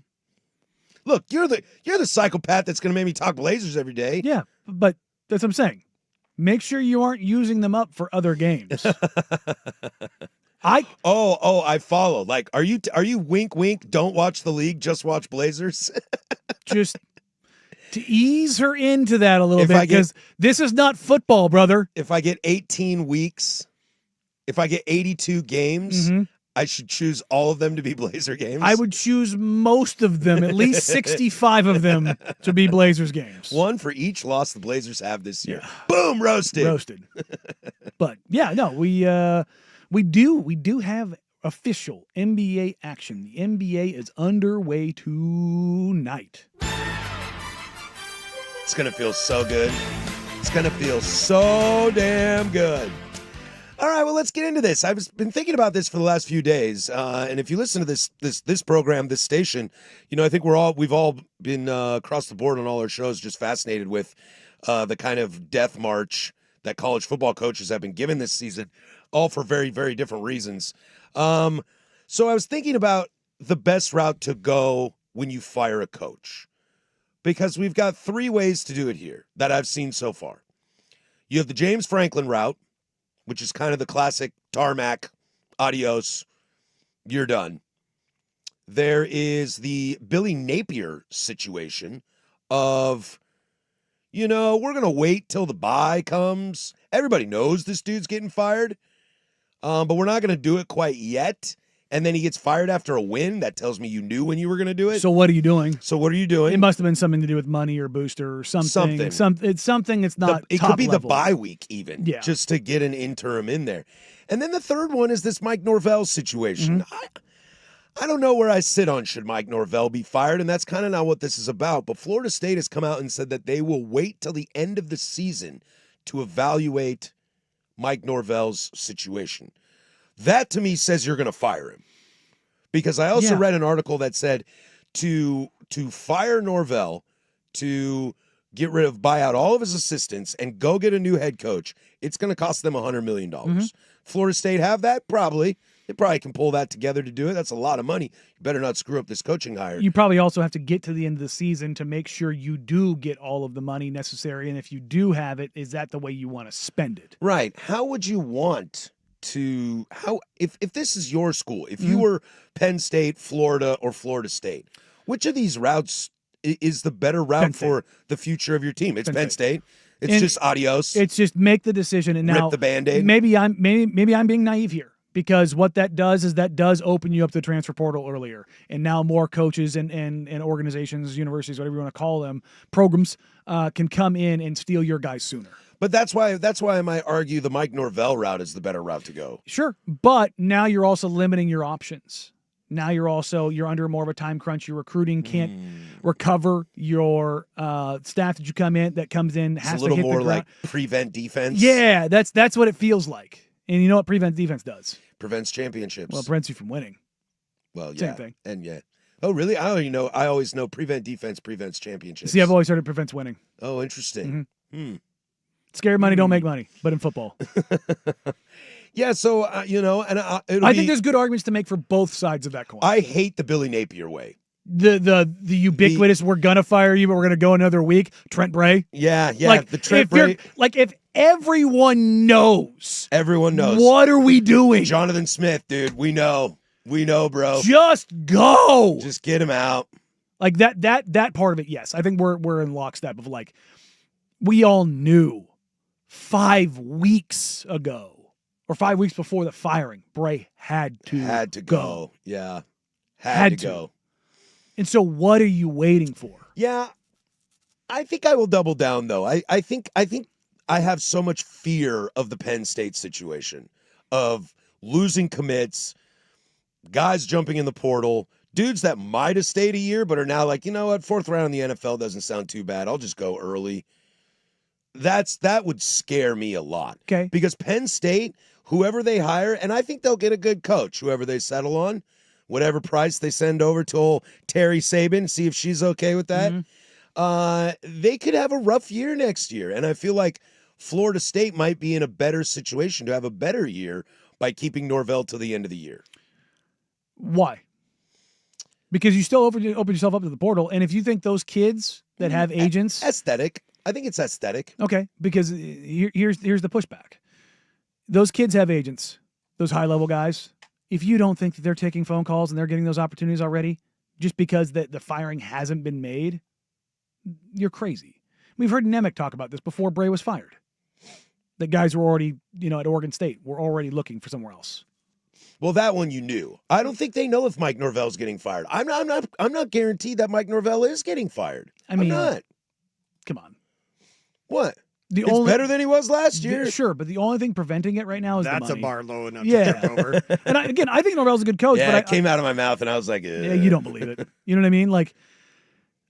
A: Look, you're the psychopath that's going to make me talk Blazers every day.
B: Yeah, but that's what I'm saying. Make sure you aren't using them up for other games. I follow. Like, are you wink wink? Don't watch the league. Just watch Blazers. Just to ease her into that a little bit, because this is not football, brother.
A: If I get 18 weeks, if I get 82 games, I should choose all of them to be Blazer games.
B: I would choose most of them, at least 65 of them, to be Blazers games.
A: One for each loss the Blazers have this year. Yeah. Boom, roasted.
B: But yeah, no, we do have official NBA action. The NBA is underway tonight.
A: It's going to feel so good. It's going to feel so damn good. All right, well, let's get into this. I've been thinking about this for the last few days, and if you listen to this program, this station, you know, I think we've all been across the board on all our shows just fascinated with the kind of death march that college football coaches have been given this season, all for very, very different reasons. So I was thinking about the best route to go when you fire a coach, because we've got 3 ways to do it here that I've seen so far. You have the James Franklin route, which is kind of the classic tarmac, adios, you're done. There is the Billy Napier situation of we're going to wait till the bye comes. Everybody knows this dude's getting fired, but we're not going to do it quite yet. And then he gets fired after a win. That tells me you knew when you were going to do it.
B: So what are you doing?
A: So what are you doing?
B: It must have been something to do with money or booster or something. It's something that's not
A: It
B: top
A: could be
B: level.
A: the bye week even, just to get an interim in there. And then the third one is this Mike Norvell situation. I don't know where I sit on should Mike Norvell be fired, and that's kind of not what this is about. But Florida State has come out and said that they will wait till the end of the season to evaluate Mike Norvell's situation. That, to me, says you're going to fire him. Because I also read an article that said to fire Norvell, to get rid of, buy out all of his assistants, and go get a new head coach, it's going to cost them $100 million. Florida State have that? Probably. They probably can pull that together to do it. That's a lot of money. You better not screw up this coaching hire.
B: You probably also have to get to the end of the season to make sure you do get all of the money necessary. And if you do have it, is that the way you want to spend it?
A: Right. How would you want to, if this is your school, if you were Penn State, Florida, or Florida State, which of these routes is the better route for the future of your team? It's Penn State. It's just adios.
B: It's just make the decision and now
A: rip the Band-Aid.
B: Maybe I'm being naive here, because what that does is that does open you up to the transfer portal earlier, and now more coaches and organizations, universities, whatever you want to call them, programs can come in and steal your guys sooner.
A: But that's why I might argue the Mike Norvell route is the better route to go.
B: Sure, but now you're also limiting your options. Now you're under more of a time crunch. Your recruiting can't recover. Your staff that comes in has
A: it's a little
B: to hit
A: more
B: the ground.
A: like prevent defense.
B: Yeah, that's what it feels like. And you know what prevent defense does?
A: Prevents championships.
B: Well, it prevents you from winning.
A: Well, yeah.
B: Same thing.
A: And oh, really? I always know prevent defense prevents championships.
B: See, I've always heard it prevents winning.
A: Oh, interesting.
B: Scary money don't make money, but in football.
A: Yeah, so, I
B: think there's good arguments to make for both sides of that coin.
A: I hate the Billy Napier way.
B: The ubiquitous, we're going to fire you, but we're going to go another week. Trent Bray.
A: Yeah.
B: Like,
A: the Trent Bray.
B: If everyone knows.
A: Everyone knows.
B: What are we doing?
A: Jonathan Smith, dude. We know, bro.
B: Just go.
A: Just get him out.
B: Like that part of it, yes. I think we're in lockstep of like, we all knew 5 weeks ago. Or 5 weeks before the firing, Bray had to go.
A: Yeah. Had to go.
B: And so what are you waiting for?
A: Yeah. I think I will double down, though. I think I have so much fear of the Penn State situation, of losing commits, guys jumping in the portal, dudes that might have stayed a year but are now like, you know what, 4th round in the NFL doesn't sound too bad. I'll just go early. That would scare me a lot.
B: Okay.
A: Because Penn State, whoever they hire, and I think they'll get a good coach, whoever they settle on, whatever price they send over to old Terry Saban, see if she's okay with that. They could have a rough year next year. And I feel like Florida State might be in a better situation to have a better year by keeping Norvell till the end of the year.
B: Why? Because you still open yourself up to the portal. And if you think those kids that have agents...
A: Aesthetic. I think it's aesthetic.
B: Okay, because here's the pushback. Those kids have agents, those high-level guys. If you don't think that they're taking phone calls and they're getting those opportunities already, just because the firing hasn't been made, you're crazy. We've heard Nemec talk about this before Bray was fired. The guys were already, at Oregon State, were already looking for somewhere else.
A: Well, that one you knew. I don't think they know if Mike Norvell's getting fired. I'm not guaranteed that Mike Norvell is getting fired. I'm not.
B: Come on.
A: What? It's better than he was last year.
B: Sure, but the only thing preventing it right now is
C: that's
B: the money.
C: a bar low enough to trip over.
B: And I think Norvell's a good coach.
A: Yeah,
B: but
A: it came out of my mouth, and I was like,
B: yeah, you don't believe it. You know what I mean? Like,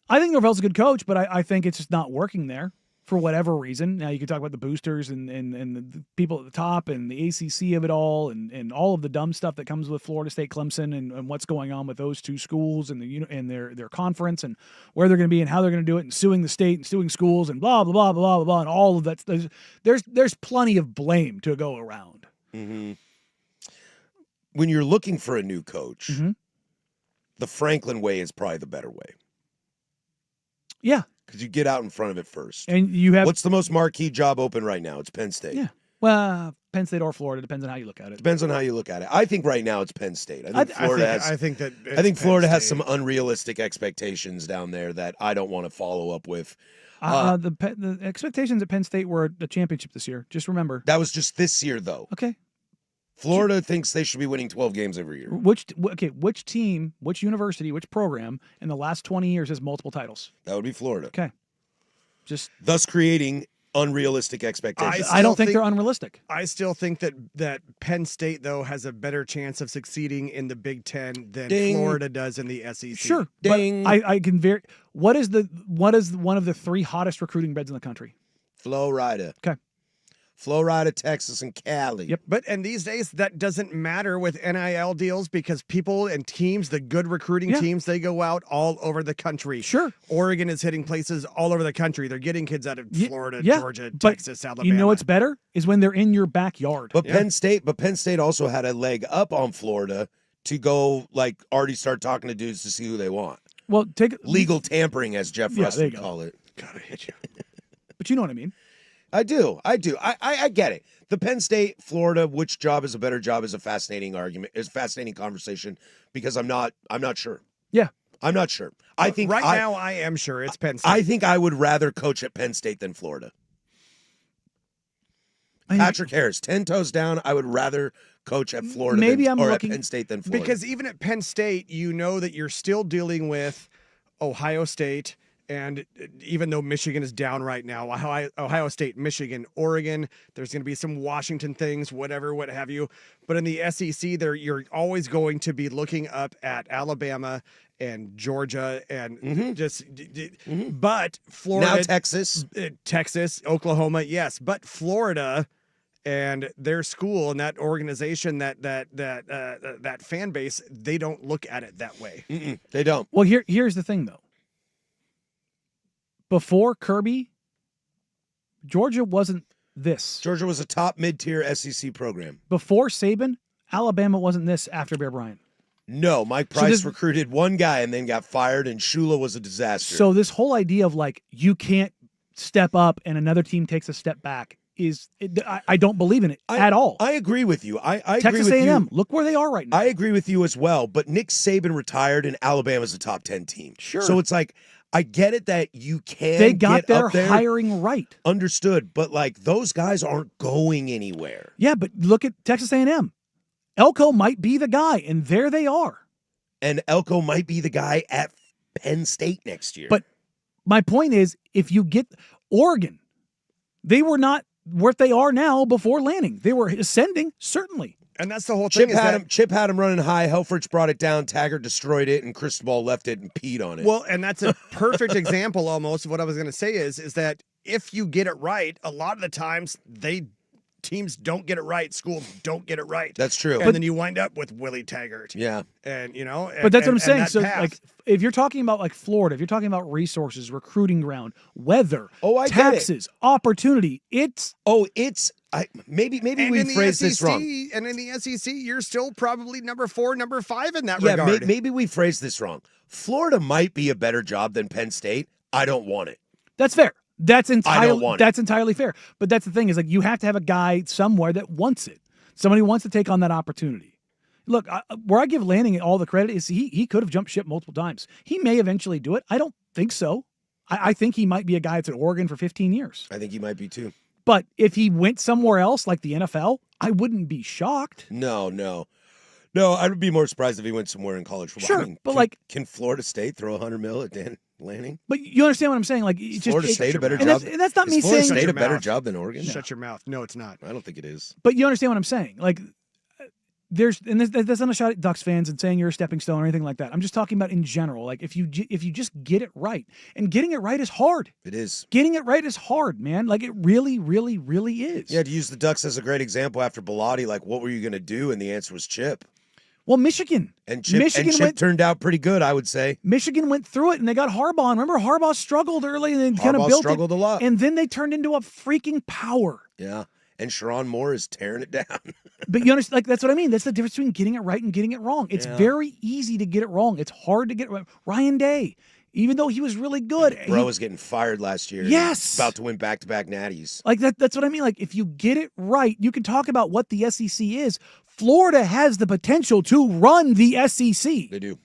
B: I think Norvell's a good coach, but I think it's just not working there for whatever reason. Now, you can talk about the boosters and the people at the top and the ACC of it all and all of the dumb stuff that comes with Florida State, Clemson, and what's going on with those two schools and their conference and where they're going to be and how they're going to do it and suing the state and suing schools and blah, blah, blah, blah, blah, blah, and all of that. There's plenty of blame to go around.
A: Mm-hmm. When you're looking for a new coach, the Franklin way is probably the better way.
B: Yeah.
A: Because you get out in front of it first.
B: And you have...
A: What's the most marquee job open right now? It's Penn State.
B: Yeah. Well, Penn State or Florida, depends on how you look at it.
A: Depends on how you look at it. I think right now it's Penn State. I think Florida has some unrealistic expectations down there that I don't want to follow up with.
B: The expectations at Penn State were a championship this year. Just remember.
A: That was just this year, though.
B: Okay.
A: Florida thinks they should be winning 12 games every year.
B: Which team, which university, which program in the last 20 years has multiple titles?
A: That would be Florida.
B: Okay.
A: Thus creating unrealistic expectations.
B: I don't think they're unrealistic.
C: I still think that Penn State, though, has a better chance of succeeding in the Big Ten than Florida does in the SEC.
B: Sure.
A: Ding.
B: But I can what is one of the 3 hottest recruiting beds in the country?
A: Florida.
B: Okay.
A: Florida, Texas, and Cali.
B: Yep.
C: And these days, that doesn't matter with NIL deals because people and teams, the good recruiting teams, they go out all over the country.
B: Sure.
C: Oregon is hitting places all over the country. They're getting kids out of Florida, Georgia,
B: but
C: Texas, Alabama.
B: You know what's better is when they're in your backyard.
A: But Penn State also had a leg up on Florida to go already start talking to dudes to see who they want.
B: Well,
A: legal tampering, as Jeff Russ would call it.
C: God, I hate you.
B: But you know what I mean.
A: I do. I get it. The Penn State, Florida, which job is a better job is a fascinating argument. Is a fascinating conversation because I'm not sure.
B: Yeah.
A: I'm not sure. I think
C: now I am sure it's Penn State.
A: I think I would rather coach at Penn State than Florida. Patrick Harris, 10 toes down. I would rather coach at Florida at Penn State than Florida.
C: Because even at Penn State, you know that you're still dealing with Ohio State. And even though Michigan is down right now, Ohio State, Michigan, Oregon, there's going to be some Washington things, whatever, what have you. But in the SEC, you're always going to be looking up at Alabama and Georgia and but Florida.
A: Now
C: Texas, Oklahoma, yes. But Florida and their school and that organization, that fan base, they don't look at it that way.
A: They don't.
B: Well, here's the thing, though. Before Kirby, Georgia wasn't this.
A: Georgia was a top mid-tier SEC program.
B: Before Saban, Alabama wasn't this after Bear Bryant.
A: No, Mike Price recruited one guy and then got fired, and Shula was a disaster.
B: So this whole idea of you can't step up and another team takes a step back I don't believe in it at all.
A: I agree with you. I
B: Texas
A: agree with
B: A&M,
A: you.
B: look where they are right now.
A: I agree with you as well, but Nick Saban retired and Alabama's a top 10 team.
B: Sure.
A: So it's I get it that you can
B: They got their
A: up there.
B: hiring right.
A: Understood, but those guys aren't going anywhere.
B: Yeah, but look at Texas A&M. Elko might be the guy, and there they are.
A: And Elko might be the guy at Penn State next year.
B: But my point is, if you get Oregon, they were not what they are now before Lanning. They were ascending, certainly.
C: And that's the whole thing.
A: Chip had him running high. Helfrich brought it down. Taggart destroyed it, and Cristobal left it and peed on it.
C: Well, and that's a perfect example almost of what I was going to say is that if you get it right, a lot of the times teams don't get it right. Schools don't get it right.
A: That's true.
C: And then you wind up with Willie Taggart.
A: Yeah.
C: And,
B: but that's what I'm saying. So,
C: path.
B: if you're talking about Florida, if you're talking about resources, recruiting ground, weather,
A: I
B: taxes, opportunity,
A: maybe we phrased this wrong.
C: And in the SEC, you're still probably number 4, number 5 in that
A: yeah,
C: regard.
A: Maybe we phrased this wrong. Florida might be a better job than Penn State. I don't want it.
B: That's fair. That's
A: I don't want
B: That's entirely fair. But that's the thing is you have to have a guy somewhere that wants it. Somebody who wants to take on that opportunity. Look, where I give Lanning all the credit is he could have jumped ship multiple times. He may eventually do it. I don't think so. I think he might be a guy that's at Oregon for 15 years.
A: I think he might be too.
B: But if he went somewhere else like the NFL, I wouldn't be shocked.
A: No, I would be more surprised if he went somewhere in college football.
B: Sure, but
A: can Florida State throw $100 million at Dan Lanning?
B: But you understand what I'm saying?
A: Florida State a better job?
B: And that's not me
A: Florida
B: saying
A: State a better job than Oregon?
C: Shut your mouth. No, it's not.
A: I don't think it is.
B: But you understand what I'm saying? That's not a shot at Ducks fans and saying you're a stepping stone or anything like that. I'm just talking about in general. If you just get it right, and getting it right is hard.
A: It is.
B: Getting it right is hard, man. It really, really, really is.
A: Yeah, to use the Ducks as a great example after Bellotti, what were you going to do? And the answer was Chip.
B: Well, Michigan.
A: And Chip turned out pretty good, I would say.
B: Michigan went through it, and they got Harbaugh. And remember, Harbaugh struggled early and then kind of built
A: struggled a lot.
B: And then they turned into a freaking power.
A: Yeah. And Sharon Moore is tearing it down.
B: But you understand, that's what I mean. That's the difference between getting it right and getting it wrong. It's very easy to get it wrong. It's hard to get it right. Ryan Day, even though he was really good.
A: Bro was getting fired last year.
B: Yes.
A: About to win back-to-back natties.
B: That's what I mean. If you get it right, you can talk about what the SEC is. Florida has the potential to run the SEC.
A: They do.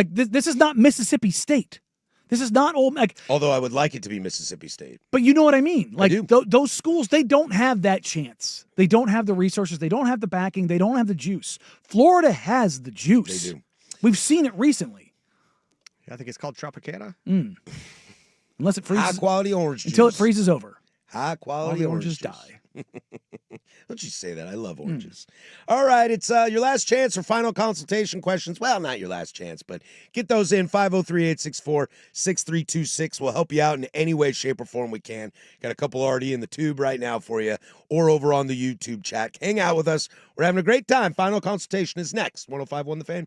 B: This is not Mississippi State. This is not old. Like,
A: Although I would like it to be Mississippi State.
B: but you know what I mean? Like
A: do.
B: those schools, they don't have that chance. They don't have the resources. They don't have the backing. They don't have the juice. Florida has the juice.
A: They do.
B: We've seen it recently.
C: I think it's called Tropicana.
B: Unless it freezes.
A: High quality orange juice.
B: Until it freezes over.
A: High
B: All
A: quality
B: the
A: orange
B: oranges
A: juice.
B: die.
A: Don't you say that. I love oranges. All right, it's your last chance for final consultation questions. Well, not your last chance, but get those in. 503-864-6326. We'll help you out in any way, shape, or form we can. Got a couple already in the tube right now for you or over on the YouTube chat. Hang out with us. We're having a great time. Final consultation is next. 105.1 The Fan.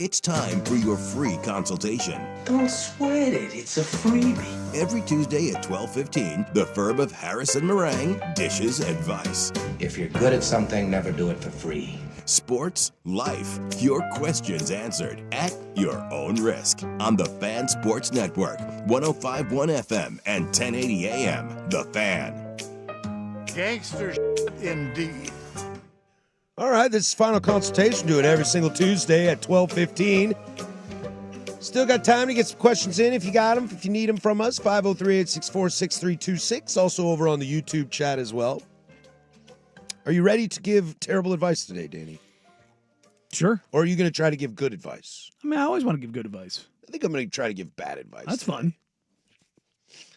D: It's time for your free consultation.
I: Don't sweat it. It's a freebie.
D: Every Tuesday at 12:15, the firm of Harrison Meringue dishes advice.
I: If you're good at something, never do it for free.
D: Sports, life, your questions answered at your own risk on the Fan Sports Network, 105.1 FM and 1080 AM. The Fan.
N: Gangster indeed.
A: All right, this is Final Consultation. Do it every single Tuesday at 12:15. Still got time to get some questions in if you got them, if you need them from us. 503-864-6326. Also over on the YouTube chat as well. Are you ready to give terrible advice today, Danny?
B: Sure.
A: Or are you going to try to give good advice?
B: I mean, I always want to give good advice.
A: I think I'm going to try to give bad advice.
B: That's
A: today.
B: fun.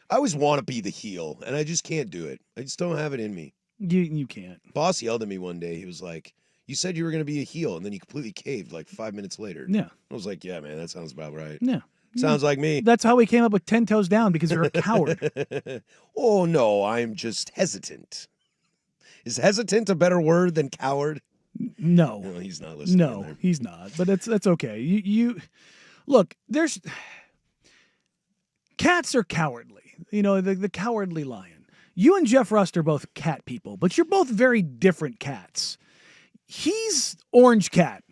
A: I always want to be the heel, and I just can't do it. I just don't have it in me.
B: You can't.
A: Boss yelled at me one day. He was like, you said you were going to be a heel, and then you completely caved like 5 minutes later.
B: Yeah.
A: I was like, yeah, man, that sounds about right.
B: Yeah.
A: Sounds like me.
B: That's how we came up with 10 toes down, because you're a coward.
A: Oh, no, I'm just hesitant. Is hesitant a better word than coward?
B: No.
A: No, he's not listening.
B: No, he's not. But that's okay. You look, there's cats are cowardly. You know, the cowardly lion. You and Jeff Rust are both cat people, but you're both very different cats. He's orange cat.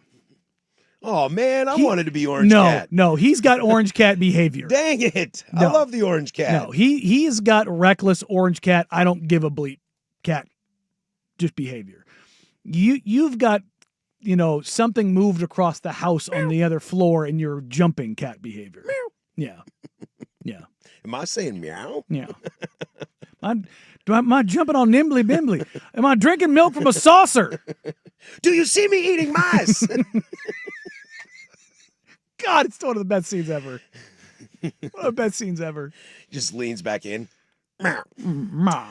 A: Oh, man, I wanted to be orange cat.
B: No, he's got orange cat behavior.
A: Dang it.
B: No.
A: I love the orange cat.
B: No, he's got reckless orange cat. I don't give a bleep cat just behavior. You've got, you know, something moved across the house on the other floor and you're jumping cat behavior. Yeah. Yeah.
A: Am I saying meow?
B: Yeah. Am I jumping on nimbly bimbly? Am I drinking milk from a saucer?
A: Do you see me eating mice?
B: God, it's one of the best scenes ever. One of the best scenes ever.
A: Just leans back in.
B: Ma.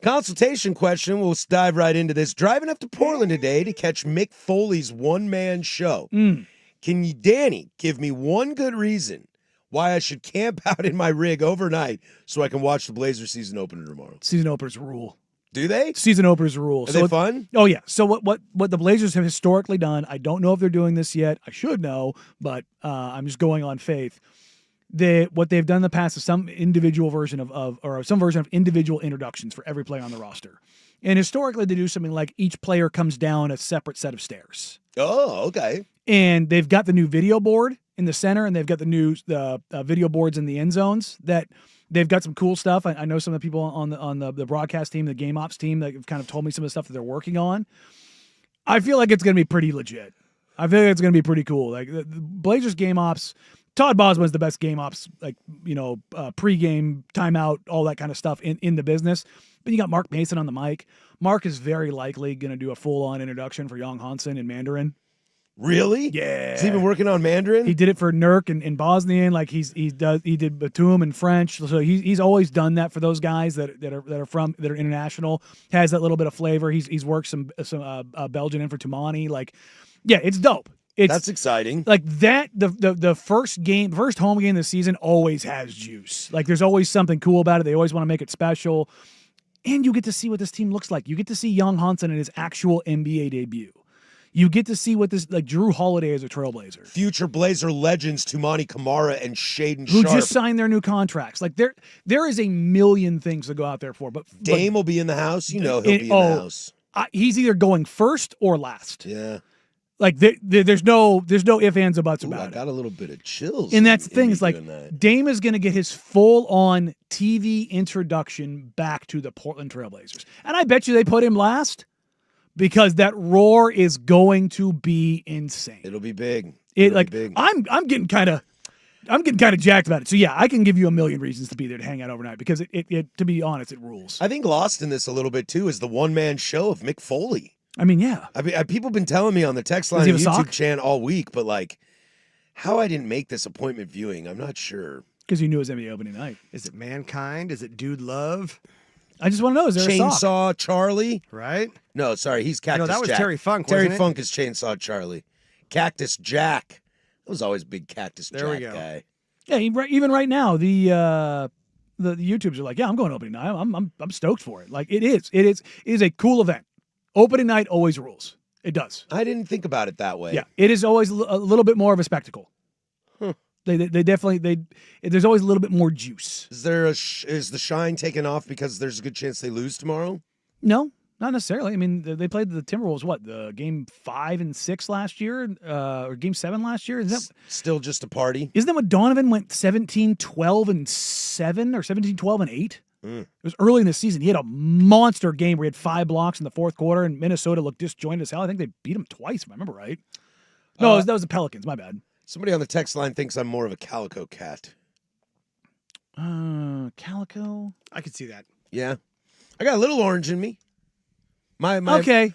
A: Consultation question. We'll dive right into this. Driving up to Portland today to catch Mick Foley's one-man show. Can you, Danny, give me one good reason why I should camp out in my rig overnight so I can watch the Blazers season opener tomorrow?
B: Season openers rule.
A: Do they?
B: Season openers rule.
A: Are they fun?
B: Oh, yeah. So what the Blazers have historically done, I don't know if they're doing this yet. I should know, but I'm just going on faith. What they've done in the past is some individual version or some version of individual introductions for every player on the roster. And historically, they do something like each player comes down a separate set of stairs.
A: Oh, okay.
B: And they've got the new video board in the center, and they've got the new video boards in the end zones that they've got some cool stuff. I know some of the people on the broadcast team, the game ops team, that have kind of told me some of the stuff that they're working on. I feel like it's going to be pretty legit. I feel like it's going to be pretty cool. Like the Blazers game ops, Todd Bosman's the best game ops, like, you know, pregame, timeout, all that kind of stuff in the business. But you got Mark Mason on the mic. Mark is very likely going to do a full-on introduction for Young Hansen in Mandarin.
A: Really?
B: Yeah.
A: Has he been working on Mandarin?
B: He did it for Nurk in Bosnian. Like he did Batum in French. So he's always done that for those guys that are international. Has that little bit of flavor. He's worked some Belgian in for Tumani. Like, yeah, it's dope.
A: That's exciting.
B: Like that, the first home game of the season always has juice. Like there's always something cool about it. They always want to make it special. And you get to see what this team looks like. You get to see Young Hansen in his actual NBA debut. You get to see what this, like Drew Holiday as a Trailblazer.
A: Future Blazer legends Tumani Kamara and Shaden
B: Who
A: Sharp.
B: just signed their new contracts. Like there is a million things to go out there for. But
A: Dame will be in the house. You know he'll be in the house.
B: He's either going first or last.
A: Yeah.
B: Like there's no ifs, ands, or buts about it.
A: I got a little bit of chills.
B: And that's the thing. It's like Dame is going to get his full-on TV introduction back to the Portland Trailblazers. And I bet you they put him last because that roar is going to be insane.
A: It'll be big.
B: Be big. I'm getting kind of jacked about it. So yeah, I can give you a million reasons to be there to hang out overnight because it to be honest, it rules.
A: I think lost in this a little bit too is the one-man show of Mick Foley.
B: I mean, yeah.
A: I mean, people have been telling me on the text line and YouTube channel all week, but like, how I didn't make this appointment viewing, I'm not sure.
B: Because you knew it was NBA opening night.
C: Is it Mankind? Is it Dude Love?
B: I just want to know, is there a sock?
A: Chainsaw Charlie?
C: Right?
A: No, sorry, he's Cactus Jack.
C: No, that was
A: Jack.
C: Terry Funk,
A: Terry
C: wasn't it?
A: Funk is Chainsaw Charlie. Cactus Jack. I was always a big Cactus
C: There we
A: Jack
C: go.
A: guy.
B: Yeah, even right now, the YouTubers are like, yeah, I'm going opening night. I'm stoked for it. Like it is a cool event. Opening night always rules. It does.
A: I didn't think about it that way.
B: Yeah, it is always a little bit more of a spectacle.
A: Huh.
B: They definitely there's always a little bit more juice.
A: Is there is the shine taken off because there's a good chance they lose tomorrow?
B: No, not necessarily. I mean, they played the Timberwolves the game 5 and 6 last year, or game 7 last year. Is that
A: still just a party?
B: Isn't that what Donovan went 17-12 and 7 or 17-12 and 8? It was early in the season. He had a monster game where he had 5 blocks in the fourth quarter, and Minnesota looked disjointed as hell. I think they beat him twice, if I remember right. No, that was the Pelicans. My bad.
A: Somebody on the text line thinks I'm more of a calico cat.
B: Calico?
C: I could see that.
A: Yeah, I got a little orange in me. My gray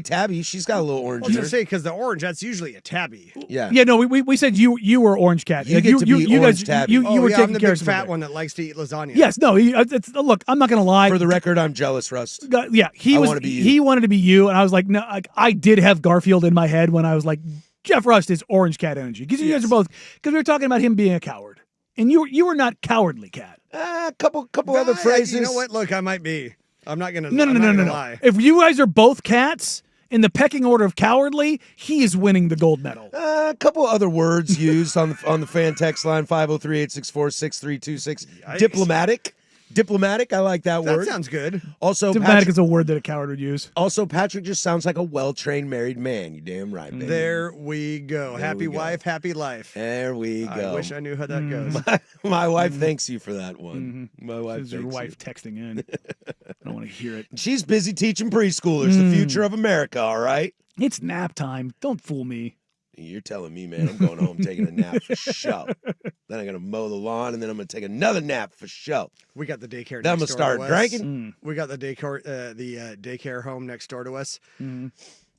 A: tabby, she's got a little orange.
C: I was
A: in
C: gonna
A: her.
C: say because the orange, that's usually a tabby.
A: Yeah.
B: Yeah, no, we said you were orange cat.
A: You get to be orange
B: guys,
A: tabby.
B: You were
C: yeah,
B: taking
C: I'm the
B: care
C: big
B: of some
C: fat
B: of it.
C: one that likes to eat lasagna.
B: Yes, no. Look, I'm not gonna lie.
A: For the record, I'm jealous, Rust.
B: Yeah,
A: I wanna be you.
B: he wanted to be you, and I was like, no, I did have Garfield in my head when I was like, Jeff Rust is orange cat energy because you guys are both because we were talking about him being a coward, and you were not cowardly, cat.
A: A couple other phrases.
C: You know what? Look, I might be. I'm not gonna.
B: No.
C: Lie.
B: If you guys are both cats in the pecking order of cowardly, he is winning the gold medal.
A: A couple other words used on the fan text line 503-864-6326.
C: Yikes.
A: Diplomatic, I like that word.
C: That sounds good.
A: Also,
B: Diplomatic is a word that a coward would use.
A: Also, Patrick just sounds like a well-trained married man. You damn right, baby.
C: There we go.
A: There
C: Happy
A: we go.
C: wife, happy life.
A: There we go.
C: I wish I knew how that goes.
A: My wife thanks you for that one. My wife
B: This is your
A: thanks
B: wife texting in. I don't want to hear it.
A: you. She's busy teaching preschoolers the future of America, all right?
B: It's nap time. Don't fool me.
A: You're telling me, man, I'm going home taking a nap for show. Then I'm going to mow the lawn, and then I'm going to take another nap for show.
C: We got the daycare.
A: Then I'm
C: next
A: going to
C: door
A: start
C: us.
A: drinking.
C: We got the daycare home next door to us.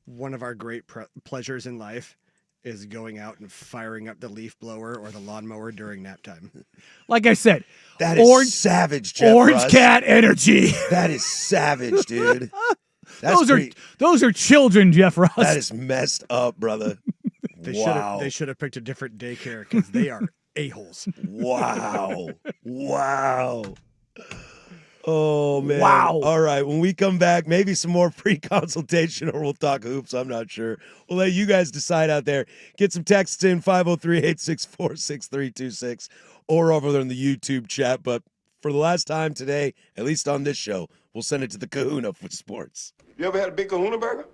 C: One of our great pleasures in life is going out and firing up the leaf blower or the lawnmower during nap time.
B: Like I said,
A: That is savage, Jeff
B: orange
A: Russ.
B: cat energy.
A: That is savage, dude.
B: Those are children, Jeff Ross.
A: That is messed up, brother.
C: They should have picked a different daycare because they are a-holes.
A: Wow. Oh, man.
B: Wow.
A: All right. When we come back, maybe some more pre-consultation or we'll talk hoops. I'm not sure. We'll let you guys decide out there. Get some texts in 503-864-6326 or over there in the YouTube chat. But for the last time today, at least on this show, we'll send it to the Kahuna for sports.
K: You ever had a big kahuna burger?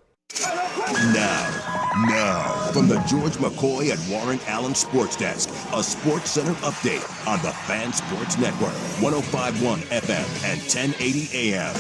D: Now, from the George McCoy and Warren Allen Sports Desk, a Sports Center update on the Fan Sports Network, 105.1 FM and 1080 AM.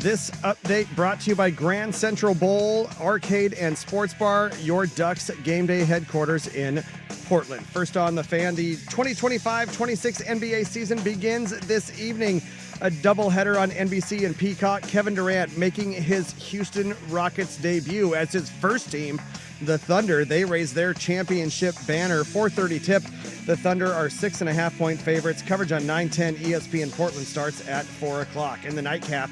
C: This update brought to you by Grand Central Bowl Arcade and Sports Bar, your Ducks game day headquarters in Portland. First on the Fan, the 2025-26 NBA season begins this evening. A doubleheader on NBC and Peacock. Kevin Durant making his Houston Rockets debut as his first team. The Thunder, they raise their championship banner. 4:30 tip. The Thunder are 6.5-point favorites. Coverage on 910 ESPN Portland starts at 4 o'clock. In the nightcap,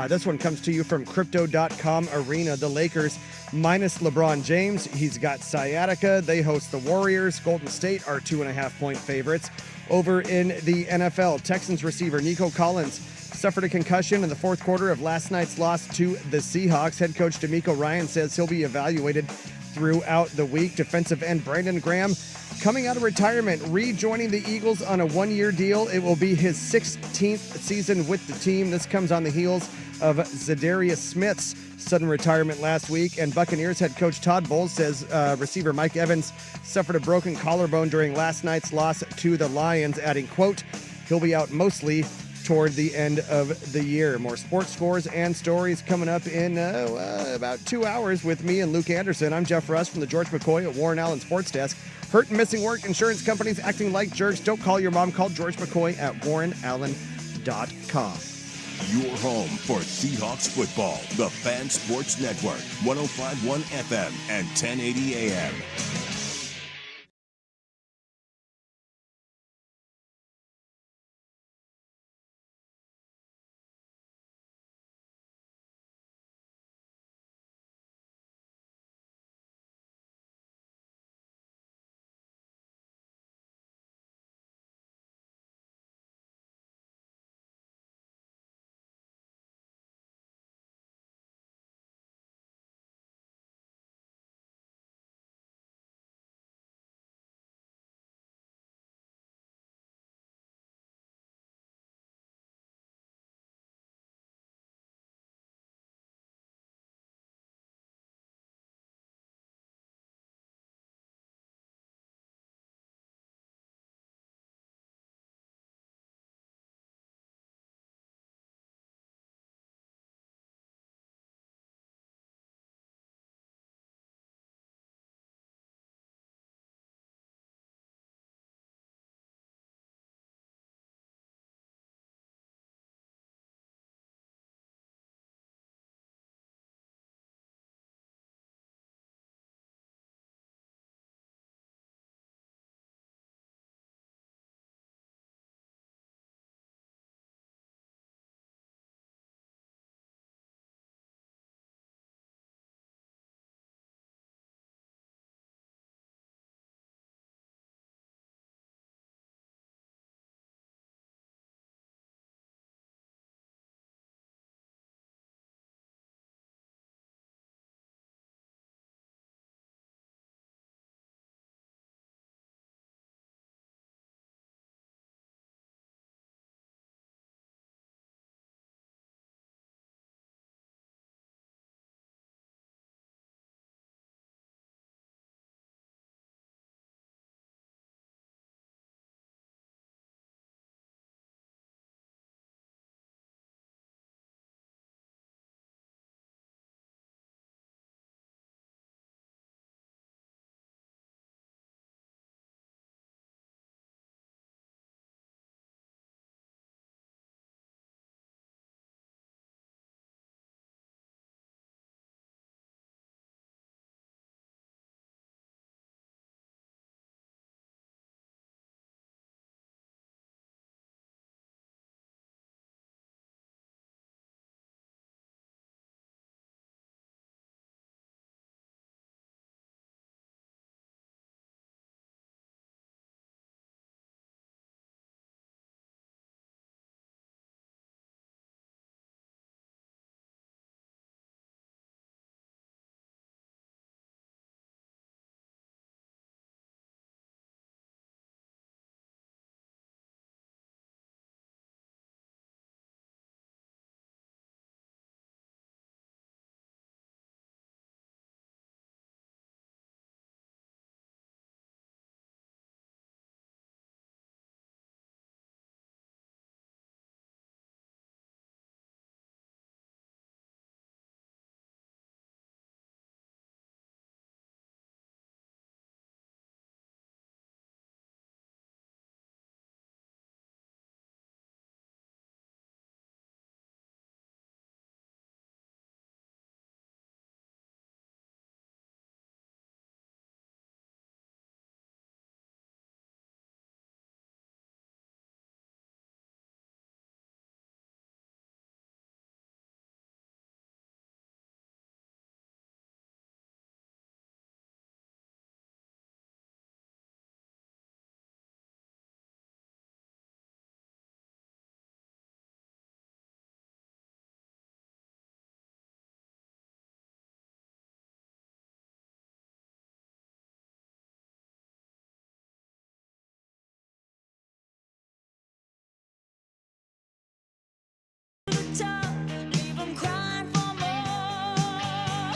C: this one comes to you from Crypto.com Arena. The Lakers minus LeBron James. He's got sciatica. They host the Warriors. Golden State are 2.5-point favorites. Over in the NFL, Texans receiver Nico Collins suffered a concussion in the fourth quarter of last night's loss to the Seahawks. Head coach DeMeco Ryan says he'll be evaluated throughout the week. Defensive end Brandon Graham coming out of retirement, rejoining the Eagles on a one-year deal. It will be his 16th season with the team. This comes on the heels of Zadarius Smith's sudden retirement last week. And Buccaneers head coach Todd Bowles says receiver Mike Evans suffered a broken collarbone during last night's loss to the Lions, adding, quote, he'll be out mostly toward the end of the year. More sports scores and stories coming up in about 2 hours with me and Luke Anderson. I'm Jeff Russ from the George McCoy at Warren Allen Sports Desk. Hurt and missing work, insurance companies acting like jerks. Don't call your mom. Call George McCoy at warrenallen.com.
D: Your home for Seahawks football, the Fan Sports Network, 105.1 FM and 1080 AM.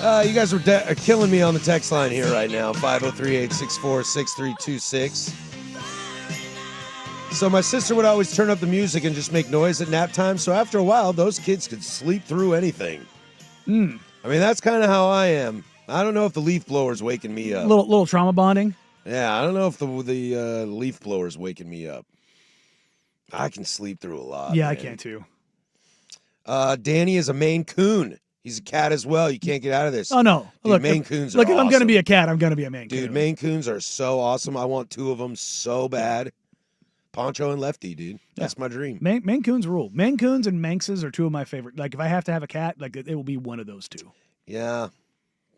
A: You guys are killing me on the text line here right now. 503-864-6326. So my sister would always turn up the music and just make noise at nap time. So after a while, those kids could sleep through anything. I mean, that's kind of how I am. I don't know if the leaf blower's waking me up.
B: Little trauma bonding.
A: Yeah, I don't know if the leaf blower's waking me up. I can sleep through a lot.
B: Yeah,
A: man.
B: I can too.
A: Danny is a Maine Coon. He's a cat as well. You can't get out of this.
B: Oh no!
A: Dude,
B: Look,
A: Maine Coons are
B: look, if I'm
A: awesome.
B: gonna be a cat, I'm gonna be a Maine Coon.
A: Dude, Maine Coons are so awesome. I want 2 of them so bad. Poncho and Lefty, dude. That's my dream.
B: Maine Coons rule. Maine Coons and Manxes are 2 of my favorite. Like, if I have to have a cat, like it will be one of those 2.
A: Yeah.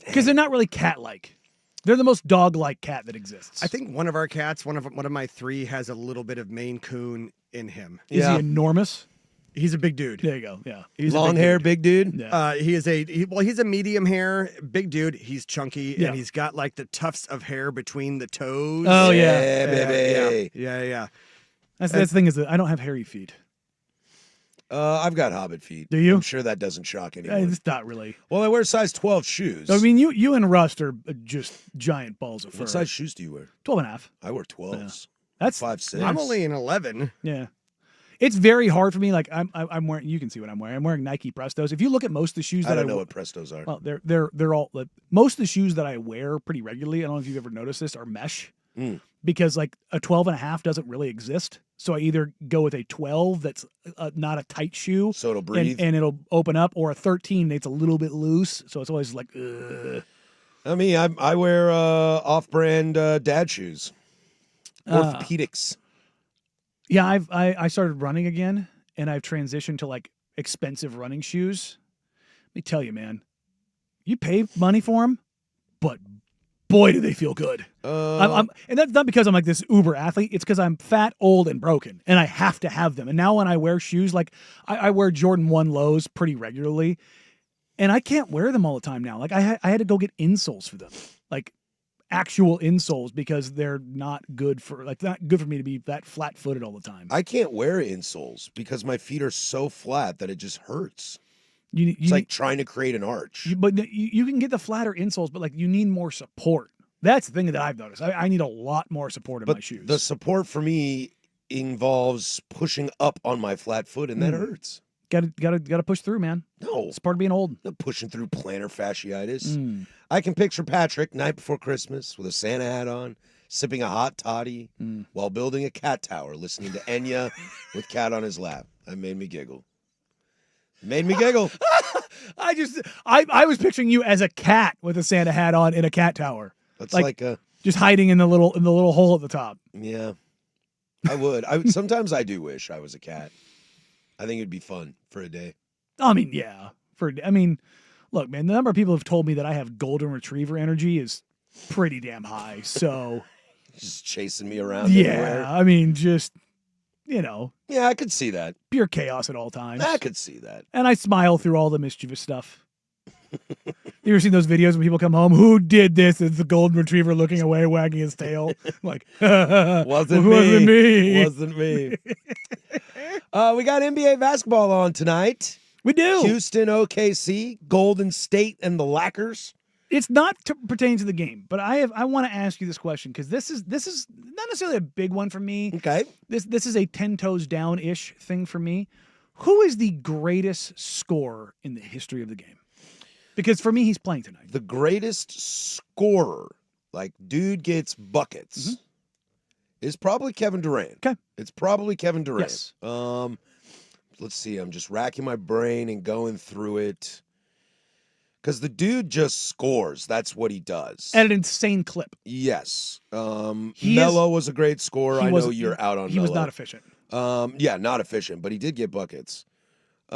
B: Because they're not really cat-like. They're the most dog-like cat that exists.
C: I think one of our cats, one of my 3, has a little bit of Maine Coon in him.
B: Is he enormous?
C: He's a big dude.
B: There you go. Yeah.
C: He's
A: long hair, big dude.
B: Yeah.
C: He's a medium hair, big dude. He's chunky,
B: Yeah.
C: and he's got like the tufts of hair between the toes.
B: Oh,
A: yeah, baby.
C: Yeah.
B: That's the thing is that I don't have hairy feet.
A: I've got hobbit feet.
B: Do you?
A: I'm sure that doesn't shock anyone.
B: It's not really.
A: Well, I wear size 12 shoes.
B: I mean, you and Rust are just giant balls of fur.
A: What size shoes do you wear?
B: 12 and a half.
A: I wear 12s.
B: That's
A: 5'6".
C: I'm only an 11.
B: Yeah. It's very hard for me. Like I'm wearing. You can see what I'm wearing. I'm wearing Nike Prestos. If you look at most of the shoes
A: I
B: that
A: don't know what Prestos are.
B: well, they're all most of the shoes that I wear pretty regularly. I don't know if you've ever noticed this, are mesh. Because like a 12 and a half doesn't really exist. So I either go with a 12 that's not a tight shoe,
A: so it'll breathe,
B: and it'll open up, or a 13 that's a little bit loose. So it's always like, ugh.
A: I mean, I wear off-brand dad shoes, orthopedics.
B: Yeah, I started running again, and I've transitioned to like expensive running shoes. Let me tell you, man, you pay money for them, but boy, do they feel good. And that's not because I'm like this uber athlete. It's because I'm fat, old, and broken, and I have to have them. And now when I wear shoes, like I wear Jordan 1 lows pretty regularly, and I can't wear them all the time now. Like I had to go get insoles for them, like actual insoles, because they're not good for me to be that flat-footed all the time.
A: I can't wear insoles because my feet are so flat that it just hurts.
B: It's
A: like trying to create an arch.
B: But you can get the flatter insoles, but like you need more support. That's the thing that I've noticed. I need a lot more support in my shoes.
A: The support for me involves pushing up on my flat foot, and that hurts.
B: Gotta push through, man.
A: No,
B: it's part of being old.
A: Not pushing through plantar fasciitis. I can picture Patrick night before Christmas with a Santa hat on, sipping a hot toddy while building a cat tower, listening to Enya with cat on his lap. That made me giggle. Made me giggle.
B: I was picturing you as a cat with a Santa hat on in a cat tower.
A: That's like a
B: just hiding in the little hole at the top.
A: Yeah, I would. Sometimes I do wish I was a cat. I think it'd be fun for a day.
B: I mean, yeah. Look, man, the number of people who've told me that I have golden retriever energy is pretty damn high. So
A: just chasing me around.
B: Yeah,
A: everywhere.
B: I mean, just
A: Yeah, I could see that.
B: Pure chaos at all times.
A: I could see that.
B: And I smile through all the mischievous stuff. You ever seen those videos when people come home? Who did this? It's the golden retriever looking away, wagging his tail. I'm like,
A: wasn't me. Wasn't me. We got NBA basketball on tonight.
B: We do.
A: Houston, OKC, Golden State, and the Lakers.
B: It's not pertaining to the game, but I want to ask you this question because this is not necessarily a big one for me.
A: Okay.
B: This is a 10 toes down-ish thing for me. Who is the greatest scorer in the history of the game? Because for me, he's playing tonight.
A: The greatest scorer, like dude gets buckets, is probably Kevin Durant.
B: Okay.
A: It's probably Kevin Durant.
B: Yes.
A: Let's see. I'm just racking my brain and going through it. Because the dude just scores. That's what he does.
B: At an insane clip.
A: Yes. Melo was a great scorer. I know you're out on Melo.
B: He was not efficient.
A: Yeah, not efficient, but he did get buckets.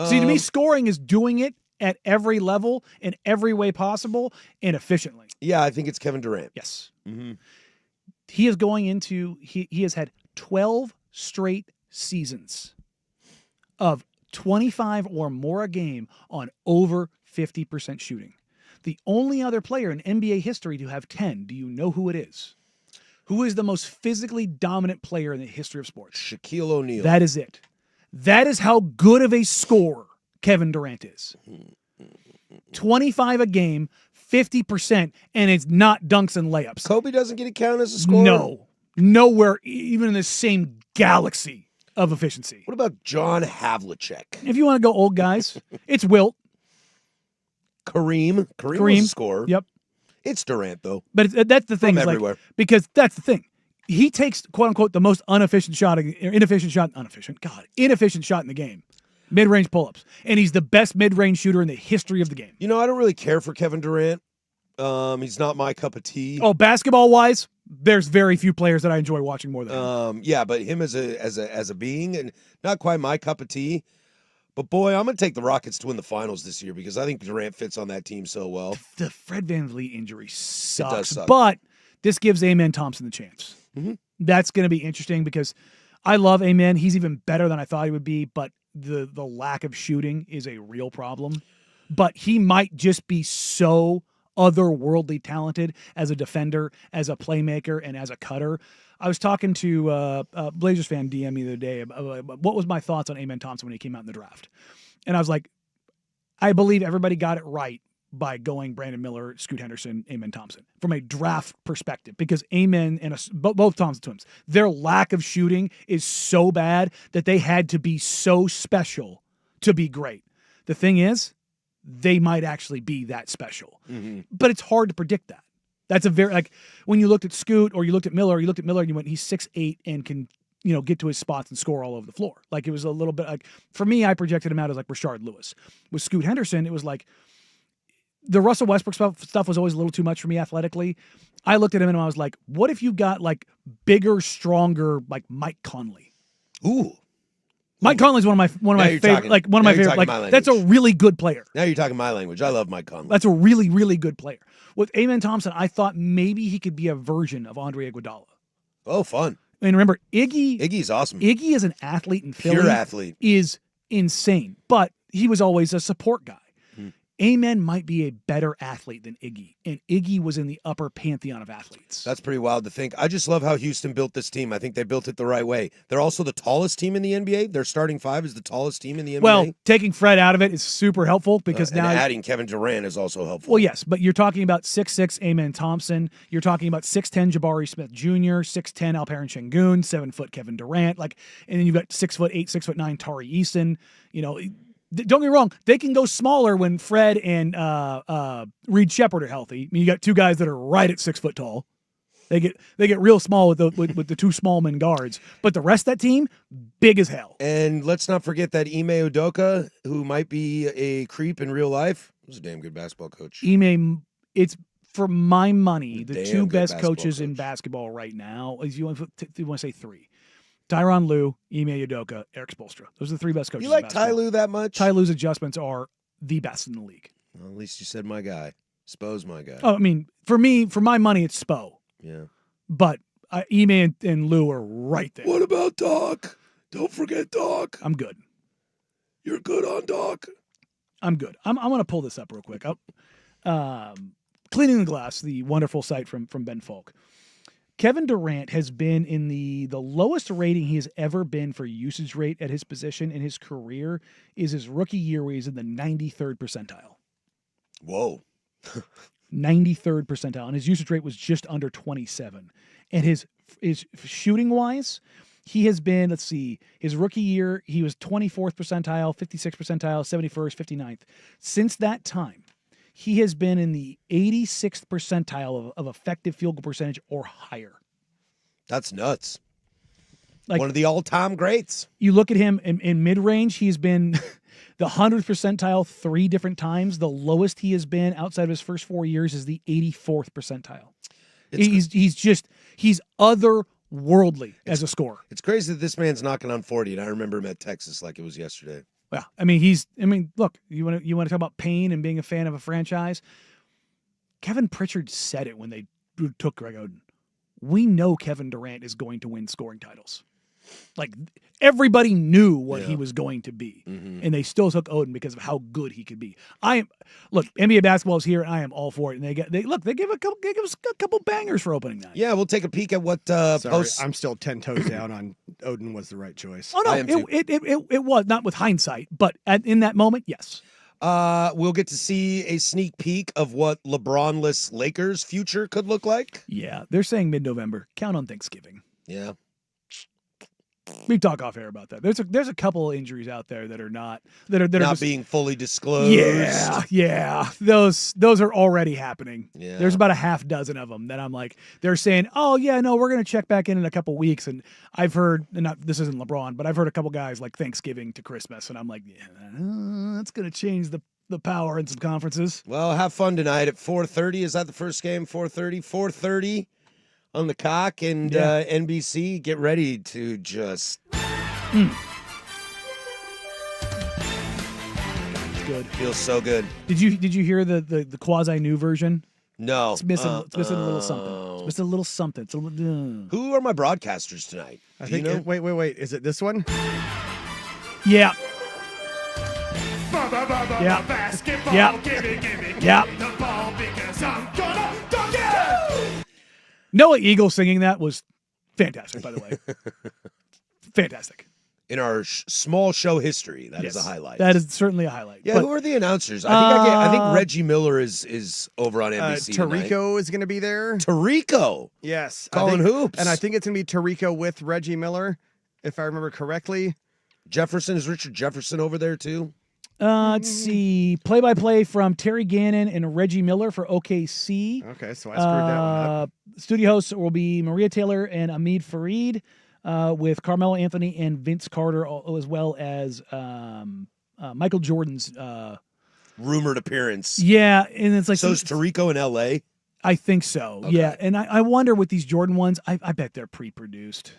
B: See, to me, scoring is doing it at every level, in every way possible, and efficiently.
A: Yeah, I think it's Kevin Durant.
B: Yes.
A: Mm-hmm.
B: He is going into, he has had 12 straight seasons of 25 or more a game on over 50% shooting. The only other player in NBA history to have 10, do you know who it is? Who is the most physically dominant player in the history of sports?
A: Shaquille O'Neal.
B: That is it. That is how good of a scorer Kevin Durant is. 25 a game, 50%, and it's not dunks and layups.
A: Kobe doesn't get a count as a scorer?
B: No. Nowhere, even in the same galaxy of efficiency.
A: What about John Havlicek?
B: If you want to go old guys, it's Wilt.
A: Kareem was a scorer.
B: Yep.
A: It's Durant, though.
B: But that's the thing.
A: From
B: is, like,
A: everywhere.
B: because that's the thing. He takes, quote unquote, the most inefficient shot in the game. Mid-range pull-ups. And he's the best mid-range shooter in the history of the game.
A: You know, I don't really care for Kevin Durant. He's not my cup of tea.
B: Oh, basketball-wise, there's very few players that I enjoy watching more than him.
A: Yeah, but him as a being, and not quite my cup of tea. But boy, I'm going to take the Rockets to win the finals this year because I think Durant fits on that team so well.
B: The Fred VanVleet injury sucks.
A: It does suck.
B: But this gives Amen Thompson the chance.
A: Mm-hmm.
B: That's going to be interesting because I love Amen. He's even better than I thought he would be, but the lack of shooting is a real problem. But he might just be so otherworldly talented as a defender, as a playmaker, and as a cutter. I was talking to Blazers fan DM me the other day about what was my thoughts on Amen Thompson when he came out in the draft. And I was like, I believe everybody got it right by going Brandon Miller, Scoot Henderson, Amen Thompson from a draft perspective, because Amen and both Thompson twins, their lack of shooting is so bad that they had to be so special to be great. The thing is, they might actually be that special, but it's hard to predict that. That's a very, like, when you looked at Scoot or you looked at Miller and you went, he's 6'8" and can, get to his spots and score all over the floor. Like, it was a little bit like, for me, I projected him out as like Rashard Lewis. With Scoot Henderson, it was like, the Russell Westbrook stuff was always a little too much for me athletically. I looked at him and I was like, what if you got like bigger, stronger, like Mike Conley?
A: Ooh.
B: Mike Conley's one of my favorite. Like, that's a really good player.
A: Now you're talking my language. I love Mike Conley.
B: That's a really, really good player. With Amen Thompson, I thought maybe he could be a version of Andre Iguodala.
A: Oh, fun.
B: And remember, Iggy's
A: awesome.
B: Iggy as an athlete in Philly,
A: pure athlete,
B: is insane. But he was always a support guy. Amen might be a better athlete than Iggy, and Iggy was in the upper pantheon of athletes.
A: That's pretty wild to think. I just love how Houston built this team. I think they built it the right way. They're also the tallest team in the NBA. Their starting five is the tallest team in the NBA.
B: Well, taking Fred out of it is super helpful because now
A: adding Kevin Durant is also helpful.
B: Well, yes, but you're talking about 6'6" Amen Thompson. You're talking about 6'10" Jabari Smith Jr., 6'10" Alperen Şengün, 7-foot Kevin Durant, and then you've got 6'8", 6'9" Tari Eason. Don't get me wrong, they can go smaller when Fred and Reed Shepherd are healthy. I mean, you got two guys that are right at 6 foot tall. They get real small with the two small men guards. But the rest of that team, big as hell.
A: And let's not forget that Ime Udoka, who might be a creep in real life, was a damn good basketball coach.
B: Ime, it's for my money, the two best coaches in basketball right now. Is you want to say three? Tyronn Lue, Ime Udoka, Eric Spoelstra. Those are the three best coaches.
A: You like
B: in basketball.
A: Ty Lue that much?
B: Ty Lue's adjustments are the best in the league.
A: Well, at least you said my guy. Spo's my guy.
B: Oh, I mean, for my money, it's Spo.
A: Yeah.
B: But Ime and Lue are right there.
A: What about Doc? Don't forget Doc.
B: I'm good.
A: You're good on Doc.
B: I'm good. I'm going to pull this up real quick. Cleaning the Glass, the wonderful site from Ben Folk. Kevin Durant has been in the lowest rating he has ever been for usage rate at his position in his career is his rookie year where he's in the 93rd percentile.
A: Whoa.
B: 93rd percentile. And his usage rate was just under 27. And his shooting wise, he has been, let's see, his rookie year, he was 24th percentile, 56th percentile, 71st, 59th. Since that time, he has been in the 86th percentile of effective field goal percentage or higher.
A: That's nuts.
B: Like,
A: one of the all-time greats.
B: You look at him in mid-range, he's been the 100th percentile 3 different times. The lowest he has been outside of his first 4 years is the 84th percentile. He's otherworldly as a scorer.
A: It's crazy that this man's knocking on 40, and I remember him at Texas like it was yesterday.
B: Yeah, look, you want to talk about pain and being a fan of a franchise? Kevin Pritchard said it when they took Greg Oden. We know Kevin Durant is going to win scoring titles. Like, everybody knew what he was going to be, and they still took Oden because of how good he could be. Look, NBA basketball is here, and I am all for it. And they give us a couple bangers for opening night.
A: Yeah, we'll take a peek at what posts.
C: I'm still 10 toes down on Oden was the right choice.
B: Oh no, it was not with hindsight, but in that moment, yes.
A: We'll get to see a sneak peek of what LeBron-less Lakers future could look like.
B: Yeah, they're saying mid-November. Count on Thanksgiving.
A: Yeah.
B: We talk off air about that. There's a couple of injuries out there that are not
A: Not being fully disclosed.
B: Yeah. Those are already happening.
A: Yeah.
B: There's about a half dozen of them that I'm like, they're saying, oh yeah, no, we're gonna check back in a couple weeks. And I've heard, this isn't LeBron, but I've heard a couple guys like Thanksgiving to Christmas, and I'm like, yeah, that's gonna change the power in some conferences.
A: Well, have fun tonight at 4:30. Is that the first game? 4:30. 4:30 on the cock and NBC. Get ready to just.
B: Good.
A: Feels so good.
B: Did you hear the quasi new version?
A: No.
B: It's missing a little something. It's missing a little something. It's a little.
A: Who are my broadcasters tonight?
C: I think. Wait. Is it this one?
B: Yeah.
O: Yeah.
B: Basketball. Yeah.
O: Give the ball because I'm gonna dunk it.
B: Noah Eagle singing that was fantastic, by the way. Fantastic.
A: In our small show history, that is
B: Yes.
A: a highlight.
B: That is certainly a highlight.
A: Yeah,
B: But
A: who are the announcers? I think Reggie Miller is over on NBC tonight.
C: Tarico is going to be there.
A: Tarico.
C: Yes.
A: Calling hoops.
C: And I think it's going to be Tarico with Reggie Miller, if I remember correctly.
A: Jefferson, is Richard Jefferson over there too?
B: let's see. Play-by-play from Terry Gannon and Reggie Miller for OKC.
C: Okay, so I screwed that one up.
B: Studio hosts will be Maria Taylor and Amid Farid, with Carmelo Anthony and Vince Carter, as well as Michael Jordan's
A: rumored appearance.
B: Yeah, and it's like
A: so is Tarico in LA?
B: I think so. Okay. Yeah, and I wonder with these Jordan ones, I bet they're pre-produced.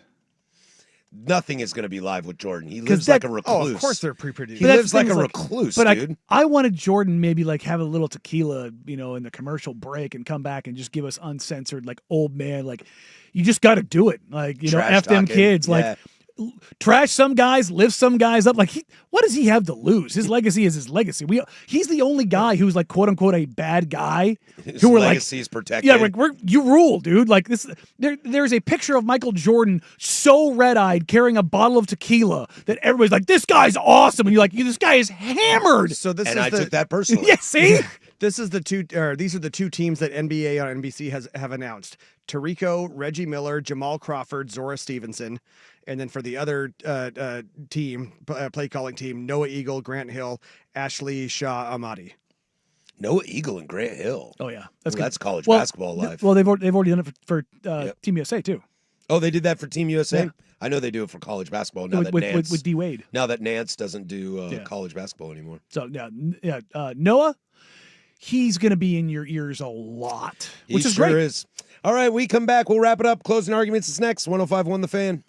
A: Nothing is going to be live with Jordan. He lives like a recluse.
C: Oh, of course they're pre-produced.
A: He lives like a recluse,
B: but
A: dude.
B: I wanted Jordan maybe like have a little tequila, in the commercial break and come back and just give us uncensored, like old man, like you just got to do it. Like,
A: Trash
B: F them
A: talking.
B: kids.
A: Yeah.
B: Like trash some guys, lift some guys up. Like what does he have to lose? His legacy is his legacy. He's the only guy who's like quote unquote a bad guy.
A: His
B: who were
A: legacy is protected.
B: Yeah, like you rule, dude. Like this, there's a picture of Michael Jordan so red-eyed carrying a bottle of tequila that everybody's like, "This guy's awesome," and you're like, "This guy is hammered."
C: So this
A: and
C: is
A: I took that personally.
B: Yeah, see.
C: These are the two teams that NBA on NBC have announced: Tarico, Reggie Miller, Jamal Crawford, Zora Stevenson, and then for the other team, play calling team, Noah Eagle, Grant Hill, Ashley Shaw Amadi.
A: Noah Eagle and Grant Hill.
B: Oh yeah,
A: that's college basketball live.
B: Well, they've already done it for Team USA too.
A: Oh, they did that for Team USA.
B: Yeah.
A: I know they do it for college basketball now
B: with D Wade.
A: Now that Nance doesn't do college basketball anymore.
B: So Noah. He's going to be in your ears a lot, which is
A: sure
B: great.
A: is. All right, we come back. We'll wrap it up. Closing arguments is next. 105.1 The Fan.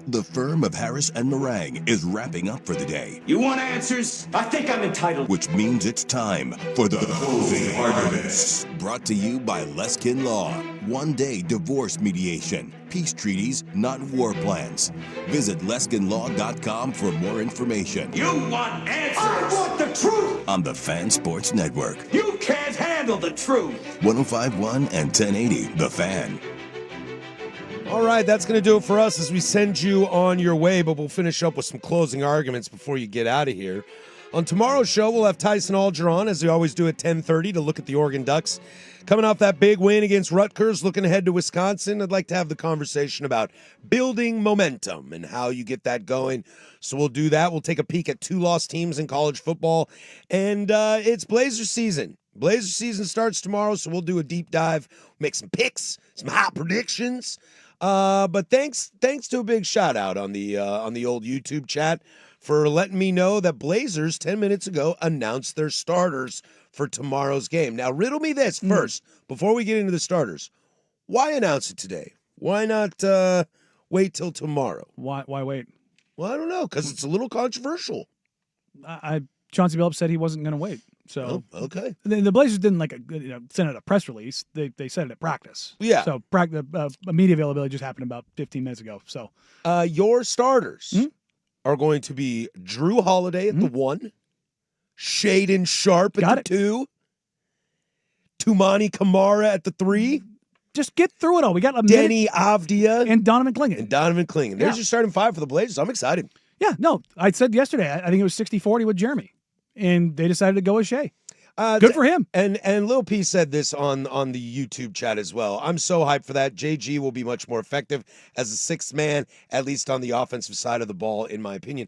D: The firm of Harris and Meringue is wrapping up for the day.
H: You want answers? I think I'm entitled.
D: Which means it's time for the closing arguments. Brought to you by Leskin Law. One-day divorce mediation. Peace treaties, not war plans. Visit LeskinLaw.com for more information.
H: You want answers? I want the truth!
D: On the Fan Sports Network.
H: You can't handle the truth!
D: 105.1 and 1080, The Fan.
A: All right, that's going to do it for us as we send you on your way, but we'll finish up with some closing arguments before you get out of here. On tomorrow's show, we'll have Tyson Alger on, as we always do at 10:30, to look at the Oregon Ducks. Coming off that big win against Rutgers, looking ahead to Wisconsin, I'd like to have the conversation about building momentum and how you get that going. So we'll do that. We'll take a peek at 2 lost teams in college football, and it's Blazer season. Blazer season starts tomorrow, so we'll do a deep dive, make some picks, some hot predictions. But thanks to a big shout out on the old YouTube chat for letting me know that Blazers 10 minutes ago announced their starters for tomorrow's game. Now, riddle me this first before we get into the starters. Why announce it today? Why not wait till tomorrow?
B: Why wait?
A: Well, I don't know, because it's a little controversial.
B: Chauncey Billups said he wasn't going to wait. So
A: okay,
B: the Blazers didn't send out a press release. They said it at practice.
A: Yeah.
B: So media availability just happened about 15 minutes ago. So
A: your starters are going to be Drew Holiday at the 1, Shaden Sharp at the 2, Tumani Kamara at the 3.
B: Just get through it all. We got
A: Denny Avdia
B: and Donovan Clingan.
A: There's your starting 5 for the Blazers. I'm excited.
B: Yeah, no, I said yesterday, I think it was 60-40 with Jeremy. And they decided to go with Shea. Good for him.
A: And Lil P said this on the YouTube chat as well. I'm so hyped for that. JG will be much more effective as a 6th man, at least on the offensive side of the ball, in my opinion.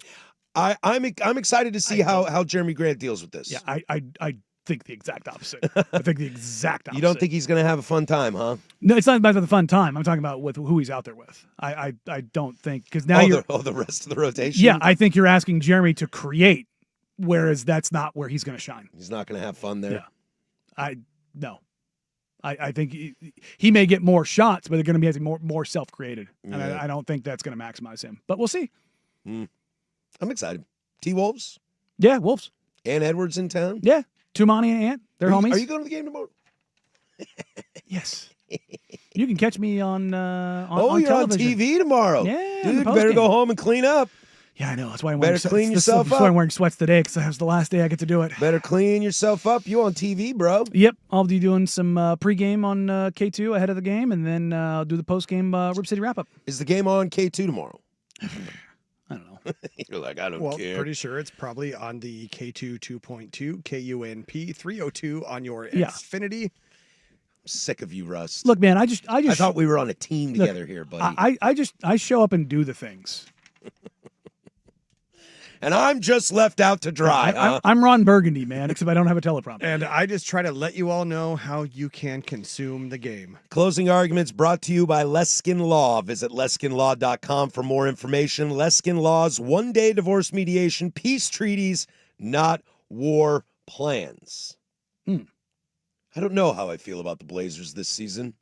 A: I'm excited to see how Jeremy Grant deals with this.
B: Yeah, I think the exact opposite. I think the exact opposite.
A: You don't think he's going to have a fun time, huh?
B: No, it's not about the fun time. I'm talking about with who he's out there with. I don't think, because now
A: the rest of the rotation.
B: Yeah, I think you're asking Jeremy to create. Whereas that's not where he's going to shine.
A: He's not going to have fun there.
B: Yeah, I think he may get more shots, but they're going to be more self-created, and I don't think that's going to maximize him. But we'll see.
A: I'm excited. T-Wolves?
B: Yeah, Wolves.
A: Ant Edwards in town?
B: Yeah, Tumani and Ant. They're homies.
A: Are you going to the game tomorrow?
B: Yes. You can catch me on
A: you're
B: television.
A: on TV tomorrow.
B: Yeah,
A: dude, better go home and clean up.
B: Yeah, I know. That's why I'm
A: better clean yourself up.
B: That's why I'm wearing sweats today, because that was the last day I get to do it.
A: Better clean yourself up. You on TV, bro?
B: Yep, I'll be doing some pregame on K2 ahead of the game, and then I'll do the postgame Rip City wrap up.
A: Is the game on K2 tomorrow?
B: I don't know.
A: You're like, I don't care.
C: Pretty sure it's probably on the K2 2.2 KUNP 302 on your Xfinity.
A: I'm sick of you, Russ.
B: Look, man, I
A: thought we were on a team together here, buddy.
B: I show up and do the things.
A: And I'm just left out to dry.
B: I'm Ron Burgundy, man, except I don't have a teleprompter.
C: And I just try to let you all know how you can consume the game.
A: Closing arguments brought to you by Leskin Law. Visit LeskinLaw.com for more information. Leskin Law's one-day divorce mediation, peace treaties, not war plans. I don't know how I feel about the Blazers this season.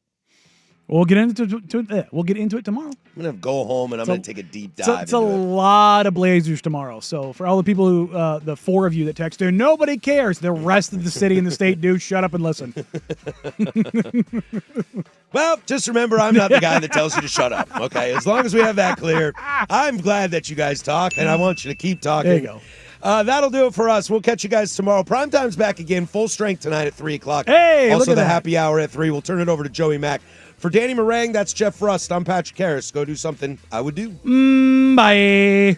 B: We'll get into it tomorrorow.
A: I'm going to go home and I'm going to take a deep dive.
B: It's a lot of Blazers tomorrow. So for all the people who, the 4 of you that texted, nobody cares. The rest of the city and the state do. Shut up and listen.
A: Well, just remember, I'm not the guy that tells you to shut up. Okay, as long as we have that clear, I'm glad that you guys talk, and I want you to keep talking.
B: There you go.
A: That'll do it for us. We'll catch you guys tomorrow. Primetime's back again, full strength tonight at 3 o'clock.
B: Hey,
A: also
B: look at
A: the
B: that.
A: happy hour at 3. We'll turn it over to Joey Mack. For Danny Meringue, that's Jeff Rust. I'm Patrick Harris. Go do something I would do.
B: Bye.